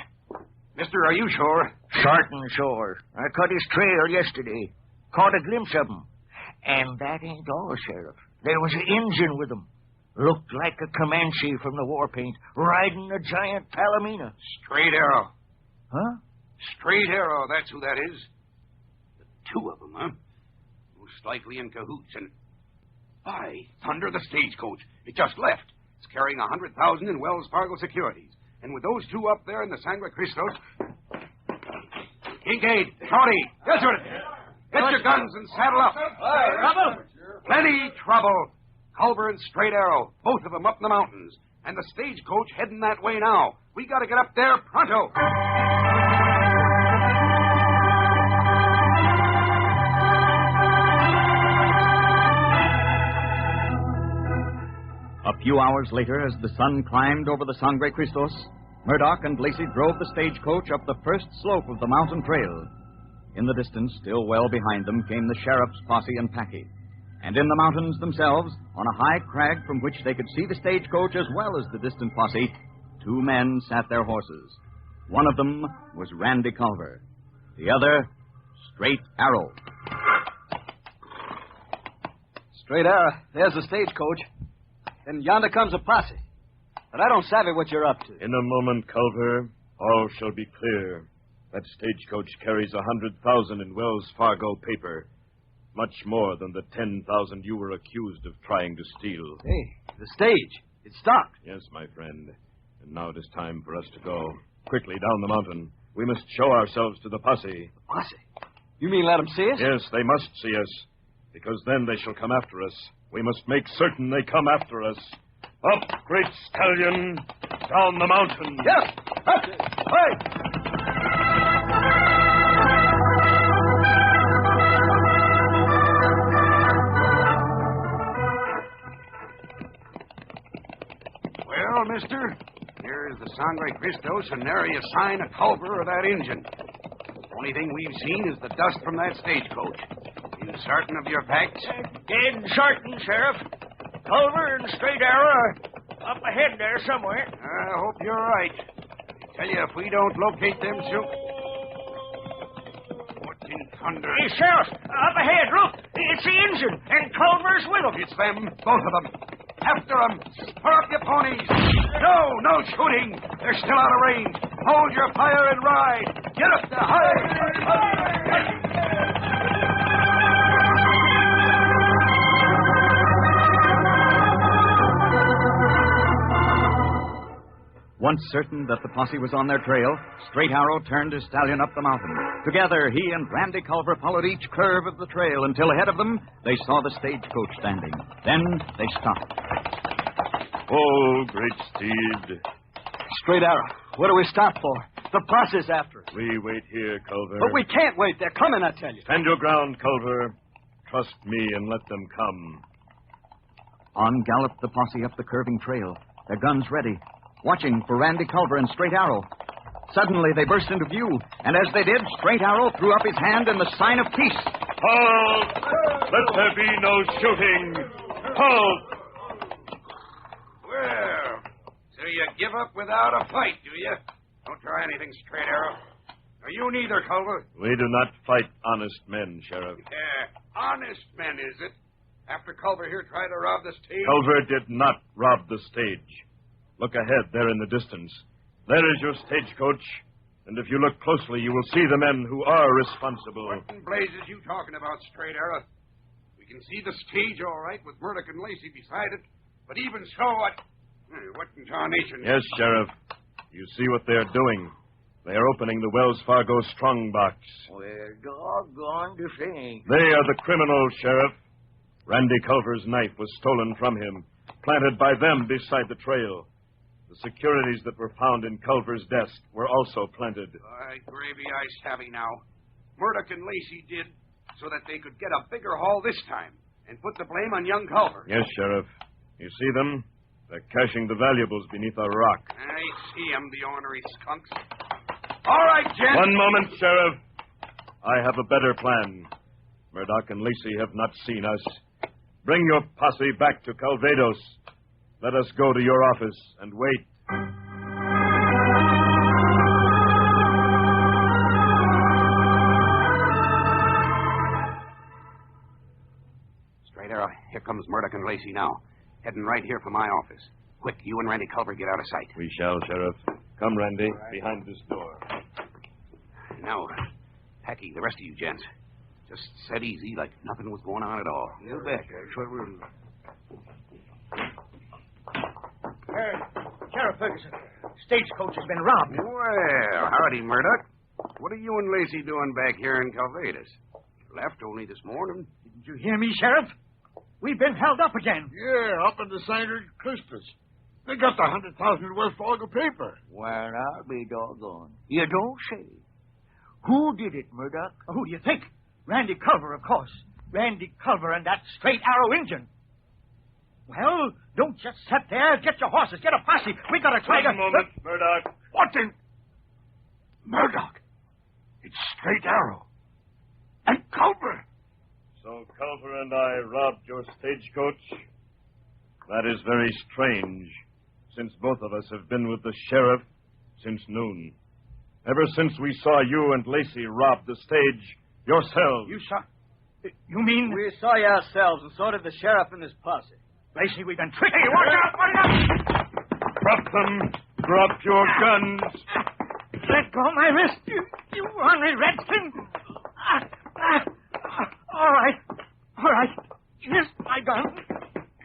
Mister, are you sure? Sartin sure. I cut his trail yesterday. Caught a glimpse of him. And that ain't all, Sheriff. There was an Injun with him. Looked like a Comanche from the war paint, riding a giant Palomino. Straight Arrow. Huh? Straight Arrow, that's who that is. The two of them, huh? Most likely in cahoots, and... By thunder, the stagecoach. It just left. It's carrying $100,000 in Wells Fargo securities. And with those two up there in the Sangre Cristos... Kincaid, Shorty, yes, sir. Get your guns and saddle up. Trouble? Plenty trouble. Culver and Straight Arrow, both of them up in the mountains. And the stagecoach heading that way now. We gotta get up there pronto. A few hours later, as the sun climbed over the Sangre Cristos, Murdoch and Lacey drove the stagecoach up the first slope of the mountain trail. In the distance, still well behind them, came the sheriff's posse and packy. And in the mountains themselves, on a high crag from which they could see the stagecoach as well as the distant posse, two men sat their horses. One of them was Randy Culver. The other, Straight Arrow. Straight Arrow, there's the stagecoach. And yonder comes a posse. But I don't savvy what you're up to. In a moment, Culver, all shall be clear. That stagecoach carries $100,000 in Wells Fargo paper. Much more than the $10,000 you were accused of trying to steal. Hey, the stage. It stopped. Yes, my friend. And now it is time for us to go. Quickly down the mountain. We must show ourselves to the posse. Posse? You mean let them see us? Yes, they must see us. Because then they shall come after us. We must make certain they come after us. Up, great stallion. Down the mountain. Yes. Up. Hey. Well, mister, here is the Sangre Cristos, and there you sign a Culver or that engine. Only thing we've seen is the dust from that stagecoach. You certain of your facts? Dead certain, Sheriff. Culver and Straight Arrow are up ahead there somewhere. I hope you're right. I tell you, if we don't locate them soon... What in thunder? Hey, Sheriff, up ahead, look. It's the engine, and Culver's with them. It's them, both of them. After them. Spur up your ponies. No shooting. They're still out of range. Hold your fire and ride. Get up there. Hurry. Once certain that the posse was on their trail, Straight Arrow turned his stallion up the mountain. Together, he and Randy Culver followed each curve of the trail until ahead of them, they saw the stagecoach standing. Then they stopped. Oh, great steed. Straight Arrow, what do we stop for? The posse's after us. We wait here, Culver. But we can't wait. They're coming, I tell you. Stand your ground, Culver. Trust me and let them come. On galloped the posse up the curving trail, their guns ready, watching for Randy Culver and Straight Arrow. Suddenly, they burst into view, and as they did, Straight Arrow threw up his hand in the sign of peace. Halt! Let there be no shooting! Halt! Well, so you give up without a fight, do you? Don't try anything, Straight Arrow. Or you neither, Culver. We do not fight honest men, Sheriff. Honest men, is it? After Culver here tried to rob the stage? Culver did not rob the stage. Look ahead there in the distance. There is your stagecoach. And if you look closely, you will see the men who are responsible. What in blazes you talking about, Straight Arrow? We can see the stage all right with Murdoch and Lacey beside it. But even so, what in tarnation? Yes, Sheriff. You see what they're doing. They are opening the Wells Fargo strongbox. Well, doggone the thing. They are the criminals, Sheriff. Randy Culver's knife was stolen from him, planted by them beside the trail. The securities that were found in Culver's desk were also planted. Gravy, I savvy now. Murdoch and Lacey did so that they could get a bigger haul this time and put the blame on young Culver. Yes, Sheriff. You see them? They're caching the valuables beneath a rock. I see 'em, the ornery skunks. All right, gents. One moment, Sheriff. I have a better plan. Murdoch and Lacey have not seen us. Bring your posse back to Calvados. Let us go to your office and wait. Straight arrow. Here comes Murdoch and Lacey now. Heading right here for my office. Quick, you and Randy Culver get out of sight. We shall, Sheriff. Come, Randy, behind this door. Now, Packy, the rest of you gents, just sit easy like nothing was going on at all. You bet. That's what we'll do. Sheriff Ferguson, stagecoach has been robbed. Well, howdy, Murdoch. What are you and Lacey doing back here in Calvados? Left only this morning. Didn't you hear me, Sheriff? We've been held up again. Yeah, up in the St. Christus. They got the 100,000 Wells Fargo paper. Well, I'll be doggone. You don't say. Who did it, Murdoch? Who do you think? Randy Culver, of course. Randy Culver and that straight arrow Injun. Well, don't just sit there. Get your horses. Get a posse. We gotta try to... One moment, Murdoch. What in... Murdoch. It's Straight Arrow. And Culver. So Culver and I robbed your stagecoach? That is very strange, since both of us have been with the sheriff since noon. Ever since we saw you and Lacey rob the stage yourselves. You saw... You mean... We saw you ourselves, and so did the sheriff and his posse. Lacey, we've been tricked. Hey, watch out! Watch out! Drop them. Drop your guns. Let go of my wrist, you ornery redskin. All right. All right. Here's my gun.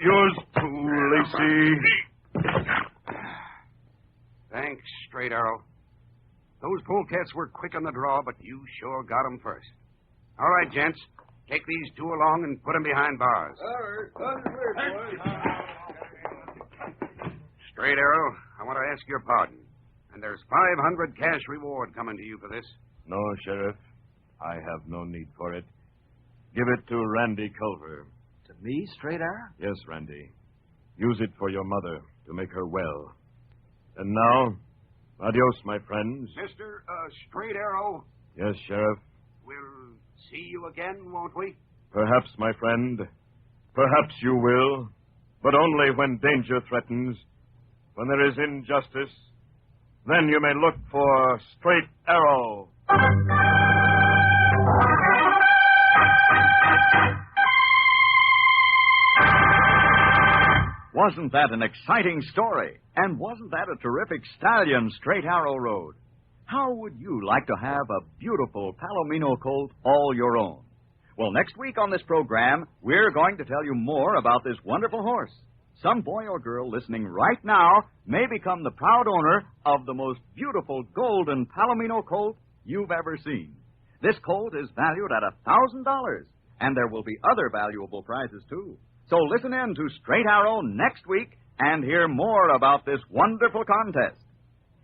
Yours too, Lacey. Thanks, Straight Arrow. Those polecats were quick on the draw, but you sure got 'em first. All right, gents. Take these two along and put 'em behind bars. Straight Arrow, I want to ask your pardon. And there's 500 cash reward coming to you for this. No, Sheriff. I have no need for it. Give it to Randy Culver. To me, Straight Arrow? Yes, Randy. Use it for your mother to make her well. And now, adios, my friends. Mr. Straight Arrow. Yes, Sheriff. We'll see you again, won't we? Perhaps, my friend. Perhaps you will. But only when danger threatens. When there is injustice. Then you may look for Straight Arrow. Wasn't that an exciting story? And wasn't that a terrific stallion Straight Arrow rode? How would you like to have a beautiful Palomino colt all your own? Well, next week on this program, we're going to tell you more about this wonderful horse. Some boy or girl listening right now may become the proud owner of the most beautiful golden Palomino colt you've ever seen. This colt is valued at $1,000, and there will be other valuable prizes, too. So listen in to Straight Arrow next week and hear more about this wonderful contest.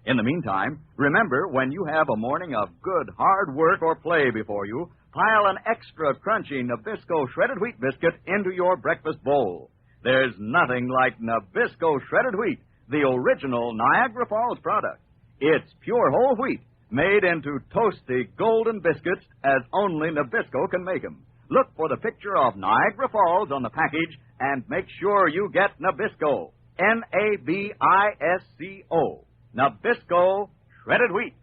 In the meantime, remember, when you have a morning of good, hard work or play before you, pile an extra crunchy Nabisco shredded wheat biscuit into your breakfast bowl. There's nothing like Nabisco shredded wheat, the original Niagara Falls product. It's pure whole wheat, made into toasty golden biscuits as only Nabisco can make them. Look for the picture of Niagara Falls on the package and make sure you get Nabisco. Nabisco. Nabisco shredded wheat.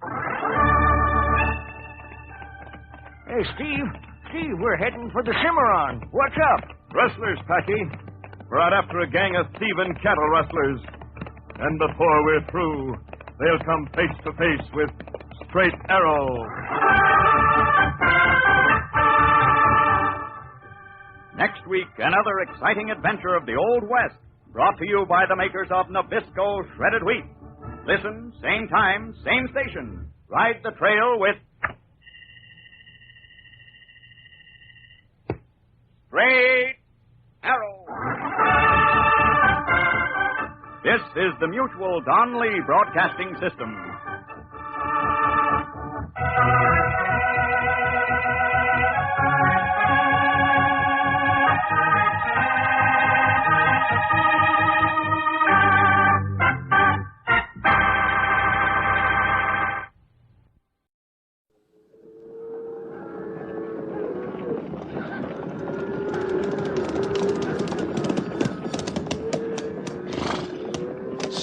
Hey, Steve, we're heading for the Cimarron. What's up? Rustlers, Packy. We're out after a gang of thieving cattle rustlers. And before we're through, they'll come face to face with Straight Arrow. Next week, another exciting adventure of the Old West, brought to you by the makers of Nabisco shredded wheat. Listen, same time, same station. Ride the trail with Straight Arrow. This is the Mutual Don Lee Broadcasting System.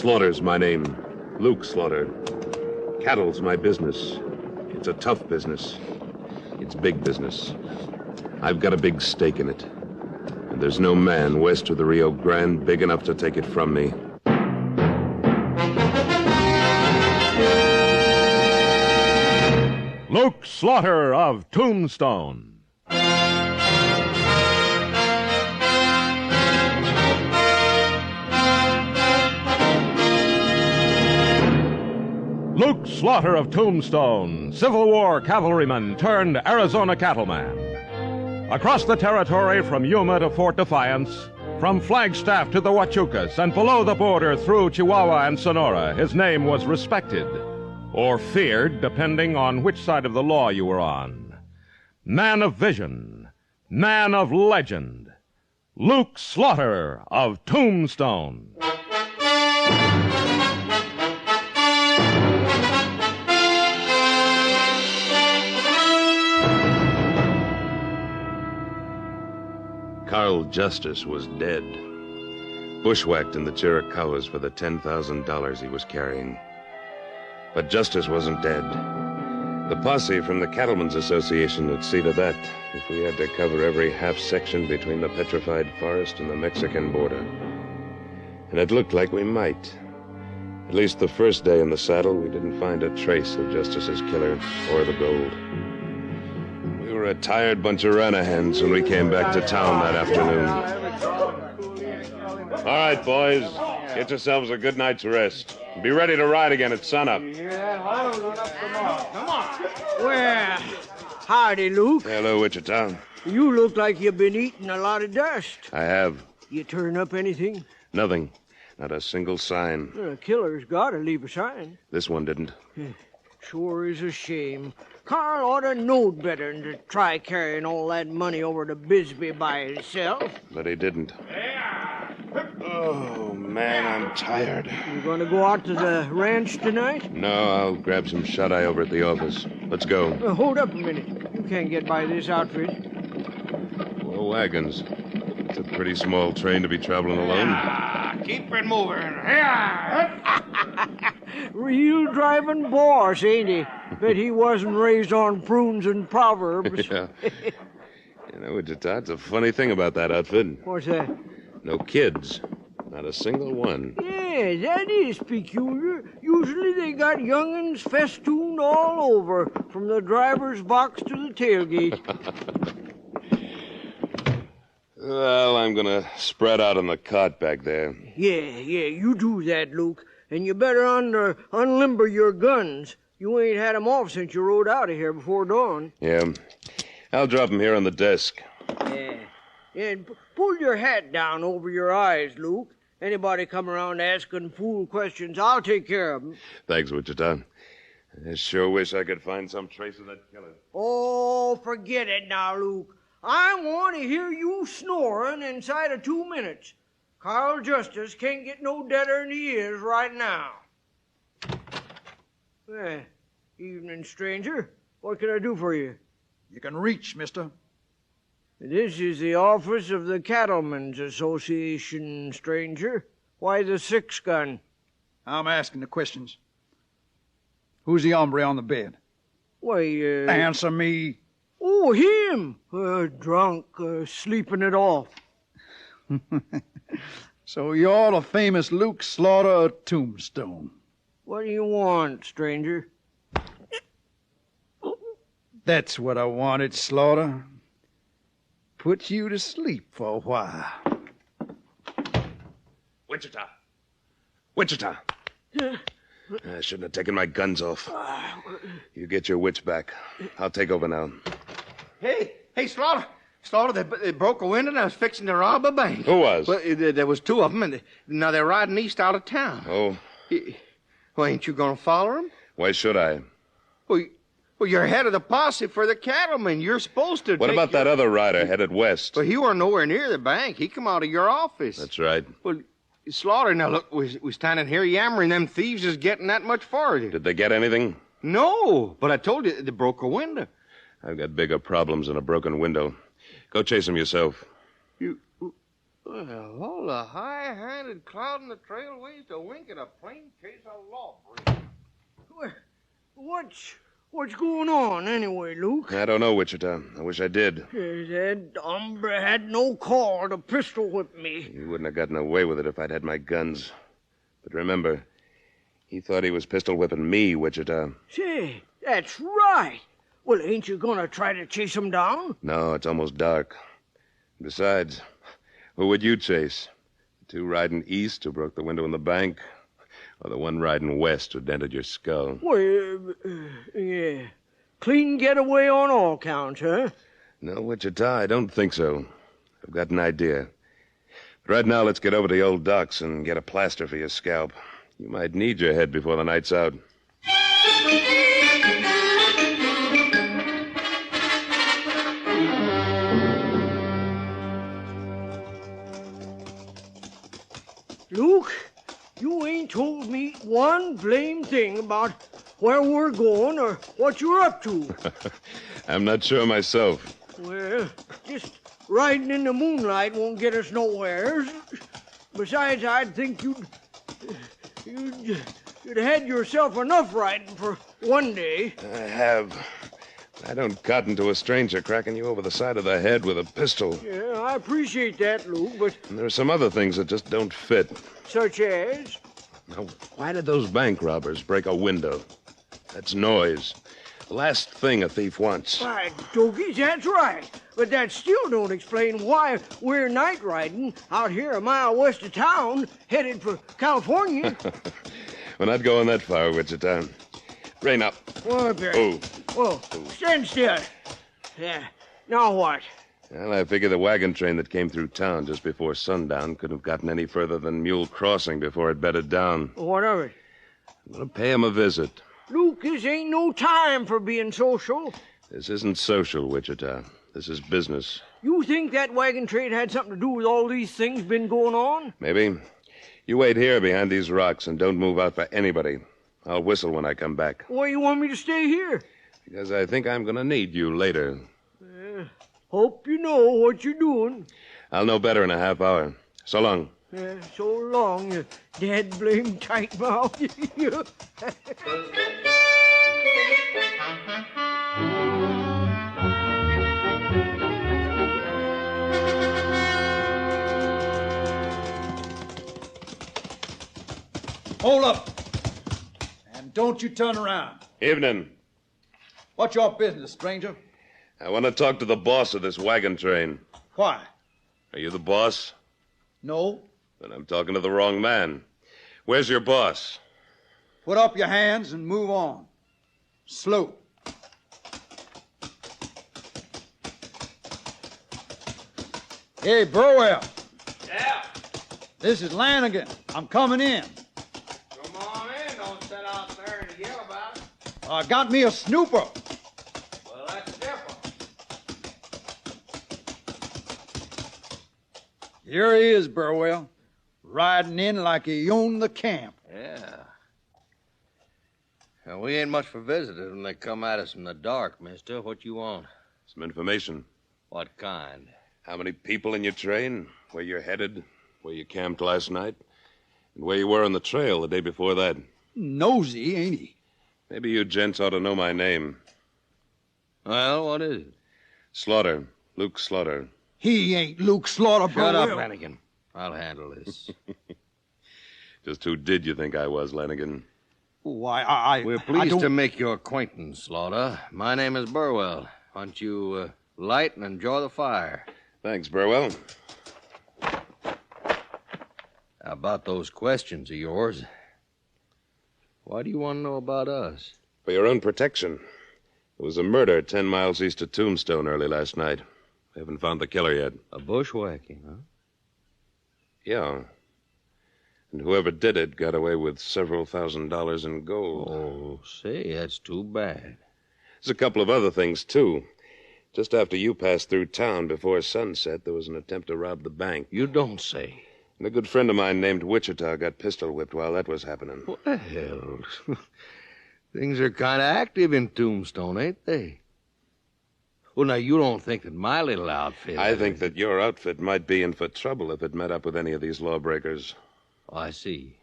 Slaughter's my name. Luke Slaughter. Cattle's my business. It's a tough business. It's big business. I've got a big stake in it. And there's no man west of the Rio Grande big enough to take it from me. Luke Slaughter of Tombstone. Luke Slaughter of Tombstone, Civil War cavalryman turned Arizona cattleman. Across the territory from Yuma to Fort Defiance, from Flagstaff to the Huachucas, and below the border through Chihuahua and Sonora, his name was respected, or feared, depending on which side of the law you were on. Man of vision, man of legend, Luke Slaughter of Tombstone. Carl Justice was dead. Bushwhacked in the Chiricahuas for the $10,000 he was carrying. But Justice wasn't dead. The posse from the Cattlemen's Association would see to that if we had to cover every half section between the petrified forest and the Mexican border. And it looked like we might. At least the first day in the saddle, we didn't find a trace of Justice's killer or the gold. We were a tired bunch of Ranahans when we came back to town that afternoon. All right, boys. Get yourselves a good night's rest. Be ready to ride again at sunup. Come on. Well, howdy, Luke. Hello, Wichita. You look like you've been eating a lot of dust. I have. You turn up anything? Nothing. Not a single sign. The killer's got to leave a sign. This one didn't. Sure is a shame. Carl ought to know better than to try carrying all that money over to Bisbee by himself. But he didn't. Oh, man, I'm tired. You going to go out to the ranch tonight? No, I'll grab some shut-eye over at the office. Let's go. Hold up a minute. You can't get by this outfit. Well, wagons. It's a pretty small train to be traveling alone. Keep it moving. Real driving boss, ain't he? Bet he wasn't raised on prunes and proverbs. Yeah. You know, Wichita, it's a funny thing about that outfit. What's that? No kids. Not a single one. Yeah, that is peculiar. Usually they got young'uns festooned all over, from the driver's box to the tailgate. Well, I'm gonna spread out on the cot back there. Yeah, you do that, Luke. And you better unlimber your guns. You ain't had 'em off since you rode out of here before dawn. Yeah. I'll drop them here on the desk. Yeah. And pull your hat down over your eyes, Luke. Anybody come around asking fool questions, I'll take care of 'em. Thanks, Wichita. I sure wish I could find some trace of that killer. Oh, forget it now, Luke. I want to hear you snoring inside of 2 minutes. Carl Justice can't get no deader than he is right now. Evening, stranger. What can I do for you? You can reach, mister. This is the office of the Cattlemen's Association, stranger. Why the 6-gun? I'm asking the questions. Who's the hombre on the bed? Why, Answer me. Oh, him! Drunk, sleeping it off. So you're the famous Luke Slaughter of Tombstone. What do you want, stranger? That's what I wanted, Slaughter. Put you to sleep for a while. Wichita! Wichita! I shouldn't have taken my guns off. You get your wits back. I'll take over now. Hey, Slaughter. Slaughter, they broke a window and I was fixing to rob a bank. Who was? Well, there was 2 of them, and now they're riding east out of town. Oh. Well, ain't you going to follow them? Why should I? Well, you're head of the posse for the cattlemen. You're supposed to What about that other rider headed west? Well, he weren't nowhere near the bank. He come out of your office. That's right. Well, Slaughter, now look, we standing here yammering. Them thieves is getting that much farther. Did they get anything? No, but I told you they broke a window. I've got bigger problems than a broken window. Go chase them yourself. Well, all the high-handed cloud in the trail weighs to wink at a plain case of lawbreaking. What's going on anyway, Luke? I don't know, Wichita. I wish I did. That hombre had no call to pistol whip me. He wouldn't have gotten away with it if I'd had my guns. But remember, he thought he was pistol whipping me, Wichita. Say, that's right. Well, ain't you gonna try to chase him down? No, it's almost dark. Besides, who would you chase? The two riding east who broke the window in the bank? Or the one riding west who dented your skull? Well, yeah. Clean getaway on all counts, huh? No, Wichita, I don't think so. I've got an idea. But right now, let's get over to the old docks and get a plaster for your scalp. You might need your head before the night's out. Luke, you ain't told me one blame thing about where we're going or what you're up to. I'm not sure myself. Well, just riding in the moonlight won't get us nowhere. Besides, I'd think you'd had yourself enough riding for one day. I have. I don't cotton to a stranger cracking you over the side of the head with a pistol. Yeah, I appreciate that, Luke, but... And there are some other things that just don't fit. Such as? Now, why did those bank robbers break a window? That's noise. The last thing a thief wants. Why, Dogies, that's right. But that still don't explain why we're night riding out here a mile west of town, headed for California. We're not going that far, Wichita. Rein up. Whoa, Barry. Whoa, stand still. Yeah, now what? Well, I figure the wagon train that came through town just before sundown couldn't have gotten any further than Mule Crossing before it bedded down. What of it? I'm going to pay him a visit. Luke, this ain't no time for being social. This isn't social, Wichita. This is business. You think that wagon train had something to do with all these things been going on? Maybe. You wait here behind these rocks and don't move out for anybody. I'll whistle when I come back. Why you want me to stay here? Because I think I'm going to need you later. Hope you know what you're doing. I'll know better in a half hour. So long. So long, you dead blame tight mouth. Hold up. And don't you turn around. Evening. What's your business, stranger? I want to talk to the boss of this wagon train. Why? Are you the boss? No. Then I'm talking to the wrong man. Where's your boss? Put up your hands and move on. Slow. Hey, Burwell. Yeah? This is Lanigan. I'm coming in. Come on in. Don't sit out there and yell about it. I got me a snooper. Well, that's different. Here he is, Burwell. Riding in like he owned the camp. Yeah. Now, we ain't much for visitors when they come at us in the dark, mister. What you want? Some information. What kind? How many people in your train? Where you're headed? Where you camped last night? And where you were on the trail the day before that? Nosy, ain't he? Maybe you gents ought to know my name. Well, what is it? Slaughter. Luke Slaughter. He ain't Luke Slaughter, Shut Burwell. up, Lanigan. I'll handle this. Just who did you think I was, Lanigan? Why, We're pleased to make your acquaintance, Slaughter. My name is Burwell. Why don't you light and enjoy the fire? Thanks, Burwell. How about those questions of yours? Why do you want to know about us? For your own protection. There was a murder 10 miles east of Tombstone early last night. We haven't found the killer yet. A bushwhacking, huh? Yeah. And whoever did it got away with several $1,000s in gold. Oh, say, that's too bad. There's a couple of other things, too. Just after you passed through town before sunset, there was an attempt to rob the bank. You don't say. And a good friend of mine named Wichita got pistol whipped while that was happening. What the hell? Things are kind of active in Tombstone, ain't they? Well, now, you don't think that my little outfit... I think that your outfit might be in for trouble if it met up with any of these lawbreakers. Oh, I see.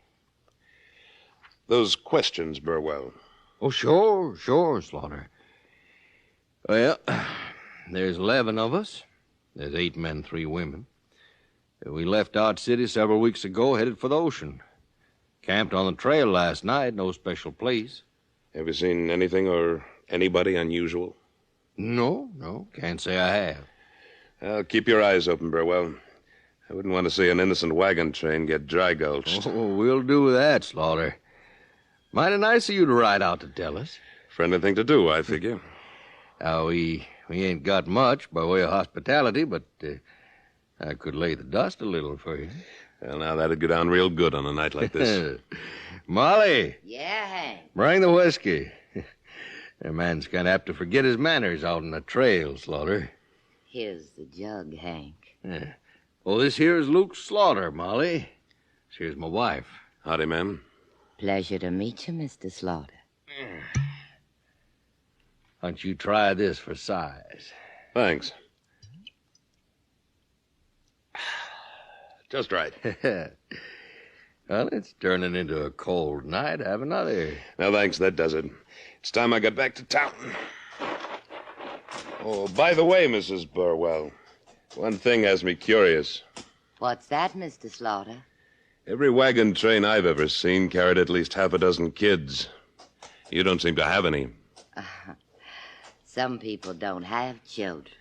Those questions, Burwell. Oh, sure, Slaughter. Well, there's 11 of us. There's 8 men, 3 women. We left Dodge City several weeks ago, headed for the ocean. Camped on the trail last night, no special place. Have you seen anything or anybody unusual? No, can't say I have. Well, keep your eyes open, Burwell. I wouldn't want to see an innocent wagon train get dry gulched. Oh, we'll do that, Slaughter. Mighty nice of you to ride out to tell us. Friendly thing to do, I figure. Now, we ain't got much by way of hospitality, but I could lay the dust a little for you. Well, now, that'd go down real good on a night like this. Molly. Yeah, Hank. Bring the whiskey. A man's kind of apt to forget his manners out on the trail, Slaughter. Here's the jug, Hank. Yeah. Well, this here's Luke Slaughter, Molly. Here's my wife. Howdy, ma'am. Pleasure to meet you, Mr. Slaughter. Why don't you try this for size? Thanks. Just right. Well, it's turning into a cold night. Have another. No, thanks. That does it. It's time I got back to town. Oh, by the way, Mrs. Burwell, one thing has me curious. What's that, Mr. Slaughter? Every wagon train I've ever seen carried at least half a dozen kids. You don't seem to have any. Some people don't have children.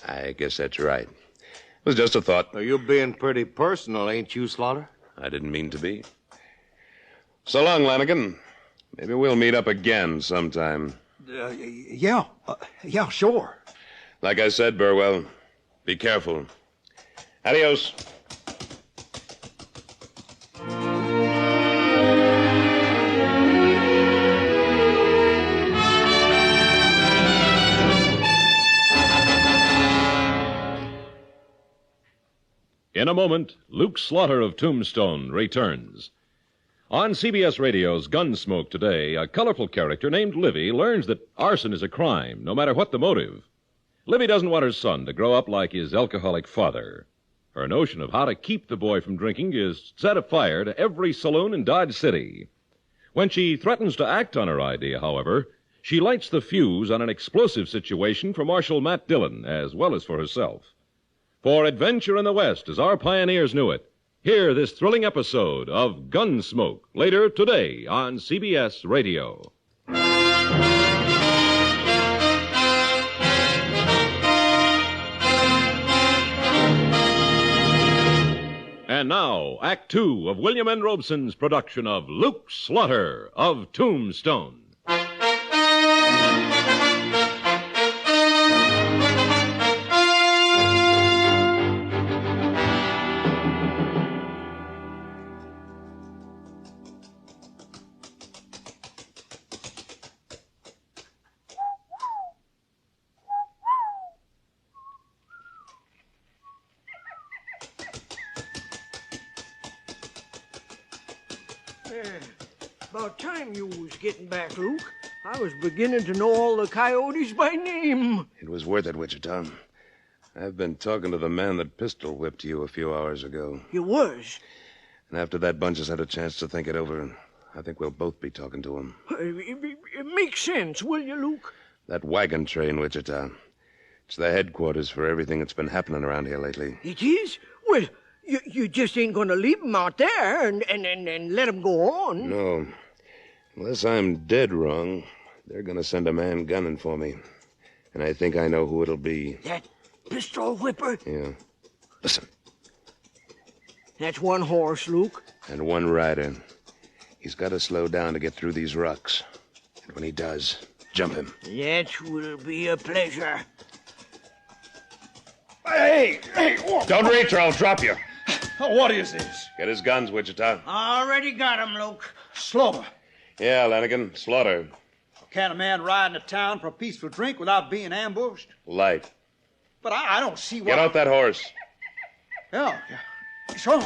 I guess that's right. It was just a thought. Well, you're being pretty personal, ain't you, Slaughter? I didn't mean to be. So long, Lanigan. Maybe we'll meet up again sometime. Yeah, sure. Like I said, Burwell, be careful. Adios. In a moment, Luke Slaughter of Tombstone returns. On CBS Radio's Gunsmoke today, a colorful character named Livy learns that arson is a crime, no matter what the motive. Livy doesn't want her son to grow up like his alcoholic father. Her notion of how to keep the boy from drinking is set afire to every saloon in Dodge City. When she threatens to act on her idea, however, she lights the fuse on an explosive situation for Marshal Matt Dillon, as well as for herself. For adventure in the West, as our pioneers knew it, hear this thrilling episode of Gunsmoke later today on CBS Radio. And now, Act Two of William N. Robeson's production of Luke Slaughter of Tombstone. About time you was getting back, Luke. I was beginning to know all the coyotes by name. It was worth it, Wichita. I've been talking to the man that pistol whipped you a few hours ago. You was? And after that bunch has had a chance to think it over, I think we'll both be talking to him. It makes sense, will you, Luke? That wagon train, Wichita. It's the headquarters for everything that's been happening around here lately. It is? Well, you just ain't going to leave them out there and let them go on. No. Unless I'm dead wrong, they're going to send a man gunning for me. And I think I know who it'll be. That pistol whipper? Yeah. Listen. That's one horse, Luke. And one rider. He's got to slow down to get through these rocks. And when he does, jump him. That will be a pleasure. Hey, whoa. Don't reach or I'll drop you. What is this? Get his guns, Wichita. Already got him, Luke. Slaughter. Yeah, Lanigan. Slaughter. Can't a man ride into town for a peaceful drink without being ambushed? Light. But I don't see why... Get off that horse. Yeah. Sure.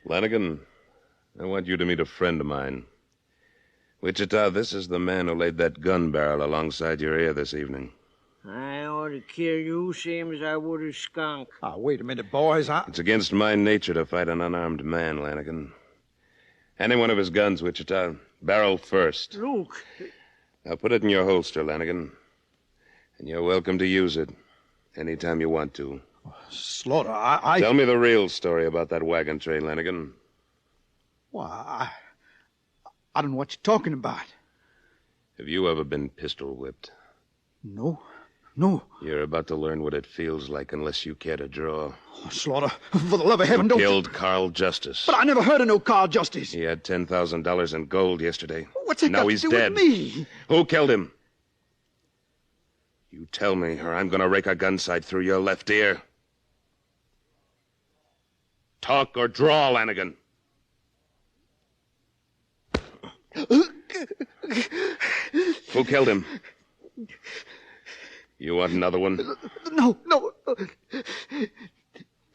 Lanigan, I want you to meet a friend of mine. Wichita, this is the man who laid that gun barrel alongside your ear this evening. I ought to kill you same as I would a skunk. Oh, wait a minute, boys. It's against my nature to fight an unarmed man, Lanigan. Any one of his guns, Wichita. Barrel first. Luke. Now put it in your holster, Lanigan. And you're welcome to use it anytime you want to. Slaughter, I... Tell me the real story about that wagon train, Lanigan. Why, I don't know what you're talking about. Have you ever been pistol whipped? No. You're about to learn what it feels like unless you care to draw. Oh, Slaughter, for the love of heaven, don't... Killed Carl Justice. But I never heard of no Carl Justice. He had $10,000 in gold yesterday. What's that now got he's to do dead. with me? Who killed him? You tell me, or I'm going to rake a gun sight through your left ear. Talk or draw, Lanigan. Who killed him? You want another one? No.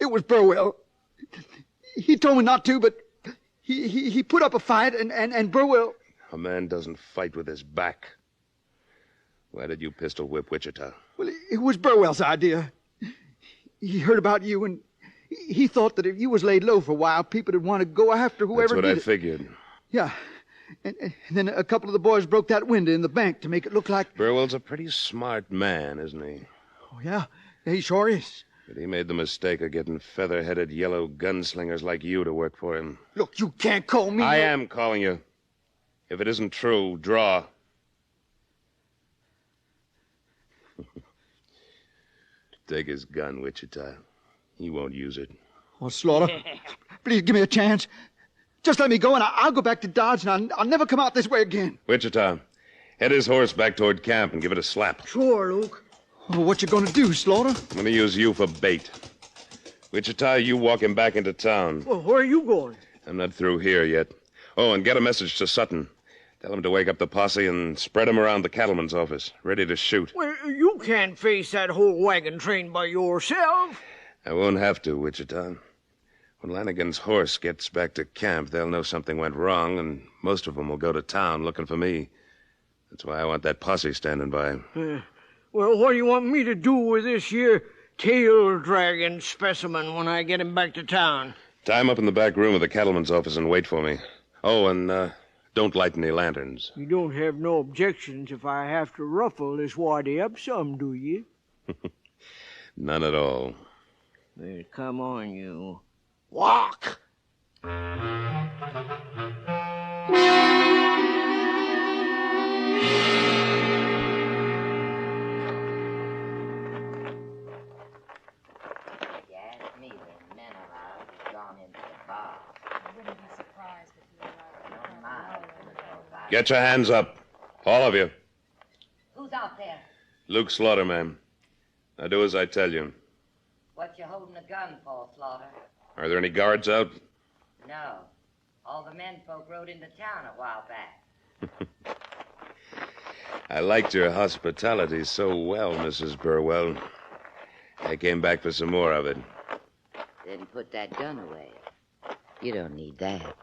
It was Burwell. He told me not to, but he put up a fight, and Burwell... A man doesn't fight with his back. Why did you pistol whip Wichita? Well, it was Burwell's idea. He heard about you, and he thought that if you was laid low for a while, people would want to go after whoever That's what did I it. figured. Yeah. And then a couple of the boys broke that window in the bank to make it look like... Burwell's a pretty smart man, isn't he? Oh, yeah. He sure is. But he made the mistake of getting feather-headed yellow gunslingers like you to work for him. Look, you can't call me... I am calling you. If it isn't true, draw. Take his gun, Wichita. He won't use it. Oh, Slaughter, please give me a chance. Just let me go, and I'll go back to Dodge, and I'll never come out this way again. Wichita, head his horse back toward camp and give it a slap. Sure, Luke. Oh, what you gonna do, Slaughter? I'm gonna use you for bait. Wichita, you walk him back into town. Well, where are you going? I'm not through here yet. Oh, and get a message to Sutton. Tell him to wake up the posse and spread him around the cattleman's office, ready to shoot. Well, you can't face that whole wagon train by yourself. I won't have to, Wichita. When Lanigan's horse gets back to camp, they'll know something went wrong, and most of them will go to town looking for me. That's why I want that posse standing by. Well, what do you want me to do with this here tail-dragging specimen when I get him back to town? Tie him up in the back room of the cattleman's office and wait for me. Oh, and don't light any lanterns. You don't have no objections if I have to ruffle this waddy up some, do you? None at all. Well, come on, you. Walk! Get your hands up. All of you. Who's out there? Luke Slaughter, ma'am. Now do as I tell you. What you holding a gun for, Slaughter? Are there any guards out? No. All the menfolk rode into town a while back. I liked your hospitality so well, Mrs. Burwell. I came back for some more of it. Then put that gun away. You don't need that.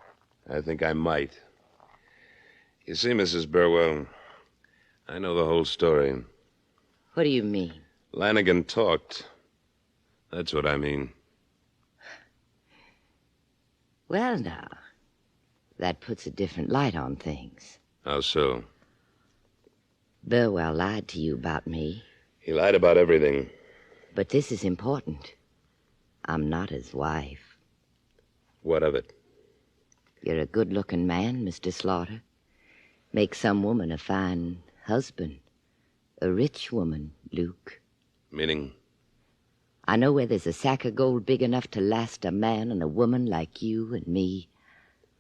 I think I might. You see, Mrs. Burwell, I know the whole story. What do you mean? Lanigan talked. That's what I mean. Well, now, that puts a different light on things. How so? Burwell lied to you about me. He lied about everything. But this is important. I'm not his wife. What of it? You're a good-looking man, Mr. Slaughter. Make some woman a fine husband. A rich woman, Luke. Meaning? I know where there's a sack of gold big enough to last a man and a woman like you and me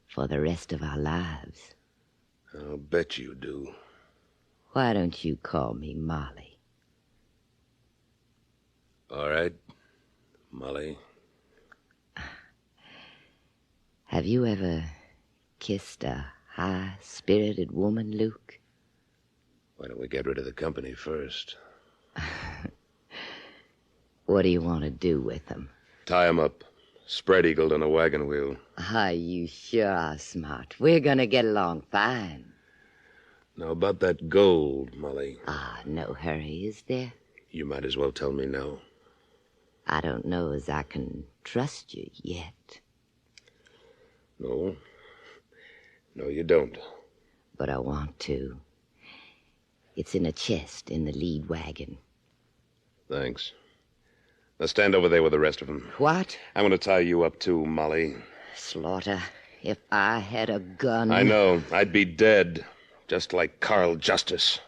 for the rest of our lives. I'll bet you do. Why don't you call me Molly? All right, Molly. Have you ever kissed a high-spirited woman, Luke? Why don't we get rid of the company first? What do you want to do with them? Tie 'em up. Spread-eagled on a wagon wheel. Ah, you sure are smart. We're going to get along fine. Now, about that gold, Molly. No hurry, is there? You might as well tell me now. I don't know as I can trust you yet. No. No, you don't. But I want to. It's in a chest in the lead wagon. Thanks. Now stand over there with the rest of them. What? I'm going to tie you up, too, Molly. Slaughter, if I had a gun... I know. I'd be dead. Just like Carl Justice.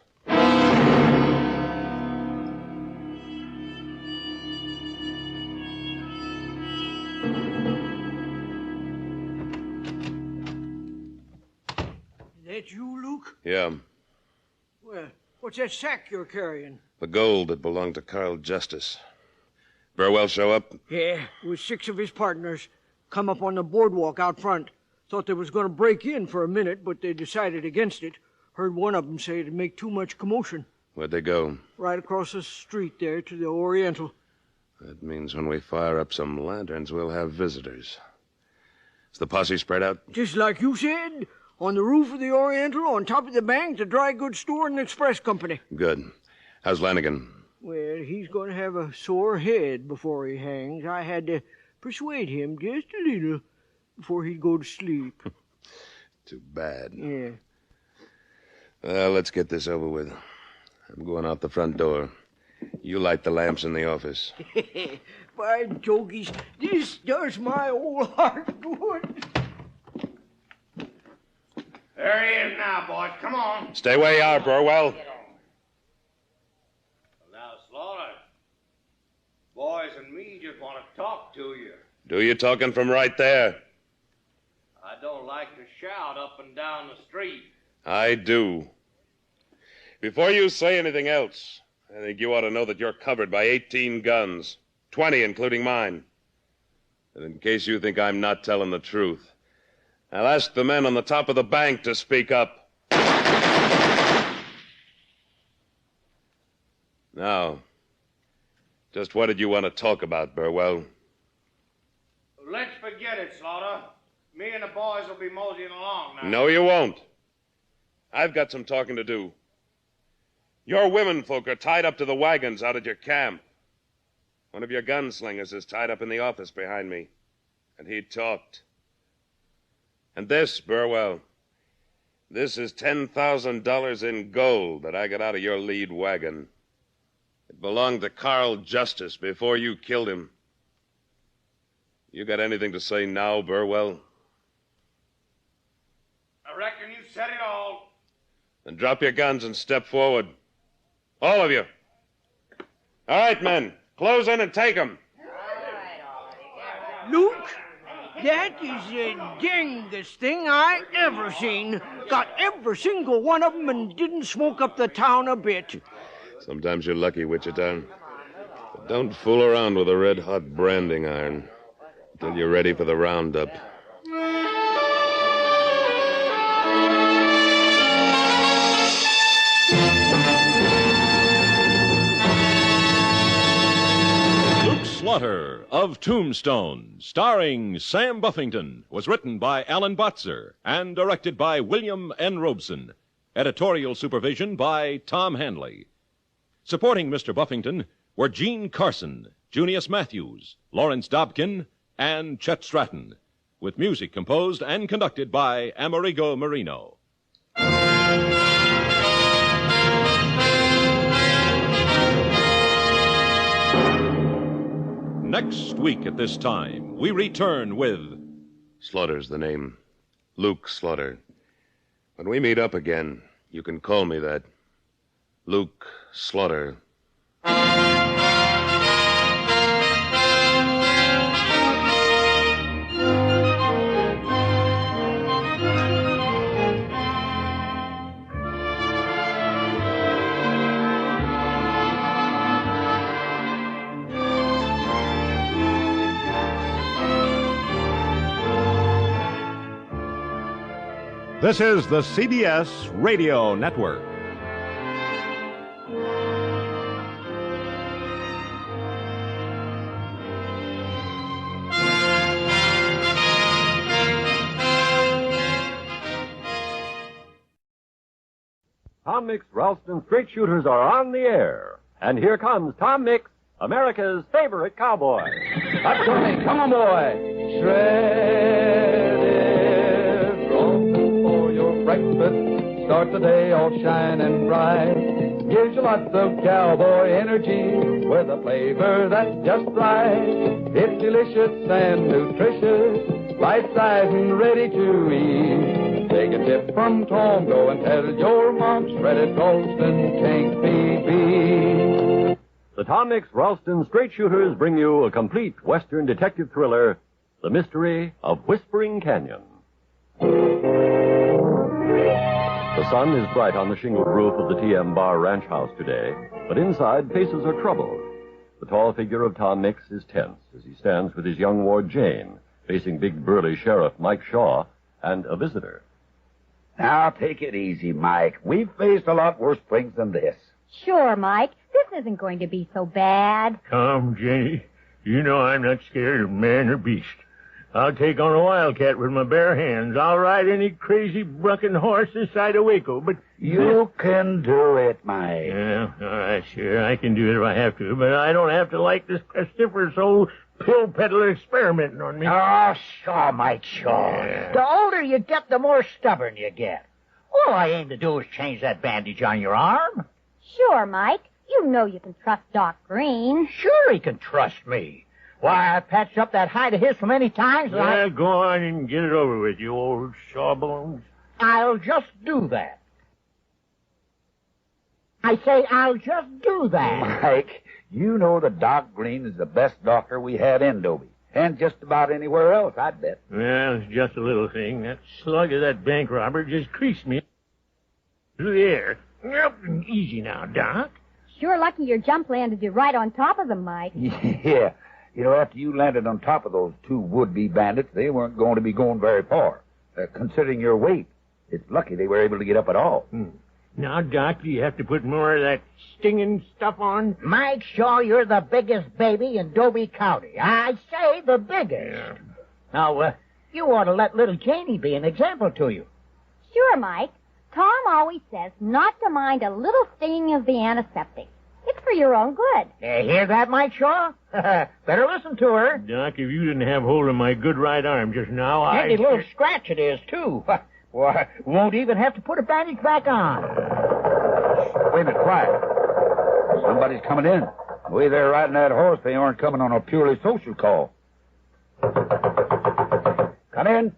That you, Luke? Yeah. Well, what's that sack you're carrying? The gold that belonged to Carl Justice. Burwell show up? Yeah, with 6 of his partners. Come up on the boardwalk out front. Thought they was going to break in for a minute, but they decided against it. Heard one of them say it'd make too much commotion. Where'd they go? Right across the street there to the Oriental. That means when we fire up some lanterns, we'll have visitors. Is the posse spread out? Just like you said. On the roof of the Oriental, on top of the bank, the dry goods store and the express company. Good. How's Lanigan? Well, he's going to have a sore head before he hangs. I had to persuade him just a little before he'd go to sleep. Too bad. Yeah. Well, let's get this over with. I'm going out the front door. You light the lamps in the office. By jogies, this does my old heart good. There he is now, boys. Come on. Stay where you are, Burwell. Now, Slaughter, boys and me just want to talk to you. Do your talking from right there. I don't like to shout up and down the street. I do. Before you say anything else, I think you ought to know that you're covered by 18 guns, 20 including mine. And in case you think I'm not telling the truth, I'll ask the men on the top of the bank to speak up. Now, just what did you want to talk about, Burwell? Let's forget it, Slaughter. Me and the boys will be moseying along now. No, you won't. I've got some talking to do. Your women folk are tied up to the wagons out at your camp. One of your gunslingers is tied up in the office behind me, and he talked. And this, Burwell, this is $10,000 in gold that I got out of your lead wagon. It belonged to Carl Justice before you killed him. You got anything to say now, Burwell? I reckon you said it all. Then drop your guns and step forward. All of you. All right, men. Close in and take them. Luke, that is the dangest thing I ever seen. Got every single one of them and didn't smoke up the town a bit. Sometimes you're lucky, Wichita. But don't fool around with a red-hot branding iron until you're ready for the roundup. Slaughter of Tombstone, starring Sam Buffington, was written by Alan Botzer and directed by William N. Robeson. Editorial supervision by Tom Hanley. Supporting Mr. Buffington were Gene Carson, Junius Matthews, Lawrence Dobkin, and Chet Stratton, with music composed and conducted by Amerigo Marino. Next week at this time, we return with... Slaughter's the name. Luke Slaughter. When we meet up again, you can call me that. Luke Slaughter. This is the CBS Radio Network. Tom Mix Ralston Straight Shooters are on the air. And here comes Tom Mix, America's favorite cowboy. That's coming. Come on, boy. Shredded Ralston for your breakfast. Start the day all shining bright. Gives you lots of cowboy energy with a flavor that's just right. It's delicious and nutritious, bite-sized and ready to eat. Take a tip from Tom, go and tell your mom shredded Ralston can't be beat. The Tom Mix Ralston Straight Shooters bring you a complete Western detective thriller, The Mystery of Whispering Canyon. The sun is bright on the shingled roof of the TM Bar Ranch House today, but inside faces are troubled. The tall figure of Tom Mix is tense as he stands with his young ward Jane, facing big burly Sheriff Mike Shaw and a visitor. Now, take it easy, Mike. We've faced a lot worse springs than this. Sure, Mike. This isn't going to be so bad. Come, Jenny. You know I'm not scared of man or beast. I'll take on a wildcat with my bare hands. I'll ride any crazy bucking horse this side of Waco, but... You can do it, Mike. Yeah, all right, sure. I can do it if I have to, but I don't have to like this pestiferous old pill peddler experimenting on me. Oh, sure, Mike, sure. Yeah. The older you get, the more stubborn you get. All I aim to do is change that bandage on your arm. Sure, Mike. You know you can trust Doc Green. Sure he can trust me. Why, I patched up that hide of his so many times that Well, go on and get it over with, you old sawbones. I'll just do that. I say I'll just do that. Mike, you know that Doc Green is the best doctor we had in Dobie. And just about anywhere else, I'd bet. Well, it's just a little thing. That slug of that bank robber just creased me through the air. Yep, easy now, Doc. Sure lucky your jump landed you right on top of them, Mike. Yeah. You know, after you landed on top of those two would-be bandits, they weren't going to be going very far. Considering your weight, it's lucky they were able to get up at all. Now, Doc, do you have to put more of that stinging stuff on? Mike Shaw, you're the biggest baby in Dobie County. I say the biggest. Yeah. Now, you ought to let little Janie be an example to you. Sure, Mike. Tom always says not to mind a little stinging of the antiseptic. It's for your own good. Hear that, Mike Shaw? Better listen to her. Doc, if you didn't have hold of my good right arm just now, Handy little scratch it is, too. Why, won't even have to put a bandage back on. Wait a minute, quiet. Somebody's coming in. The way they're riding that horse, they aren't coming on a purely social call. Come in.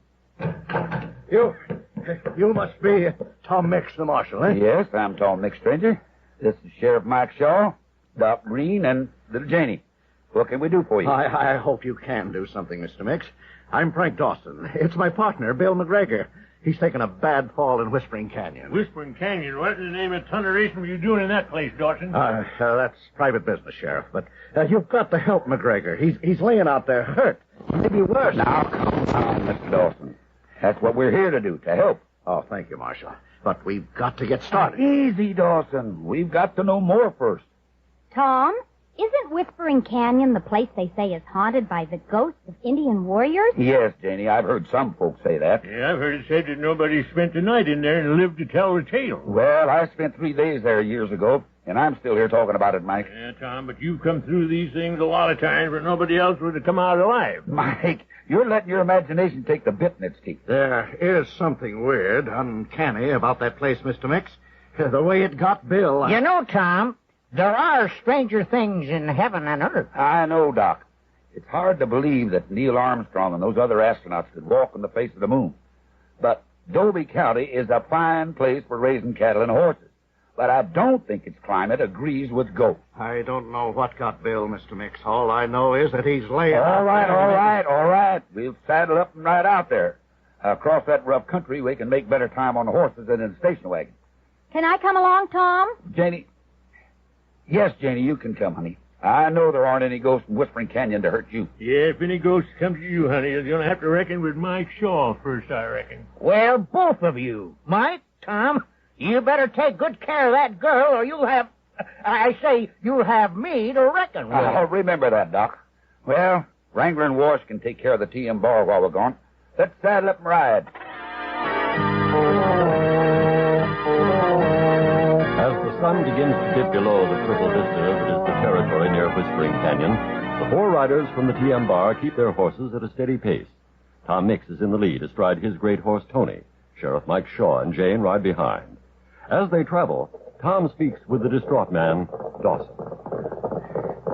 You must be Tom Mix, the marshal, eh? Yes, I'm Tom Mix, stranger. This is Sheriff Mike Shaw, Doc Green, and little Janie. What can we do for you? I hope you can do something, Mr. Mix. I'm Frank Dawson. It's my partner, Bill McGregor. He's taken a bad fall in Whispering Canyon. Whispering Canyon, what in the name of thunderation were you doing in that place, Dawson? That's private business, Sheriff. But you've got to help McGregor. He's laying out there hurt. Maybe worse. Now, come on, Mr. Dawson. That's what we're here to do, to help. Oh, thank you, Marshal. But we've got to get started. Easy, Dawson. We've got to know more first. Tom, isn't Whispering Canyon the place they say is haunted by the ghosts of Indian warriors? Yes, Janie, I've heard some folks say that. Yeah, I've heard it said that nobody spent the night in there and lived to tell the tale. Well, I spent 3 days there years ago, and I'm still here talking about it, Mike. Yeah, Tom, but you've come through these things a lot of times where nobody else would have come out alive. Mike, you're letting your imagination take the bit in its teeth. There is something weird, uncanny about that place, Mr. Mix. The way it got Bill... You know, Tom, there are stranger things in heaven and earth. I know, Doc. It's hard to believe that Neil Armstrong and those other astronauts could walk on the face of the moon. But Dobie County is a fine place for raising cattle and horses. But I don't think its climate agrees with ghosts. I don't know what got Bill, Mr. Mix. All I know is that he's laying All right. We'll saddle up and ride out there. Across that rough country, we can make better time on the horses than in the station wagon. Can I come along, Tom? Janie. Yes, Janie, you can come, honey. I know there aren't any ghosts in Whispering Canyon to hurt you. Yeah, if any ghosts come to you, honey, you're going to have to reckon with Mike Shaw first, I reckon. Well, both of you. Mike, Tom, you better take good care of that girl or you'll have... you'll have me to reckon with. I'll remember that, Doc. Well, Wrangler and Walsh can take care of the TM bar while we're gone. Let's saddle up and ride. begins to dip below the triple vista that is the territory near Whispering Canyon, the four riders from the TM Bar keep their horses at a steady pace. Tom Mix is in the lead astride his great horse, Tony. Sheriff Mike Shaw and Jane ride behind. As they travel, Tom speaks with the distraught man, Dawson.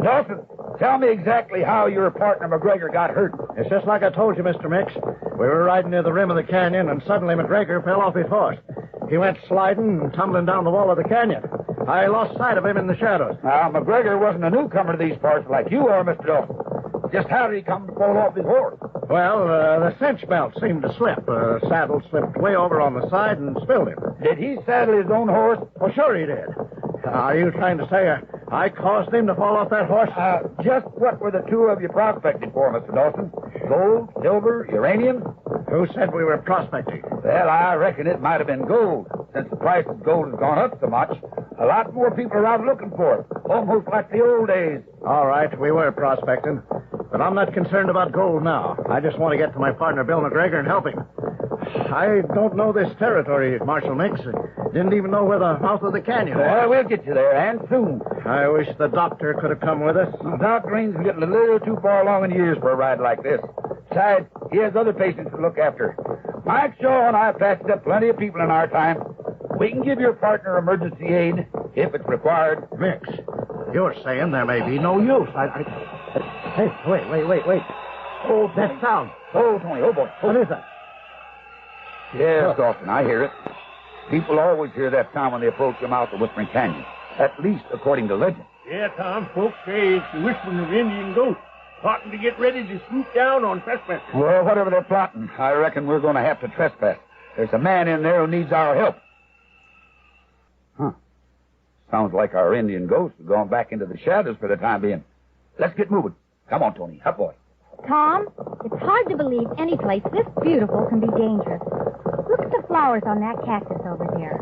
Dawson, tell me exactly how your partner McGregor got hurt. It's just like I told you, Mr. Mix. We were riding near the rim of the canyon, and suddenly McGregor fell off his horse. He went sliding and tumbling down the wall of the canyon. I lost sight of him in the shadows. Now, McGregor wasn't a newcomer to these parts like you are, Mr. Dawson. Just how did he come to fall off his horse? Well, the cinch belt seemed to slip. Saddle slipped way over on the side and spilled him. Did he saddle his own horse? Well, sure he did. Are you trying to say I caused him to fall off that horse? Just what were the two of you prospecting for, Mr. Dawson? Gold, silver, uranium? Who said we were prospecting? Well, I reckon it might have been gold. Since the price of gold has gone up so much, a lot more people are out looking for it. Almost like the old days. All right, we were prospecting. But I'm not concerned about gold now. I just want to get to my partner, Bill McGregor, and help him. I don't know this territory, Marshal Mix. Didn't even know where the mouth of the canyon was. Well, we'll get you there, and soon. I wish the doctor could have come with us. Doc Green's getting a little too far along in years for a ride like this. Besides, he has other patients to look after. Mike Shaw and I have patched up plenty of people in our time. We can give your partner emergency aid if it's required. Mix, you're saying there may be no use. Hey, wait. Oh, that sound. Oh, Tony, oh, boy. What is that? Yes, Dawson, I hear it. People always hear that sound when they approach the mouth of Whispering Canyon. At least according to legend. Yeah, Tom, folks say it's the whispering of Indian ghosts, plotting to get ready to swoop down on trespassers. Well, whatever they're plotting, I reckon we're going to have to trespass. There's a man in there who needs our help. Huh. Sounds like our Indian ghosts have gone back into the shadows for the time being. Let's get moving. Come on, Tony. Up, boy. Tom, it's hard to believe any place this beautiful can be dangerous. Look at the flowers on that cactus over there.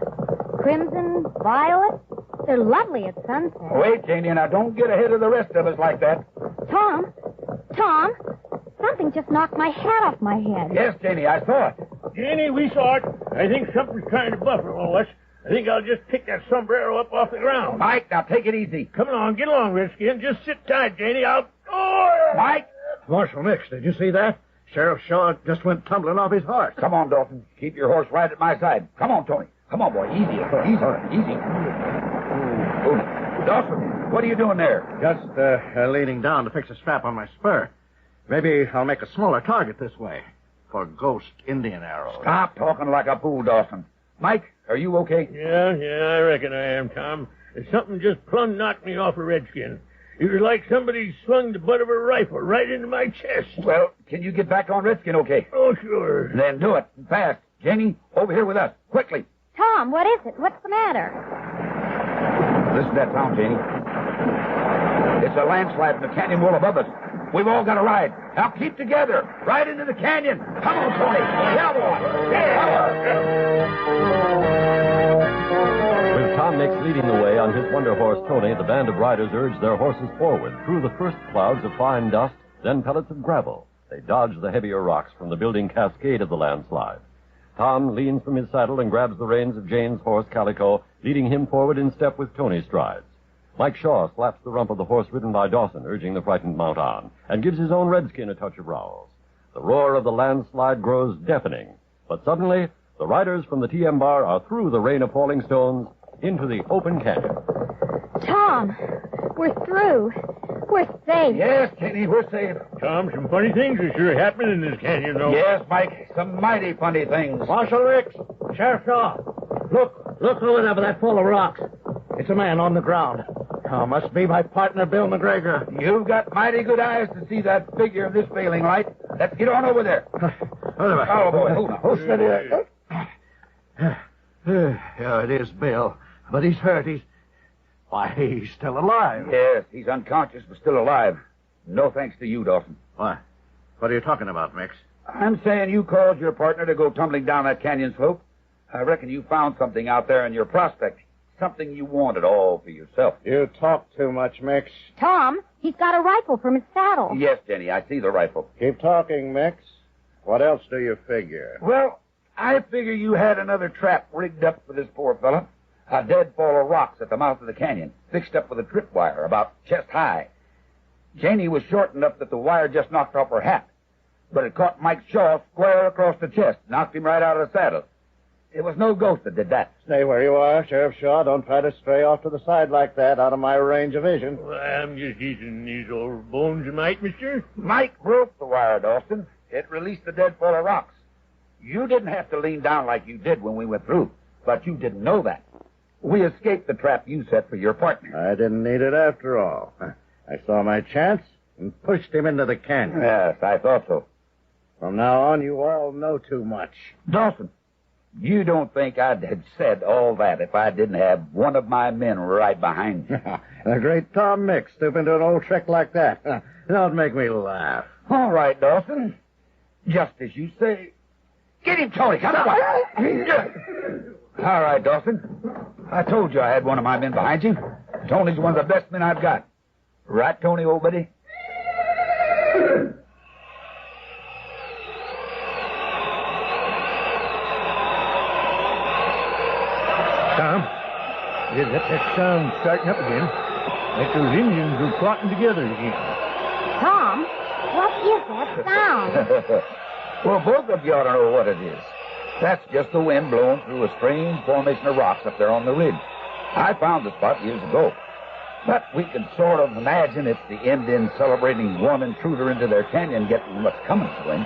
Crimson, violet. They're lovely at sunset. Wait, Janie, now don't get ahead of the rest of us like that. Tom, something just knocked my hat off my head. Yes, Janie, I saw it. Janie, we saw it. I think something's trying to buffalo us. I think I'll just pick that sombrero up off the ground. Mike, now take it easy. Come on, get along, Redskin. Just sit tight, Janie. Oh! Mike! Marshal Mix, did you see that? Sheriff Shaw just went tumbling off his horse. Come on, Dawson. Keep your horse right at my side. Come on, Tony. Come on, boy. Easy. Oh, Dawson, what are you doing there? Just leaning down to fix a strap on my spur. Maybe I'll make a smaller target this way for ghost Indian arrows. Stop talking like a fool, Dawson. Mike, are you okay? Yeah, I reckon I am, Tom. Something just plumb knocked me off a Redskin. It was like somebody swung the butt of a rifle right into my chest. Well, can you get back on Redskin okay? Oh, sure. Then do it. Fast. Jenny, over here with us. Quickly. Tom, what is it? What's the matter? Listen to that sound, Jenny. It's a landslide in the canyon wall above us. We've all got to ride. Now keep together. Ride into the canyon. Come on, Tony. Yeah, boy. With Tom Mix leading the way on his wonder horse, Tony, the band of riders urge their horses forward through the first clouds of fine dust, then pellets of gravel. They dodge the heavier rocks from the building cascade of the landslide. Tom leans from his saddle and grabs the reins of Jane's horse, Calico, leading him forward in step with Tony's strides. Mike Shaw slaps the rump of the horse ridden by Dawson, urging the frightened mount on, and gives his own Redskin a touch of rowels. The roar of the landslide grows deafening, but suddenly the riders from the TM Bar are through the rain of falling stones into the open canyon. Tom, we're through. We're safe. Yes, Jenny, we're safe. Tom, some funny things are sure happening in this canyon, though. Yes, Mike, some mighty funny things. Marshal Mix, Sheriff Shaw, look over there by that fall of rocks. It's a man on the ground. Oh, must be my partner, Bill McGregor. You've got mighty good eyes to see that figure of this failing light. Let's get on over there. Oh, boy. Hold steady there. Yeah, it is Bill. But he's hurt. He's still alive. Yes, he's unconscious but still alive. No thanks to you, Dawson. Why? What are you talking about, Mix? I'm saying you caused your partner to go tumbling down that canyon slope. I reckon you found something out there in your prospecting. Something you wanted all for yourself. You talk too much, Mix. Tom, he's got a rifle from his saddle. Yes, Jenny, I see the rifle. Keep talking, Mix. What else do you figure? Well, I figure you had another trap rigged up for this poor fella. A deadfall of rocks at the mouth of the canyon, fixed up with a tripwire about chest high. Janie was short enough that the wire just knocked off her hat, but it caught Mike Shaw square across the chest, knocked him right out of the saddle. It was no ghost that did that. Stay where you are, Sheriff Shaw. Don't try to stray off to the side like that, out of my range of vision. Well, I'm just eating these old bones of Mike, mister. Mike broke the wire, Dawson. It released the deadfall of rocks. You didn't have to lean down like you did when we went through, but you didn't know that. We escaped the trap you set for your partner. I didn't need it after all. I saw my chance and pushed him into the canyon. Yes, I thought so. From now on, you all know too much. Dawson, you don't think I'd have said all that if I didn't have one of my men right behind me. The great Tom Mix stooping to an old trick like that. Don't make me laugh. All right, Dawson. Just as you say. Get him, Tony. Come on. All right, Dawson. I told you I had one of my men behind you. Tony's one of the best men I've got. Right, Tony, old buddy? Tom, yeah, that sound starting up again. Like those Indians are plotting together again. Tom, what is that sound? Well, both of you ought to know what it is. That's just the wind blowing through a strange formation of rocks up there on the ridge. I found the spot years ago. But we can sort of imagine it's the Indians celebrating one intruder into their canyon getting what's coming to him.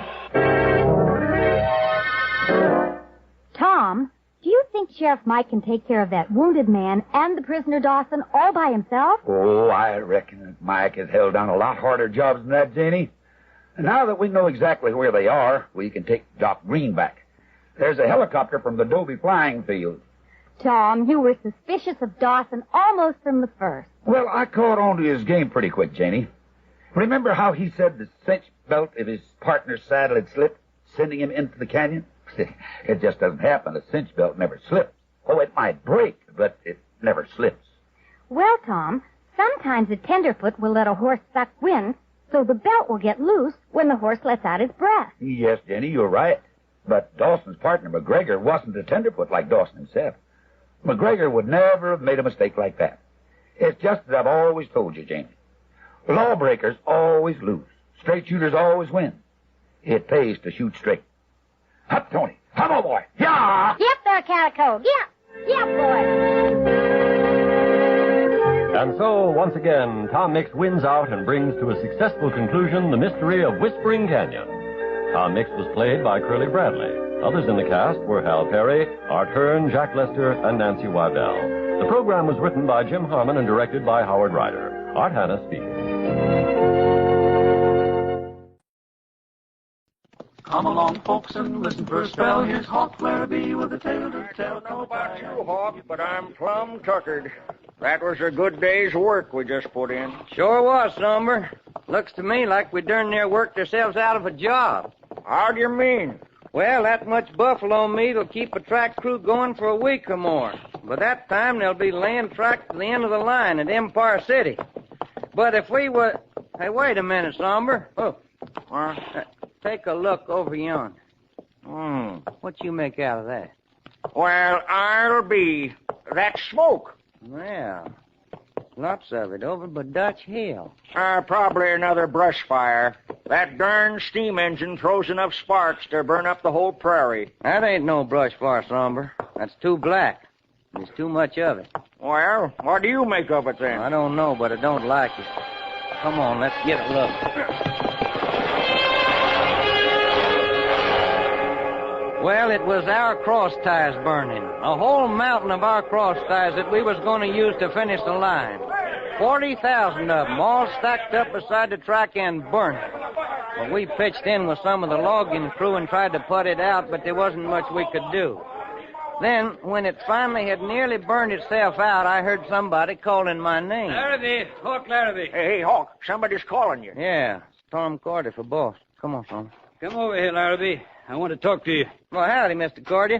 Tom, do you think Sheriff Mike can take care of that wounded man and the prisoner Dawson all by himself? Oh, I reckon that Mike has held down a lot harder jobs than that, Janie. And now that we know exactly where they are, we can take Doc Green back. There's a helicopter from the Dobie flying field. Tom, you were suspicious of Dawson almost from the first. Well, I caught on to his game pretty quick, Janie. Remember how he said the cinch belt of his partner's saddle had slipped, sending him into the canyon? It just doesn't happen. A cinch belt never slips. Oh, it might break, but it never slips. Well, Tom, sometimes a tenderfoot will let a horse suck wind, so the belt will get loose when the horse lets out his breath. Yes, Jenny, you're right. But Dawson's partner, McGregor, wasn't a tenderfoot like Dawson himself. McGregor would never have made a mistake like that. It's just as I've always told you, Janie. Lawbreakers always lose. Straight shooters always win. It pays to shoot straight. Up, Tony. Come on, boy. Yeah! Yep, there, Calico. Yep. Yep, boy. And so, once again, Tom Mix wins out and brings to a successful conclusion the mystery of Whispering Canyon. Tom Mix was played by Curly Bradley. Others in the cast were Hal Perry, Art Hearn, Jack Lester, and Nancy Waddell. The program was written by Jim Harmon and directed by Howard Ryder. Art Hanna speaking. Come along, folks, and listen for a spell. Here's Hawk Larrabee with a tale to tell. I don't know about you, Hawk, but I'm plumb tuckered. That was a good day's work we just put in. Sure was, Somber. Looks to me like we darn near worked ourselves out of a job. How do you mean? Well, that much buffalo meat will keep a track crew going for a week or more. By that time, they'll be laying track to the end of the line at Empire City. But if we were... Hey, wait a minute, Somber. Oh, take a look over yonder. What you make out of that? Well, I'll be... That's smoke. Yeah, lots of it over by Dutch Hill. Probably another brush fire. That darn steam engine throws enough sparks to burn up the whole prairie. That ain't no brush fire, Somber. That's too black. There's too much of it. Well, what do you make of it, then? I don't know, but I don't like it. Come on, let's get a look. Well, it was our cross ties burning. A whole mountain of our cross ties that we was going to use to finish the line. 40,000 of them, all stacked up beside the track and burning. Well, we pitched in with some of the logging crew and tried to put it out, but there wasn't much we could do. Then, when it finally had nearly burned itself out, I heard somebody calling my name. Larrabee, Hawk Larrabee. Hey, Hawk, somebody's calling you. Yeah, it's Tom Cordy for boss. Come on, Tom. Come over here, Larrabee. I want to talk to you. Well, howdy, Mr. Cordy.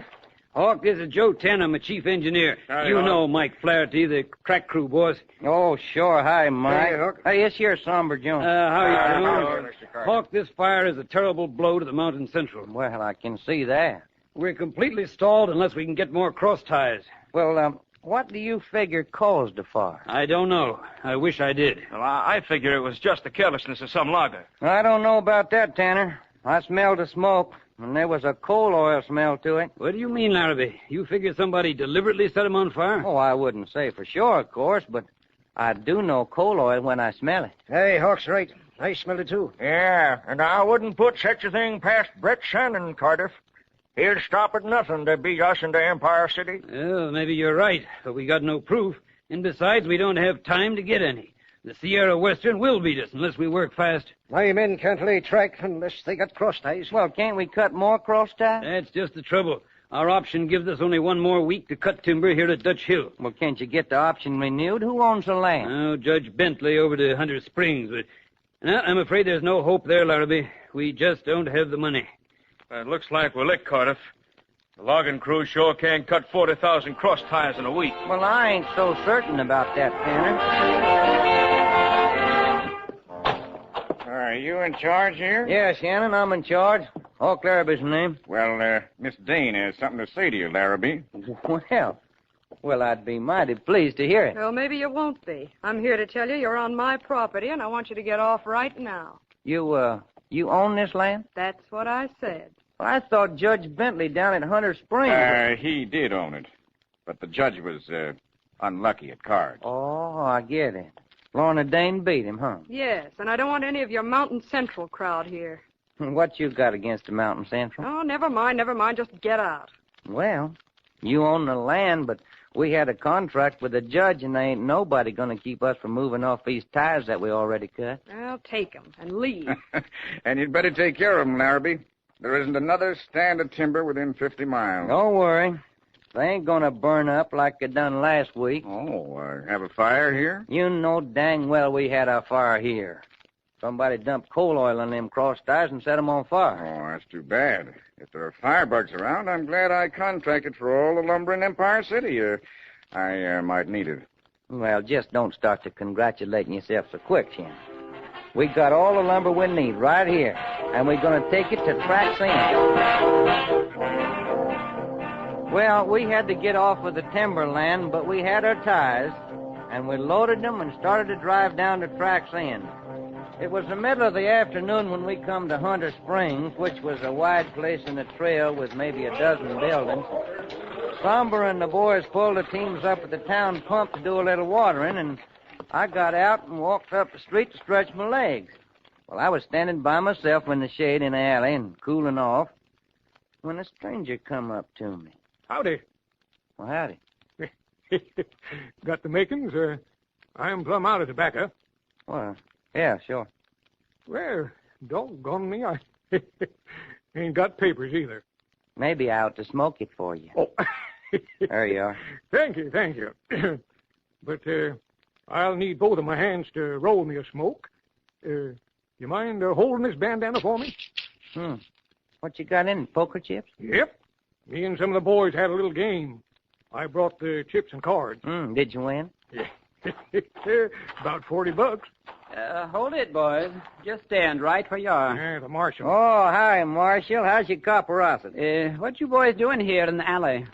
Hawk, this is Joe Tanner, my chief engineer. Howdy, you Hawk. know Mike Flaherty, the crack crew boss. Oh, sure. Hi, Mike. Hey, Hawk. Hey, it's your Somber Jones. How you doing? Hawk, this fire is a terrible blow to the Mountain Central. Well, I can see that. We're completely stalled unless we can get more cross ties. Well, What do you figure caused the fire? I don't know. I wish I did. Well, I figure it was just the carelessness of some logger. I don't know about that, Tanner. I smelled the smoke, and there was a coal oil smell to it. What do you mean, Larrabee? You figure somebody deliberately set him on fire? Oh, I wouldn't say for sure, of course, but I do know coal oil when I smell it. Hey, Hawk's right. I smelled it too. Yeah, and I wouldn't put such a thing past Brett Shannon, Cardiff. He'd stop at nothing to beat us into Empire City. Well, maybe you're right, but we got no proof. And besides, we don't have time to get any. The Sierra Western will beat us unless we work fast. My men can't lay track unless they got cross ties. Well, can't we cut more cross ties? That's just the trouble. Our option gives us only one more week to cut timber here at Dutch Hill. Well, can't you get the option renewed? Who owns the land? Oh, Judge Bentley over to Hunter Springs. But no, I'm afraid there's no hope there, Larrabee. We just don't have the money. It looks like we're licked, Cardiff. The logging crew sure can't cut 40,000 cross ties in a week. Well, I ain't so certain about that, Tanner. Are you in charge here? Yeah, Shannon, I'm in charge. Hawk Larrabee's the name. Well, Miss Dane has something to say to you, Larrabee. Well, I'd be mighty pleased to hear it. Well, maybe you won't be. I'm here to tell you you're on my property, and I want you to get off right now. You own this land? That's what I said. Well, I thought Judge Bentley down at Hunter Springs... He did own it. But the judge was, unlucky at cards. Oh, I get it. Lorna Dane beat him, huh? Yes, and I don't want any of your Mountain Central crowd here. What you got against the Mountain Central? Oh, never mind. Just get out. Well, you own the land, but we had a contract with the judge, and there ain't nobody going to keep us from moving off these ties that we already cut. Well, take 'em and leave. And you'd better take care of them, Larrabee. There isn't another stand of timber within 50 miles. Don't worry. They ain't going to burn up like they done last week. Oh, have a fire here? You know dang well we had a fire here. Somebody dumped coal oil on them cross ties and set them on fire. Oh, that's too bad. If there are firebugs around, I'm glad I contracted for all the lumber in Empire City. I might need it. Well, just don't start to congratulating yourself so quick, Shannon. We got all the lumber we need right here, and we're going to take it to Track's End. Well, we had to get off of the timberland, but we had our ties, and we loaded them and started to drive down to Track's End. It was the middle of the afternoon when we come to Hunter Springs, which was a wide place in the trail with maybe a dozen buildings. Somber and the boys pulled the teams up at the town pump to do a little watering, and I got out and walked up the street to stretch my legs. Well, I was standing by myself in the shade in the alley and cooling off when a stranger come up to me. Howdy. Well, howdy. Got the makings? I'm plumb out of tobacco. Well, yeah, sure. Well, doggone me, I ain't got papers either. Maybe I ought to smoke it for you. Oh. There you are. Thank you. But, I'll need both of my hands to roll me a smoke. You mind holding this bandana for me? What you got in it, poker chips? Yep. Me and some of the boys had a little game. I brought the chips and cards. Did you win? About $40. Hold it, boys. Just stand right where you are. Yeah, the marshal. Oh, hi, Marshal. How's your copperosity? What you boys doing here in the alley?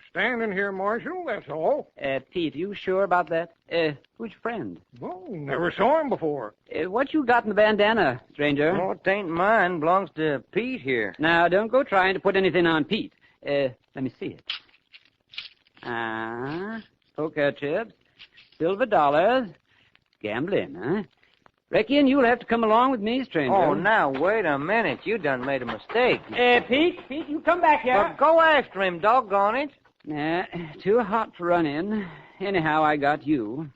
Standing here, Marshal, that's all. Pete, you sure about that? Who's your friend? Well, never saw him before. What you got in the bandana, stranger? Oh, it ain't mine. Belongs to Pete here. Now, don't go trying to put anything on Pete. Let me see it. Poker chips, silver dollars, gambling, huh? Reckon you'll have to come along with me, stranger. Oh, now, wait a minute. You done made a mistake. Pete, you come back here. But go after him, doggone it. Nah, too hot to run in. Anyhow, I got you.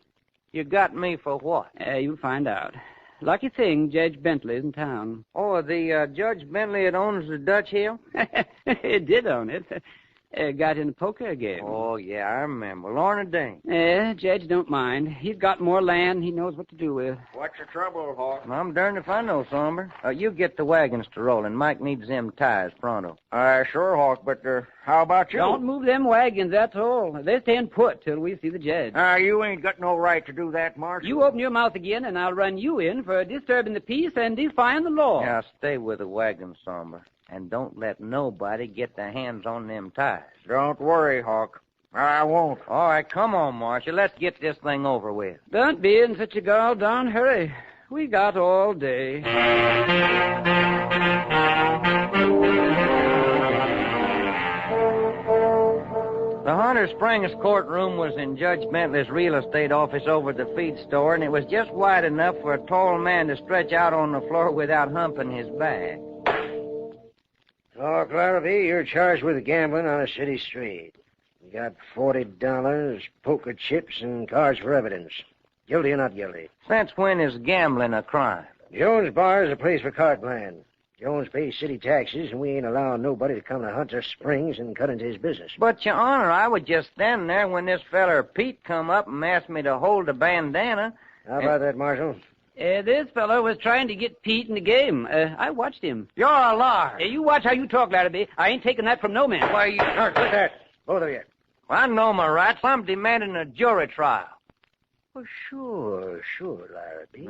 You got me for what? You'll find out. Lucky thing Judge Bentley's in town. Oh, the Judge Bentley that owns the Dutch Hill? It did own it. Got in a poker game. Oh, yeah, I remember. Lorna Dane. Judge don't mind. He's got more land he knows what to do with. What's your trouble, Hawk? I'm darned if I know, Somber. You get the wagons to rolling. Mike needs them ties pronto. Sure, Hawk, but how about you? Don't move them wagons, that's all. They're staying put till we see the judge. You ain't got no right to do that, Marshal. You open your mouth again, and I'll run you in for disturbing the peace and defying the law. Now, stay with the wagons, Somber. And don't let nobody get their hands on them ties. Don't worry, Hawk. I won't. All right, come on, Marshal. Let's get this thing over with. Don't be in such a gall-darn hurry. We got all day. The Hunter Springs courtroom was in Judge Bentley's real estate office over at the feed store, and it was just wide enough for a tall man to stretch out on the floor without humping his back. Oh, Clarabee, you're charged with gambling on a city street. You got $40, poker chips, and cards for evidence. Guilty or not guilty? Since when is gambling a crime? Jones Bar is a place for card playing. Jones pays city taxes, and we ain't allowing nobody to come to Hunter Springs and cut into his business. But, Your Honor, I was just standing there when this feller Pete come up and asked me to hold the bandana. How about that, Marshal? This fellow was trying to get Pete in the game. I watched him. You're a liar. You watch how you talk, Larrabee. I ain't taking that from no man. Why, you... Quit that, both of you. I know my rights. I'm demanding a jury trial. Well, sure, Larrabee.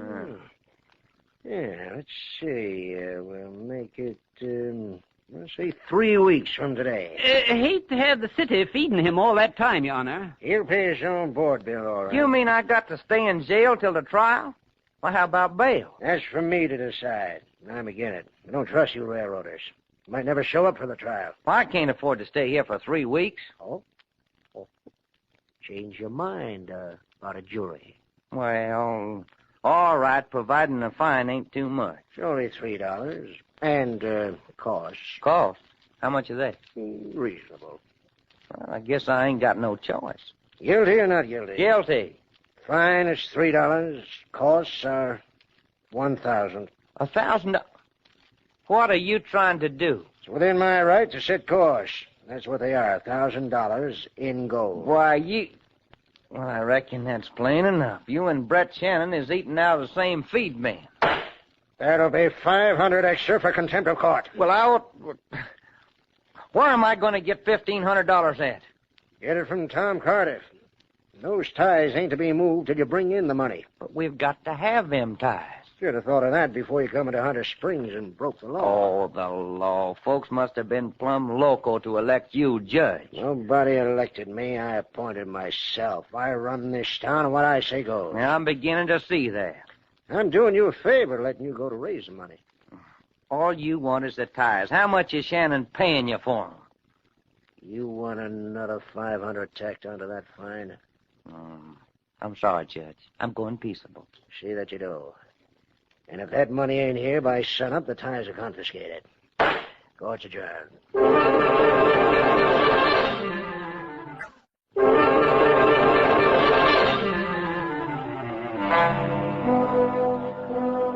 Yeah, let's see. We'll make it, let's say 3 weeks from today. Hate to have the city feeding him all that time, Your Honor. He'll pay his own board bill, all right. You mean I got to stay in jail till the trial? Well, how about bail? That's for me to decide. I'm against it. I don't trust you railroaders. You might never show up for the trial. Well, I can't afford to stay here for 3 weeks. Oh. Change your mind about a jury. Well, all right, providing the fine ain't too much. It's only $3. And costs. Cost? How much are they? Reasonable. Well, I guess I ain't got no choice. Guilty or not guilty? Guilty. Fine is $3. Costs are $1,000. $1,000? What are you trying to do? It's within my right to set costs. That's what they are, $1,000 in gold. Why, Well, I reckon that's plain enough. You and Brett Shannon is eating out of the same feed bin. That'll be $500 extra for contempt of court. Well, where am I going to get $1,500 at? Get it from Tom Cardiff. Those ties ain't to be moved till you bring in the money. But we've got to have them ties. Should have thought of that before you come into Hunter Springs and broke the law. Oh, the law. Folks must have been plumb loco to elect you judge. Nobody elected me. I appointed myself. I run this town, and what I say goes. Yeah, I'm beginning to see that. I'm doing you a favor letting you go to raise the money. All you want is the ties. How much is Shannon paying you for them? You want another $500 tacked onto that fine? I'm sorry, Judge. I'm going peaceable. See that you do. And if that money ain't here by sunup, the ties are confiscated. Court's adjourned.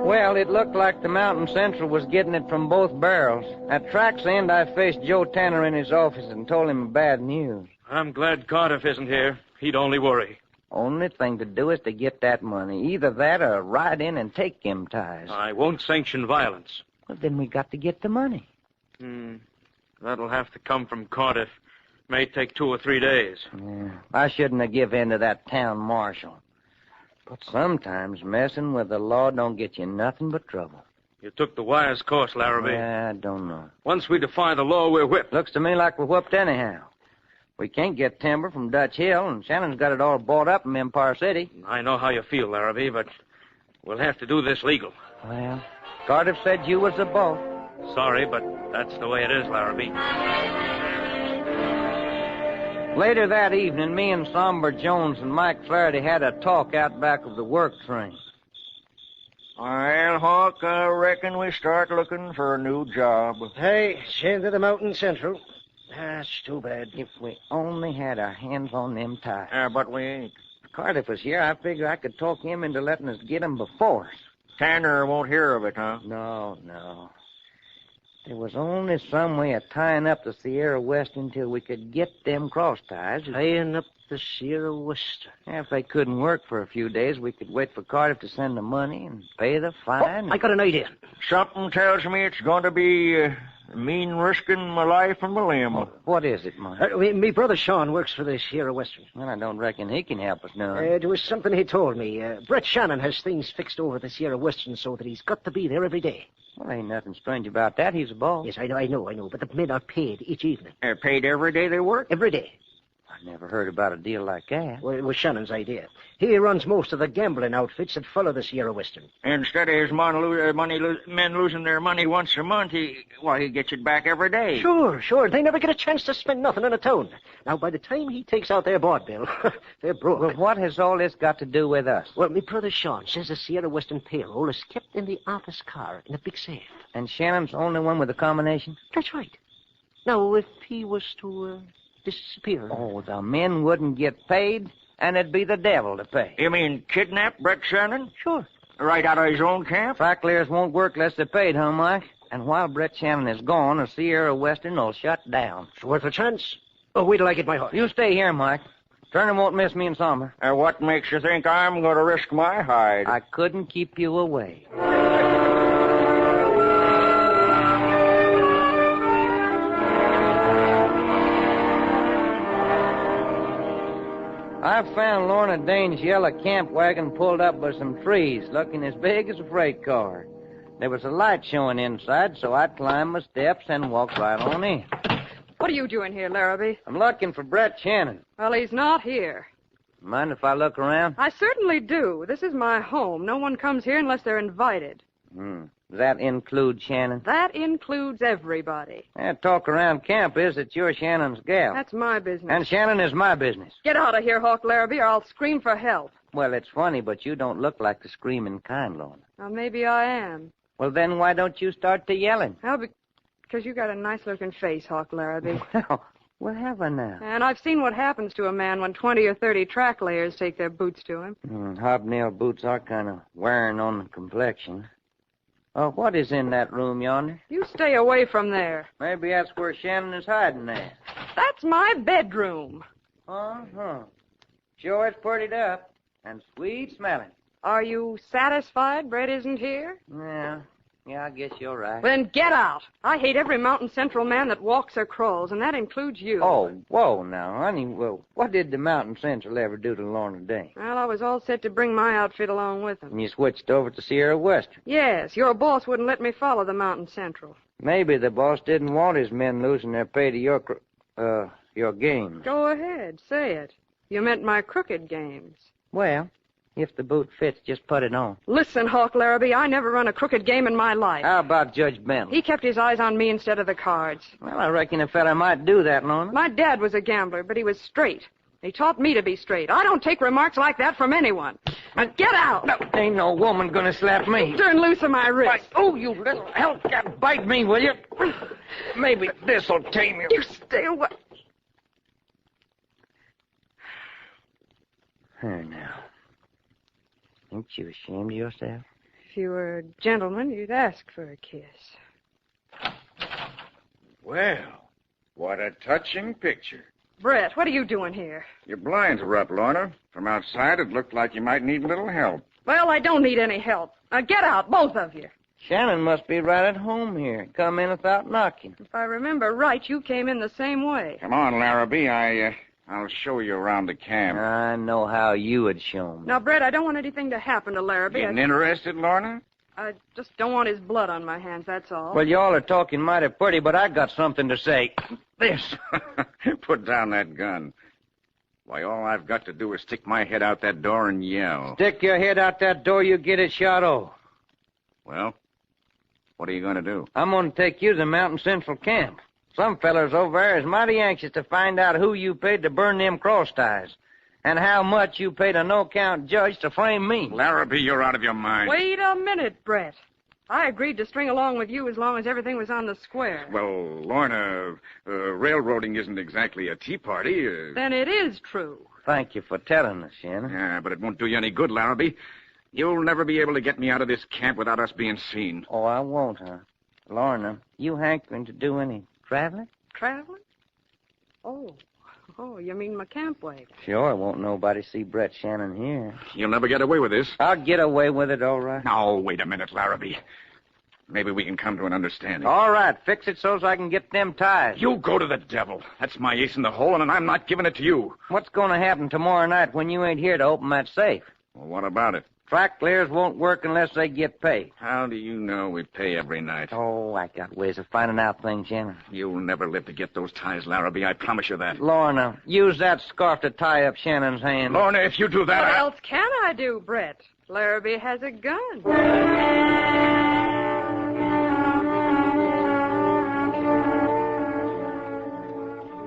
Well, it looked like the Mountain Central was getting it from both barrels. At track's end, I faced Joe Tanner in his office and told him bad news. I'm glad Cardiff isn't here. He'd only worry. Only thing to do is to get that money. Either that or ride in and take them ties. I won't sanction violence. Well, then we got to get the money. That'll have to come from Cardiff. May take 2 or 3 days. Yeah, I shouldn't have given in to that town marshal. But sometimes messing with the law don't get you nothing but trouble. You took the wise course, Larrabee. Yeah, I don't know. Once we defy the law, we're whipped. Looks to me like we're whipped anyhow. We can't get timber from Dutch Hill, and Shannon's got it all bought up in Empire City. I know how you feel, Larrabee, but we'll have to do this legal. Well, Cardiff said you was the boss. Sorry, but that's the way it is, Larrabee. Later that evening, me and Somber Jones and Mike Flaherty had a talk out back of the work train. Well, Hawk, I reckon we start looking for a new job. Hey, send to the Mountain Central. That's too bad. If we only had our hands on them ties. But we ain't. If Cardiff was here, I figure I could talk him into letting us get them before us. Tanner won't hear of it, huh? No. There was only some way of tying up the Sierra Western until we could get them cross ties. Tying up the Sierra Western? Yeah, if they couldn't work for a few days, we could wait for Cardiff to send the money and pay the fine. Oh, I got an idea. Something tells me it's going to be mean risking my life and my limb. What is it, Mike? Me brother Sean works for the Sierra Western. Well, I don't reckon he can help us none. There was something he told me. Brett Shannon has things fixed over the Sierra Western so that he's got to be there every day. Well, ain't nothing strange about that. He's a boss. Yes, I know. But the men are paid each evening. They're paid every day they work? Every day. I never heard about a deal like that. Well, it was Shannon's idea. He runs most of the gambling outfits that follow the Sierra Western. Instead of his men losing their money once a month, he gets it back every day. Sure. They never get a chance to spend nothing in a town. Now, by the time he takes out their board bill, they're broke. Well, what has all this got to do with us? Well, my brother Sean says the Sierra Western payroll is kept in the office car in a big safe. And Shannon's the only one with the combination? That's right. Now, if he was to disappear... Oh, the men wouldn't get paid, and it'd be the devil to pay. You mean kidnap Brett Shannon? Sure. Right out of his own camp? Frac clears won't work unless they're paid, huh, Mike? And while Brett Shannon is gone, the Sierra Western will shut down. It's worth a chance. Oh, wait till I get my horse. You stay here, Mike. Turner won't miss me and Somber. What makes you think I'm going to risk my hide? I couldn't keep you away. I found Lorna Dane's yellow camp wagon pulled up by some trees, looking as big as a freight car. There was a light showing inside, so I climbed my steps and walked right on in. What are you doing here, Larrabee? I'm looking for Brett Shannon. Well, he's not here. Mind if I look around? I certainly do. This is my home. No one comes here unless they're invited. Does that include Shannon? That includes everybody. That talk around camp is that you're Shannon's gal. That's my business. And Shannon is my business. Get out of here, Hawk Larrabee, or I'll scream for help. Well, it's funny, but you don't look like the screaming kind, Lorna. Well, maybe I am. Well, then why don't you start to yelling? Well, because you got a nice-looking face, Hawk Larrabee. Well, what have I now? And I've seen what happens to a man when 20 or 30 track layers take their boots to him. Hobnail boots are kind of wearing on the complexion. Oh, what is in that room yonder? You stay away from there. Maybe that's where Shannon is hiding at. That's my bedroom. Uh-huh. Sure, it's prettied up and sweet smelling. Are you satisfied Brett isn't here? Yeah, I guess you're right. Then get out. I hate every Mountain Central man that walks or crawls, and that includes you. Oh, whoa now, honey. Well, what did the Mountain Central ever do to Lorna Dane? Well, I was all set to bring my outfit along with them. And you switched over to Sierra Western? Yes, your boss wouldn't let me follow the Mountain Central. Maybe the boss didn't want his men losing their pay to your games. Go ahead, say it. You meant my crooked games. Well, if the boot fits, just put it on. Listen, Hawk Larrabee, I never run a crooked game in my life. How about Judge Bentley? He kept his eyes on me instead of the cards. Well, I reckon a fella might do that, Lorna. My dad was a gambler, but he was straight. He taught me to be straight. I don't take remarks like that from anyone. Now get out! No, ain't no woman gonna slap me. Turn loose of my wrist. Oh, you little hellcat, bite me, will you? Maybe this'll tame you. You stay away. Here now. Ain't you ashamed of yourself? If you were a gentleman, you'd ask for a kiss. Well, what a touching picture. Brett, what are you doing here? Your blinds were up, Lorna. From outside, it looked like you might need a little help. Well, I don't need any help. Now get out, both of you. Shannon must be right at home here. Come in without knocking. If I remember right, you came in the same way. Come on, Larrabee. I'll show you around the camp. I know how you would show me. Now, Brett, I don't want anything to happen to Larrabee. Getting interested, Lorna? I just don't want his blood on my hands, that's all. Well, y'all are talking mighty pretty, but I got something to say. This. Put down that gun. Why, all I've got to do is stick my head out that door and yell. Stick your head out that door, you get it shot off. Well, what are you going to do? I'm going to take you to the Mountain Central camp. Some fellers over there is mighty anxious to find out who you paid to burn them cross ties. And how much you paid a no-count judge to frame me. Larrabee, you're out of your mind. Wait a minute, Brett. I agreed to string along with you as long as everything was on the square. Well, Lorna, railroading isn't exactly a tea party. Then it is true. Thank you for telling us, Shannon. Yeah, but it won't do you any good, Larrabee. You'll never be able to get me out of this camp without us being seen. Oh, I won't, huh? Lorna, you hankering to do any traveling? Traveling? Oh, you mean my camp wagon? Sure, won't nobody see Brett Shannon here. You'll never get away with this. I'll get away with it, all right. Now, wait a minute, Larrabee. Maybe we can come to an understanding. All right, fix it so's I can get them ties. You go to the devil. That's my ace in the hole, and I'm not giving it to you. What's going to happen tomorrow night when you ain't here to open that safe? Well, what about it? Track clears won't work unless they get paid. How do you know we pay every night? Oh, I got ways of finding out things, Shannon. You'll never live to get those ties, Larrabee. I promise you that. Lorna, use that scarf to tie up Shannon's hand. Lorna, if you do that, What else can I do, Brett? Larrabee has a gun.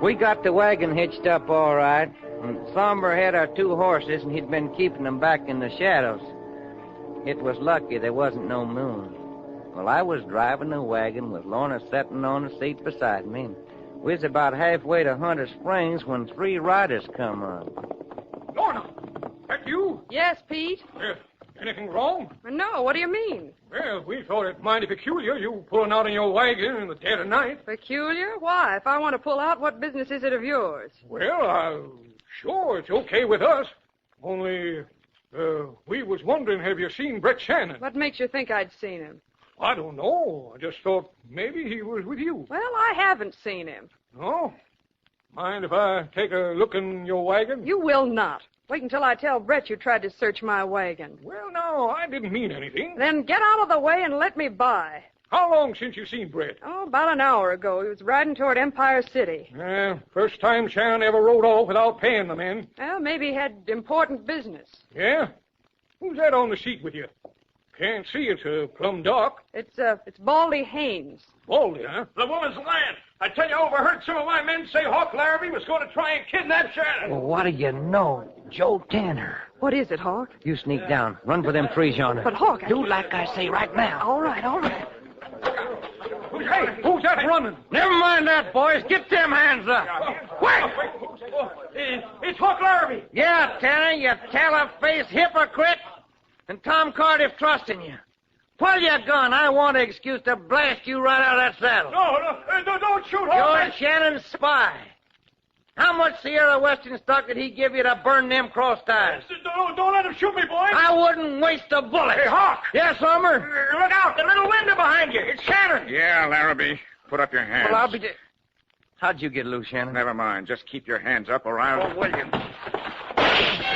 We got the wagon hitched up all right. And Somber had our 2 horses, and he'd been keeping them back in the shadows. It was lucky there wasn't no moon. Well, I was driving the wagon with Lorna sitting on the seat beside me. And we was about halfway to Hunter Springs when 3 riders come up. Lorna, that you? Yes, Pete? Anything wrong? No, what do you mean? Well, we thought it mighty peculiar, you pulling out in your wagon in the dead of night. Peculiar? Why? If I want to pull out, what business is it of yours? Well, sure, it's okay with us. Only, we was wondering, have you seen Brett Shannon? What makes you think I'd seen him? I don't know. I just thought maybe he was with you. Well, I haven't seen him. No? Mind if I take a look in your wagon? You will not. Wait until I tell Brett you tried to search my wagon. Well, no, I didn't mean anything. Then get out of the way and let me by. How long since you seen Brett? Oh, about an hour ago. He was riding toward Empire City. First time Shannon ever rode off without paying the men. Well, maybe he had important business. Yeah? Who's that on the seat with you? Can't see, it's plumb dark. It's Baldy Haynes. Baldy, huh? The woman's lying. I tell you, I overheard some of my men say Hawk Larrabee was going to try and kidnap Shannon. Well, what do you know? Joe Tanner. What is it, Hawk? You sneak down. Run for them trees yonder. But, Hawk, do like I say right now. All right, all right. Hey, who's that running? Never mind that, boys. Get them hands up. Wait! It's Hawk Larrabee. Yeah, Tanner, you tailor-faced hypocrite. And Tom Cardiff trusting you. Pull your gun. I want an excuse to blast you right out of that saddle. No, don't shoot, Hawk. You're Shannon's spy. How much Sierra Western stock did he give you to burn them cross ties? Don't let him shoot me, boy. I wouldn't waste a bullet. Hey, Hawk. Yes, Homer? Look out. The little window behind you. It's Shannon. Yeah, Larrabee. Put up your hands. Well, I'll be... How'd you get loose, Shannon? Never mind. Just keep your hands up or I'll... Oh, will you?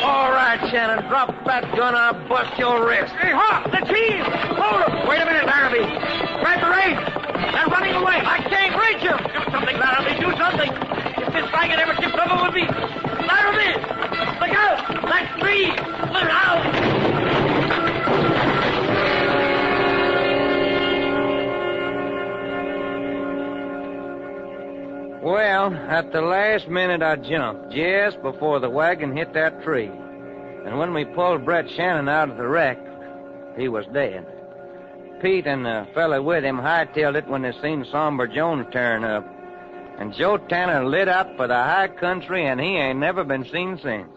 All right, Shannon. Drop that gun. I'll bust your wrist. Hey, Hawk, the team! Hold him! Wait a minute, Larrabee. Grab the reins. They're running away. I can't reach them. Do something, Larrabee. Do something. If this wagon ever gets trouble with me. Larrabee! Look out! That's me! Look out! Well, at the last minute I jumped, just before the wagon hit that tree. And when we pulled Brett Shannon out of the wreck, he was dead. Pete and the fella with him hightailed it when they seen Somber Jones turn up. And Joe Tanner lit up for the high country, and he ain't never been seen since.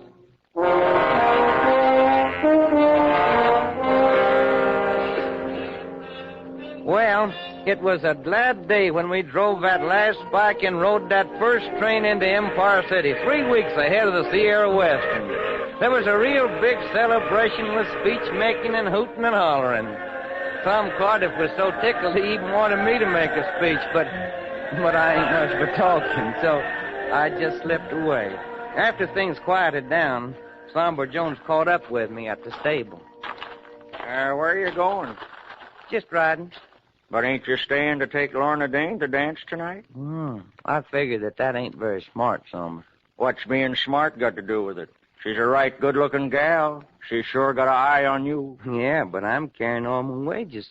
Well, it was a glad day when we drove that last spike and rode that first train into Empire City, 3 weeks ahead of the Sierra Western. There was a real big celebration with speech-making and hooting and hollering. Tom Cardiff was so tickled he even wanted me to make a speech, but I ain't much for talking, so I just slipped away. After things quieted down, Somber Jones caught up with me at the stable. Where are you going? Just riding. But ain't you staying to take Lorna Dane to dance tonight? I figured that ain't very smart, Somber. What's being smart got to do with it? She's a right good-looking gal. She's sure got an eye on you. Yeah, but I'm carrying all my wages.